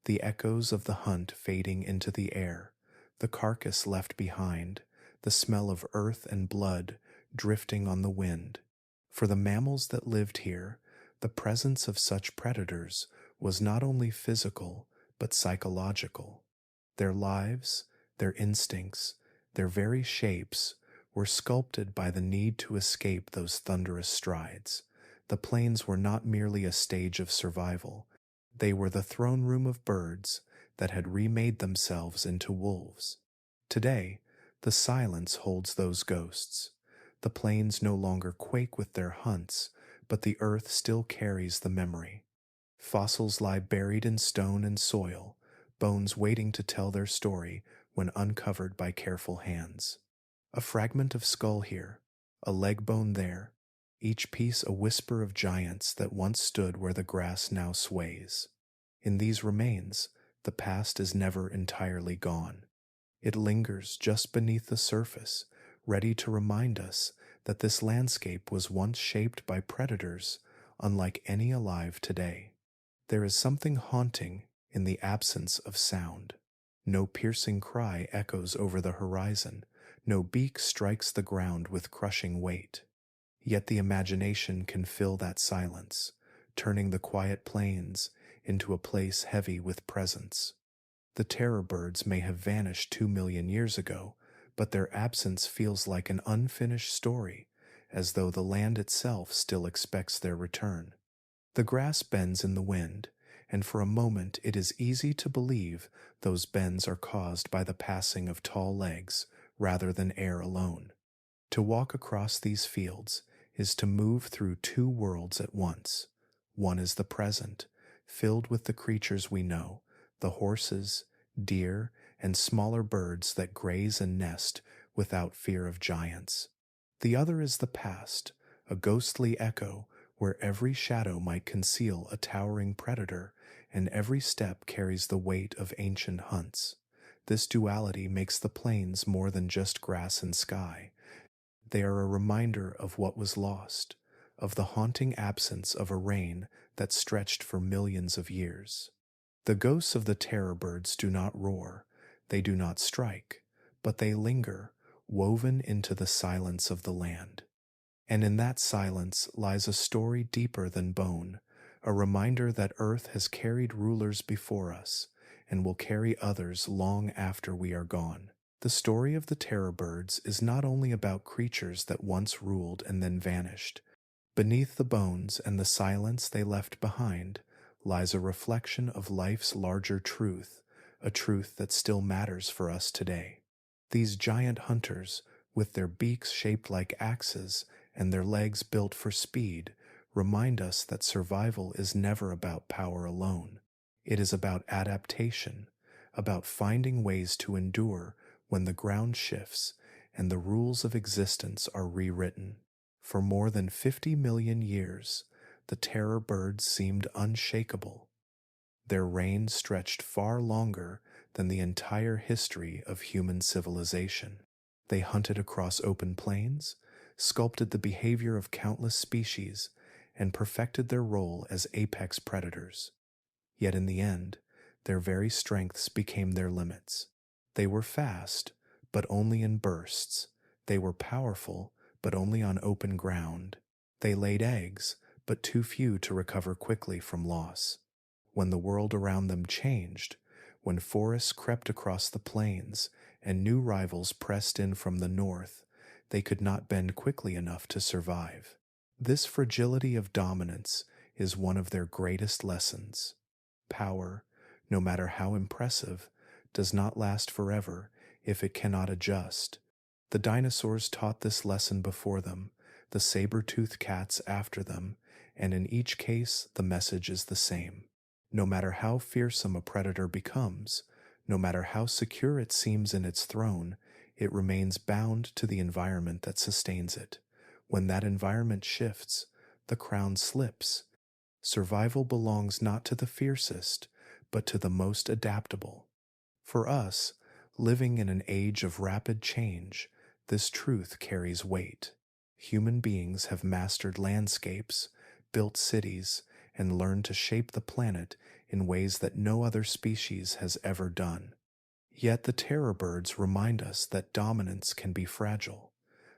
the echoes of the hunt fading into the air, the carcass left behind, the smell of earth and blood drifting on the wind. For the mammals that lived here, the presence of such predators was not only physical, but psychological. Their lives, their instincts, their very shapes were sculpted by the need to escape those thunderous strides. The plains were not merely a stage of survival. They were the throne room of birds that had remade themselves into wolves. Today, the silence holds those ghosts. The plains no longer quake with their hunts, but the earth still carries the memory. Fossils lie buried in stone and soil, bones waiting to tell their story when uncovered by careful hands. A fragment of skull here, a leg bone there, each piece a whisper of giants that once stood where the grass now sways. In these remains, the past is never entirely gone. It lingers just beneath the surface, ready to remind us that this landscape was once shaped by predators unlike any alive today. There is something haunting in the absence of sound. No piercing cry echoes over the horizon, no beak strikes the ground with crushing weight. Yet the imagination can fill that silence, turning the quiet plains into a place heavy with presence. The terror birds may have vanished 2 million years ago, but their absence feels like an unfinished story, as though the land itself still expects their return. The grass bends in the wind, and for a moment it is easy to believe those bends are caused by the passing of tall legs rather than air alone. To walk across these fields is to move through two worlds at once. One is the present, filled with the creatures we know, the horses, deer, and smaller birds that graze and nest without fear of giants. The other is the past, a ghostly echo where every shadow might conceal a towering predator and every step carries the weight of ancient hunts. This duality makes the plains more than just grass and sky. They are a reminder of what was lost, of the haunting absence of a reign that stretched for millions of years. The ghosts of the terror birds do not roar, they do not strike, but they linger, woven into the silence of the land. And in that silence lies a story deeper than bone, a reminder that Earth has carried rulers before us and will carry others long after we are gone. The story of the terror birds is not only about creatures that once ruled and then vanished. Beneath the bones and the silence they left behind lies a reflection of life's larger truth, a truth that still matters for us today. These giant hunters, with their beaks shaped like axes and their legs built for speed, remind us that survival is never about power alone. It is about adaptation, about finding ways to endure when the ground shifts and the rules of existence are rewritten. For more than 50 million years, the terror birds seemed unshakable. Their reign stretched far longer than the entire history of human civilization. They hunted across open plains, sculpted the behavior of countless species, and perfected their role as apex predators. Yet in the end, their very strengths became their limits. They were fast, but only in bursts. They were powerful, but only on open ground. They laid eggs, but too few to recover quickly from loss. When the world around them changed, when forests crept across the plains and new rivals pressed in from the north, they could not bend quickly enough to survive. This fragility of dominance is one of their greatest lessons. Power, no matter how impressive, does not last forever if it cannot adjust. The dinosaurs taught this lesson before them, the saber-toothed cats after them, and in each case the message is the same. No matter how fearsome a predator becomes, no matter how secure it seems in its throne, it remains bound to the environment that sustains it. When that environment shifts, the crown slips. Survival belongs not to the fiercest, but to the most adaptable. For us, living in an age of rapid change, this truth carries weight. Human beings have mastered landscapes, built cities, and learned to shape the planet in ways that no other species has ever done. Yet the terror birds remind us that dominance can be fragile.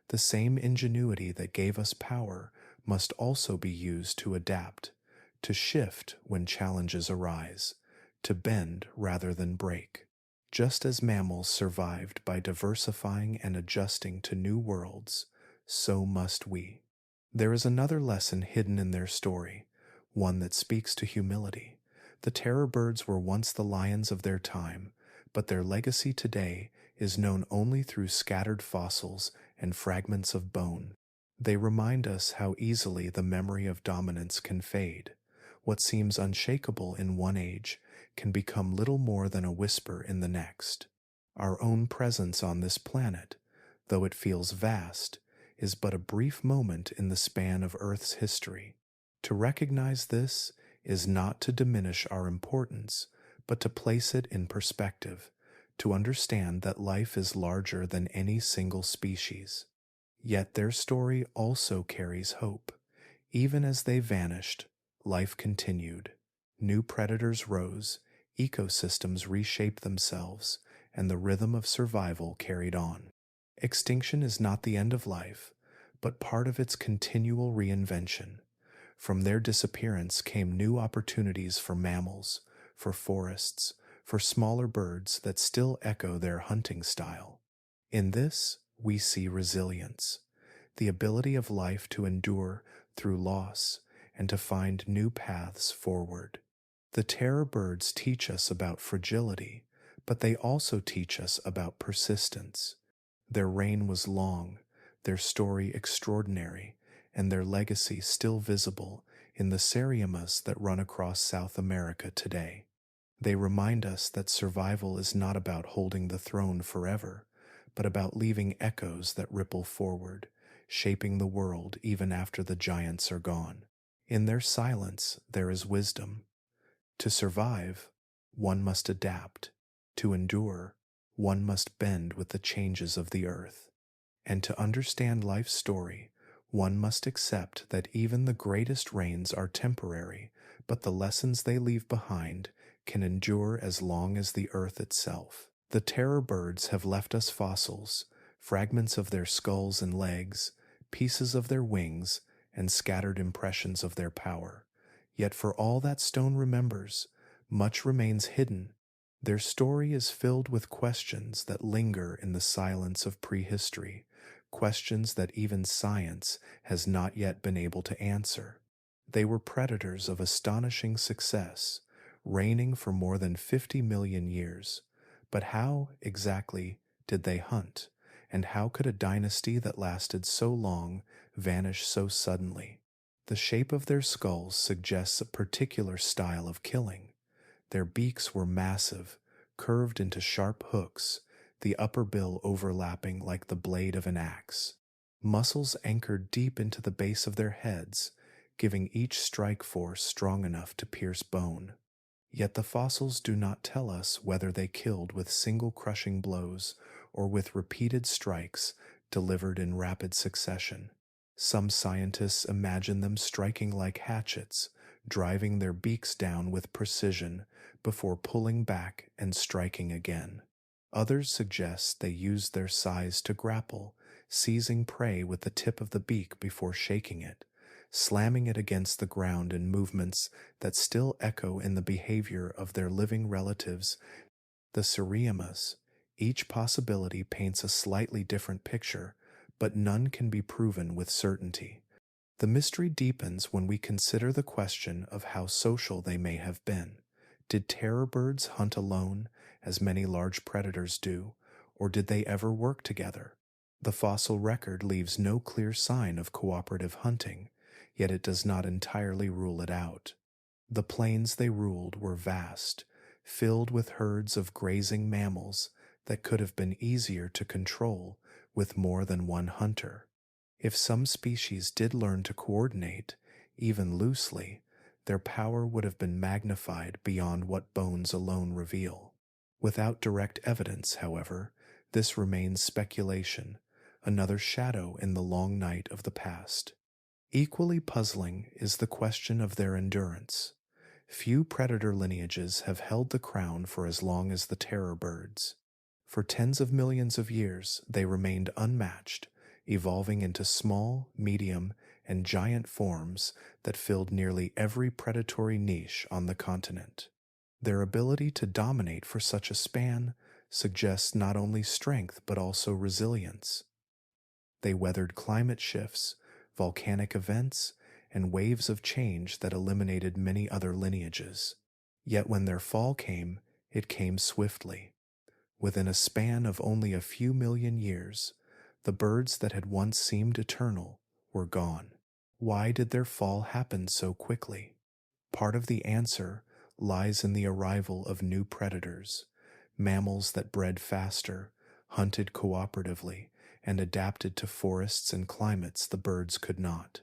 The same ingenuity that gave us power must also be used to adapt, to shift when challenges arise, to bend rather than break. Just as mammals survived by diversifying and adjusting to new worlds, so must we. There is another lesson hidden in their story, one that speaks to humility. The terror birds were once the lions of their time, but their legacy today is known only through scattered fossils and fragments of bone. They remind us how easily the memory of dominance can fade. What seems unshakable in one age can become little more than a whisper in the next. Our own presence on this planet, though it feels vast, is but a brief moment in the span of Earth's history. To recognize this is not to diminish our importance, but to place it in perspective, to understand that life is larger than any single species. Yet their story also carries hope. Even as they vanished, life continued. New predators rose, ecosystems reshaped themselves, and the rhythm of survival carried on. Extinction is not the end of life, but part of its continual reinvention. From their disappearance came new opportunities for mammals, for forests, for smaller birds that still echo their hunting style. In this, we see resilience, the ability of life to endure through loss and to find new paths forward. The terror birds teach us about fragility, but they also teach us about persistence. Their reign was long, their story extraordinary, and their legacy still visible in the seriemas that run across South America today. They remind us that survival is not about holding the throne forever, but about leaving echoes that ripple forward, shaping the world even after the giants are gone. In their silence, there is wisdom. To survive, one must adapt. To endure, one must bend with the changes of the earth. And to understand life's story, one must accept that even the greatest reigns are temporary, but the lessons they leave behind can endure as long as the earth itself. The terror birds have left us fossils, fragments of their skulls and legs, pieces of their wings, and scattered impressions of their power. Yet for all that stone remembers, much remains hidden. Their story is filled with questions that linger in the silence of prehistory, questions that even science has not yet been able to answer. They were predators of astonishing success, reigning for more than 50 million years. But how, exactly, did they hunt? And how could a dynasty that lasted so long vanish so suddenly? The shape of their skulls suggests a particular style of killing. Their beaks were massive, curved into sharp hooks, the upper bill overlapping like the blade of an axe. Muscles anchored deep into the base of their heads, giving each strike force strong enough to pierce bone. Yet the fossils do not tell us whether they killed with single crushing blows or with repeated strikes delivered in rapid succession. Some scientists imagine them striking like hatchets, driving their beaks down with precision before pulling back and striking again. Others suggest they used their size to grapple, seizing prey with the tip of the beak before shaking it, slamming it against the ground in movements that still echo in the behavior of their living relatives, the seriemas. Each possibility paints a slightly different picture, but none can be proven with certainty. The mystery deepens when we consider the question of how social they may have been. Did terror birds hunt alone, as many large predators do, or did they ever work together? The fossil record leaves no clear sign of cooperative hunting, yet it does not entirely rule it out. The plains they ruled were vast, filled with herds of grazing mammals that could have been easier to control with more than one hunter. If some species did learn to coordinate, even loosely, their power would have been magnified beyond what bones alone reveal. Without direct evidence, however, this remains speculation, another shadow in the long night of the past. Equally puzzling is the question of their endurance. Few predator lineages have held the crown for as long as the terror birds. For tens of millions of years, they remained unmatched, evolving into small, medium, and giant forms that filled nearly every predatory niche on the continent. Their ability to dominate for such a span suggests not only strength but also resilience. They weathered climate shifts, volcanic events, and waves of change that eliminated many other lineages. Yet when their fall came, it came swiftly. Within a span of only a few million years, the birds that had once seemed eternal were gone. Why did their fall happen so quickly? Part of the answer lies in the arrival of new predators, mammals that bred faster, hunted cooperatively, and adapted to forests and climates the birds could not.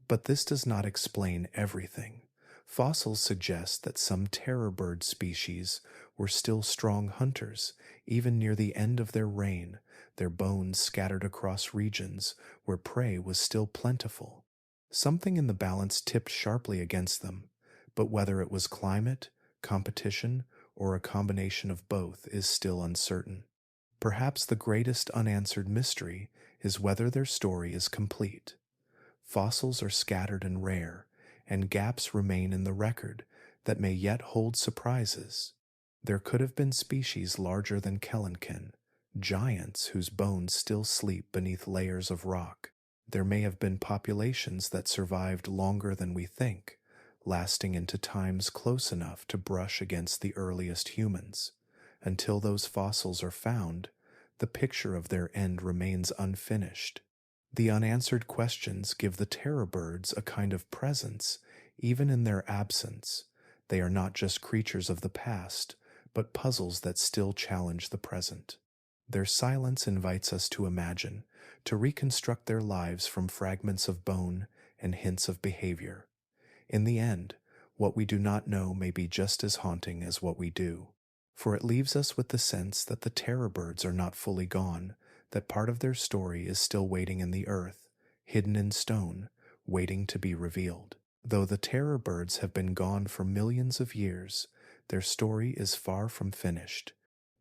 But this does not explain everything. Fossils suggest that some terror bird species were still strong hunters, even near the end of their reign, their bones scattered across regions where prey was still plentiful. Something in the balance tipped sharply against them, but whether it was climate, competition, or a combination of both is still uncertain. Perhaps the greatest unanswered mystery is whether their story is complete. Fossils are scattered and rare, and gaps remain in the record that may yet hold surprises. There could have been species larger than Kelenkin, giants whose bones still sleep beneath layers of rock. There may have been populations that survived longer than we think, lasting into times close enough to brush against the earliest humans. Until those fossils are found, the picture of their end remains unfinished. The unanswered questions give the terror birds a kind of presence, even in their absence. They are not just creatures of the past, but puzzles that still challenge the present. Their silence invites us to imagine, to reconstruct their lives from fragments of bone and hints of behavior. In the end, what we do not know may be just as haunting as what we do, for it leaves us with the sense that the terror birds are not fully gone, that part of their story is still waiting in the earth, hidden in stone, waiting to be revealed. Though the terror birds have been gone for millions of years, their story is far from finished.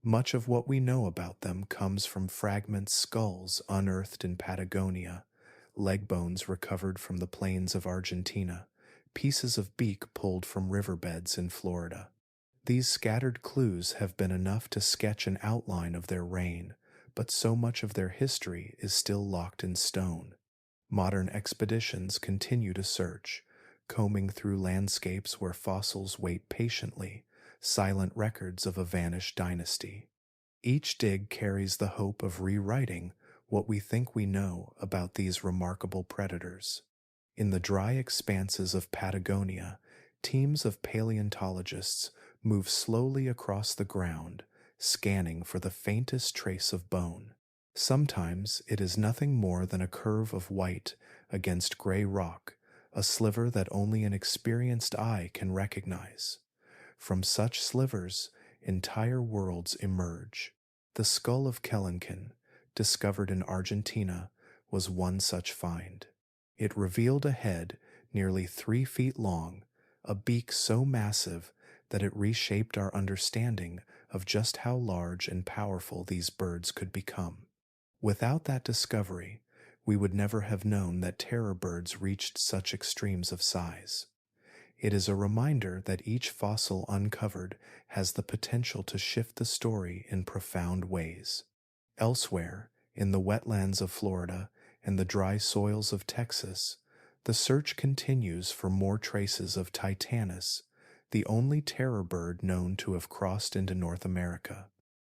Much of what we know about them comes from fragments, skulls unearthed in Patagonia, leg bones recovered from the plains of Argentina, pieces of beak pulled from riverbeds in Florida. These scattered clues have been enough to sketch an outline of their reign, but so much of their history is still locked in stone. Modern expeditions continue to search, combing through landscapes where fossils wait patiently, silent records of a vanished dynasty. Each dig carries the hope of rewriting what we think we know about these remarkable predators. In the dry expanses of Patagonia, teams of paleontologists move slowly across the ground, scanning for the faintest trace of bone. Sometimes it is nothing more than a curve of white against gray rock, a sliver that only an experienced eye can recognize. From such slivers, entire worlds emerge. The skull of Kelenkin, discovered in Argentina, was one such find. It revealed a head nearly 3 feet long, a beak so massive that it reshaped our understanding of just how large and powerful these birds could become. Without that discovery, we would never have known that terror birds reached such extremes of size. It is a reminder that each fossil uncovered has the potential to shift the story in profound ways. Elsewhere, in the wetlands of Florida and the dry soils of Texas, the search continues for more traces of Titanis, the only terror bird known to have crossed into North America.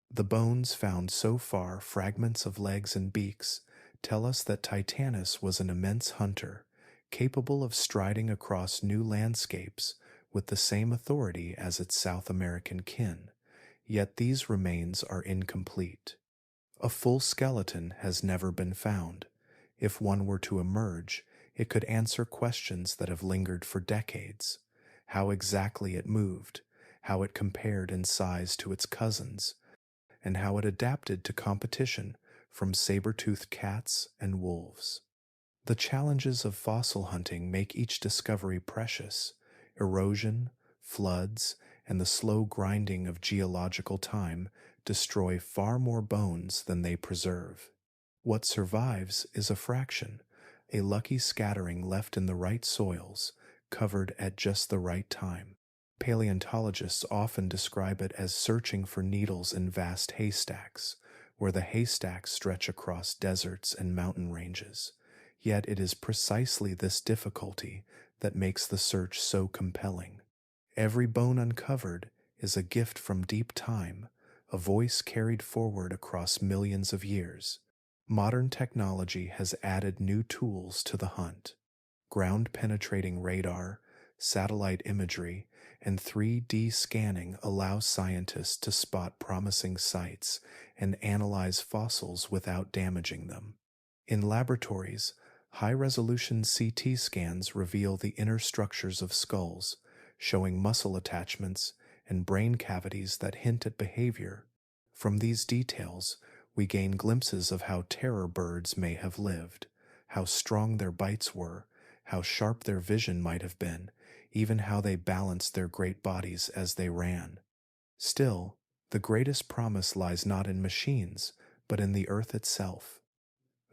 The bones found so far, fragments of legs and beaks, tell us that Titanis was an immense hunter, capable of striding across new landscapes with the same authority as its South American kin, yet these remains are incomplete. A full skeleton has never been found. If one were to emerge, it could answer questions that have lingered for decades: how exactly it moved, how it compared in size to its cousins, and how it adapted to competition from saber-toothed cats and wolves. The challenges of fossil hunting make each discovery precious. Erosion, floods, and the slow grinding of geological time destroy far more bones than they preserve. What survives is a fraction, a lucky scattering left in the right soils, covered at just the right time. Paleontologists often describe it as searching for needles in vast haystacks, where the haystacks stretch across deserts and mountain ranges. Yet it is precisely this difficulty that makes the search so compelling. Every bone uncovered is a gift from deep time, a voice carried forward across millions of years. Modern technology has added new tools to the hunt. Ground-penetrating radar, satellite imagery, and 3D scanning allow scientists to spot promising sites and analyze fossils without damaging them. In laboratories, high-resolution CT scans reveal the inner structures of skulls, showing muscle attachments and brain cavities that hint at behavior. From these details, we gain glimpses of how terror birds may have lived, how strong their bites were, how sharp their vision might have been, even how they balanced their great bodies as they ran. Still, The greatest promise lies not in machines, but in the earth itself.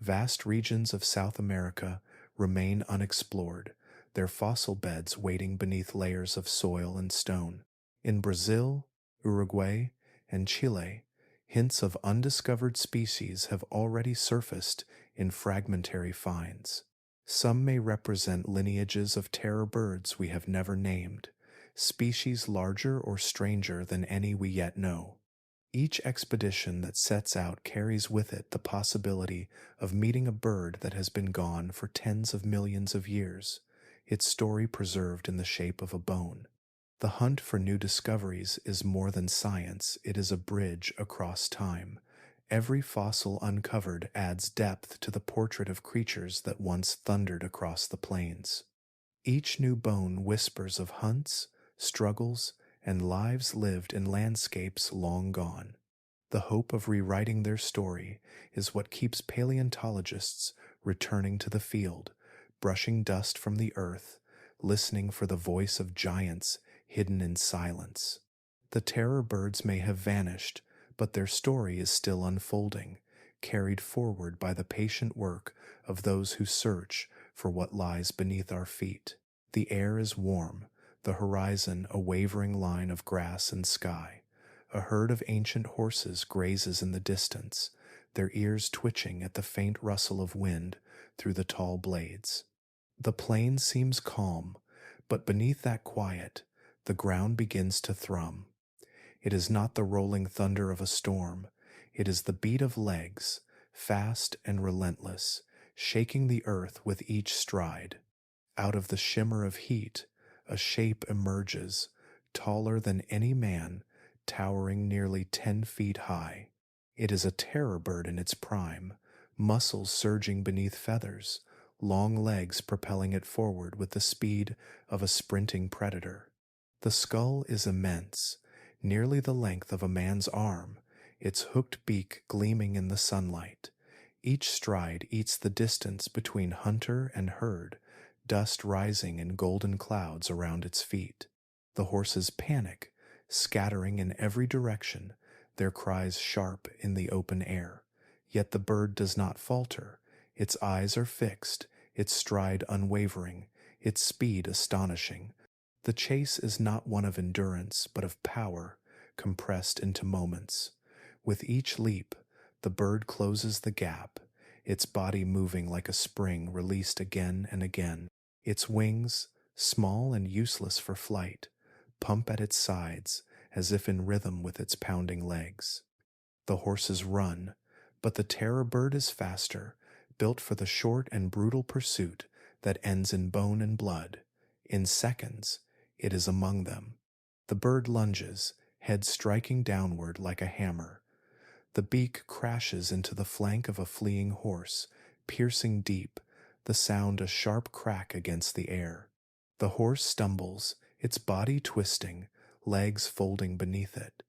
Vast regions of South America remain unexplored, their fossil beds waiting beneath layers of soil and stone. In Brazil, Uruguay, and Chile, hints of undiscovered species have already surfaced in fragmentary finds. Some may represent lineages of terror birds we have never named, species larger or stranger than any we yet know. Each expedition that sets out carries with it the possibility of meeting a bird that has been gone for tens of millions of years, its story preserved in the shape of a bone. The hunt for new discoveries is more than science, it is a bridge across time. Every fossil uncovered adds depth to the portrait of creatures that once thundered across the plains. Each new bone whispers of hunts, struggles, and lives lived in landscapes long gone. The hope of rewriting their story is what keeps paleontologists returning to the field, brushing dust from the earth, listening for the voice of giants hidden in silence. The terror birds may have vanished, but their story is still unfolding, carried forward by the patient work of those who search for what lies beneath our feet. The air is warm, the horizon a wavering line of grass and sky. A herd of ancient horses grazes in the distance, their ears twitching at the faint rustle of wind through the tall blades. The plain seems calm, but beneath that quiet, the ground begins to thrum. It is not the rolling thunder of a storm, it is the beat of legs, fast and relentless, shaking the earth with each stride. Out of the shimmer of heat, a shape emerges, taller than any man, towering nearly 10 feet high. It is a terror bird in its prime, muscles surging beneath feathers, long legs propelling it forward with the speed of a sprinting predator. The skull is immense, nearly the length of a man's arm, its hooked beak gleaming in the sunlight. Each stride eats the distance between hunter and herd, dust rising in golden clouds around its feet. The horses panic, scattering in every direction, their cries sharp in the open air. Yet the bird does not falter. Its eyes are fixed, its stride unwavering, its speed astonishing. The chase is not one of endurance, but of power, compressed into moments. With each leap, the bird closes the gap, its body moving like a spring released again and again. Its wings, small and useless for flight, pump at its sides as if in rhythm with its pounding legs. The horses run, but the terror bird is faster, built for the short and brutal pursuit that ends in bone and blood. In seconds, it is among them. The bird lunges, head striking downward like a hammer. The beak crashes into the flank of a fleeing horse, piercing deep, the sound a sharp crack against the air. The horse stumbles, its body twisting, legs folding beneath it.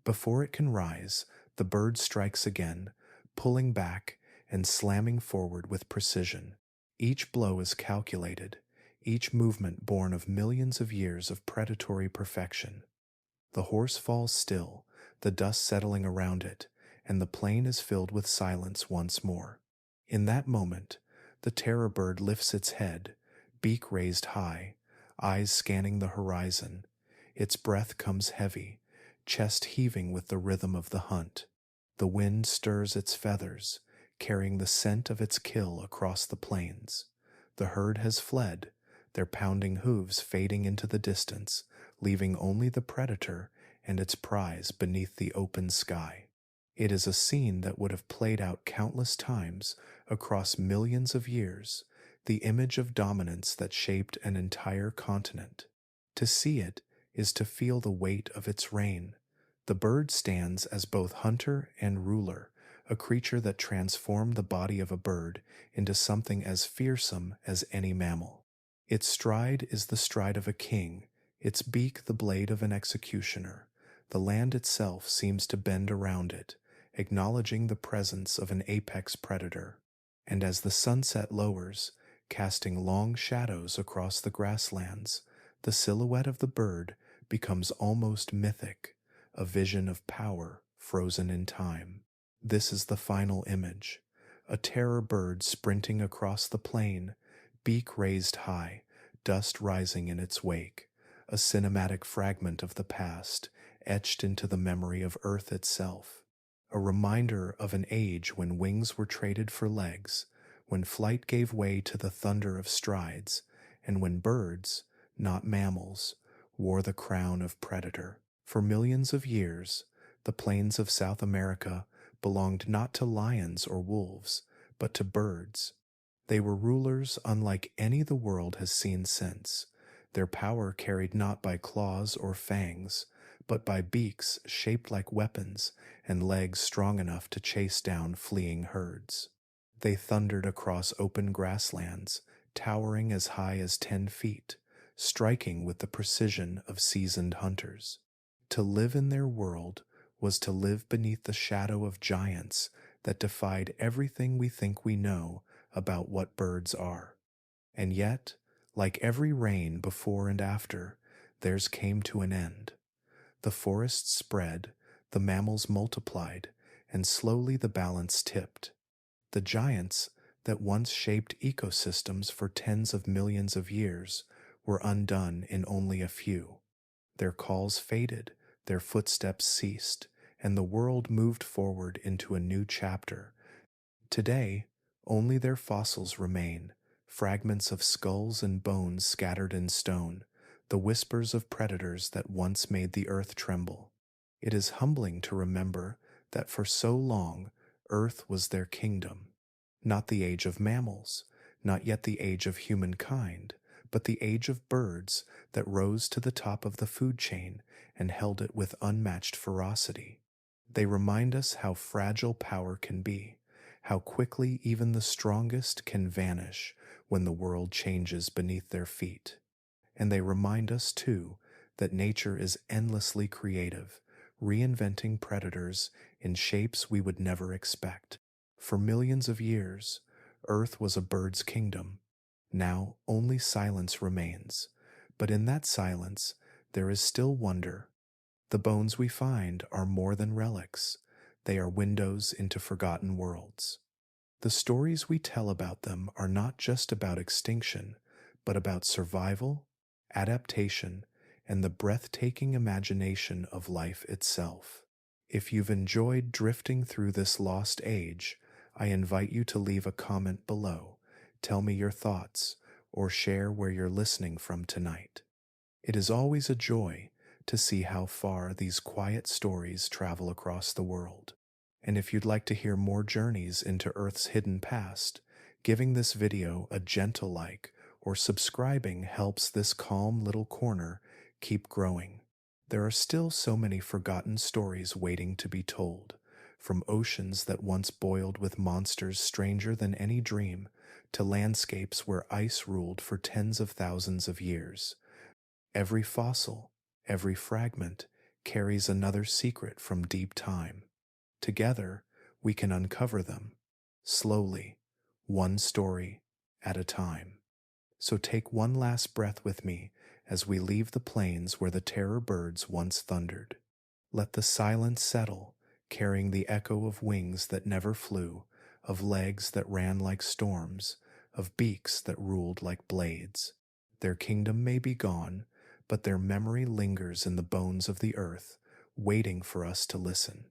Before it can rise, the bird strikes again, pulling back and slamming forward with precision. Each blow is calculated, each movement born of millions of years of predatory perfection. The horse falls still, the dust settling around it, and the plain is filled with silence once more. In that moment, the terror bird lifts its head, beak raised high, eyes scanning the horizon. Its breath comes heavy, chest heaving with the rhythm of the hunt. The wind stirs its feathers, carrying the scent of its kill across the plains. The herd has fled, their pounding hooves fading into the distance, leaving only the predator and its prize beneath the open sky. It is a scene that would have played out countless times across millions of years, the image of dominance that shaped an entire continent. To see it is to feel the weight of its reign. The bird stands as both hunter and ruler, a creature that transformed the body of a bird into something as fearsome as any mammal. Its stride is the stride of a king, its beak the blade of an executioner. The land itself seems to bend around it, acknowledging the presence of an apex predator. And as the sunset lowers, casting long shadows across the grasslands, the silhouette of the bird becomes almost mythic, a vision of power frozen in time. This is the final image, a terror bird sprinting across the plain, beak raised high, dust rising in its wake, a cinematic fragment of the past etched into the memory of Earth itself, a reminder of an age when wings were traded for legs, when flight gave way to the thunder of strides, and when birds, not mammals, wore the crown of predator. For millions of years, the plains of South America belonged not to lions or wolves, but to birds. They were rulers unlike any the world has seen since, their power carried not by claws or fangs, but by beaks shaped like weapons and legs strong enough to chase down fleeing herds. They thundered across open grasslands, towering as high as 10 feet, striking with the precision of seasoned hunters. To live in their world was to live beneath the shadow of giants that defied everything we think we know about what birds are. And yet, like every reign before and after, theirs came to an end. The forests spread, the mammals multiplied, and slowly the balance tipped. The giants that once shaped ecosystems for tens of millions of years were undone in only a few. Their calls faded, their footsteps ceased, and the world moved forward into a new chapter. Today, only their fossils remain, fragments of skulls and bones scattered in stone, the whispers of predators that once made the earth tremble. It is humbling to remember that for so long, Earth was their kingdom. Not the age of mammals, not yet the age of humankind, but the age of birds that rose to the top of the food chain and held it with unmatched ferocity. They remind us how fragile power can be, how quickly even the strongest can vanish when the world changes beneath their feet. And they remind us, too, that nature is endlessly creative, reinventing predators in shapes we would never expect. For millions of years, Earth was a bird's kingdom. Now only silence remains, but in that silence there is still wonder. The bones we find are more than relics. They are windows into forgotten worlds. The stories we tell about them are not just about extinction, but about survival, adaptation, and the breathtaking imagination of life itself. If you've enjoyed drifting through this lost age, I invite you to leave a comment below, tell me your thoughts, or share where you're listening from tonight. It is always a joy to see how far these quiet stories travel across the world. And if you'd like to hear more journeys into Earth's hidden past, giving this video a gentle like or subscribing helps this calm little corner keep growing. There are still so many forgotten stories waiting to be told, from oceans that once boiled with monsters stranger than any dream, to landscapes where ice ruled for tens of thousands of years. Every fossil, every fragment, carries another secret from deep time. Together, we can uncover them, slowly, one story at a time. So take one last breath with me as we leave the plains where the terror birds once thundered. Let the silence settle, carrying the echo of wings that never flew, of legs that ran like storms, of beaks that ruled like blades. Their kingdom may be gone, but their memory lingers in the bones of the earth, waiting for us to listen.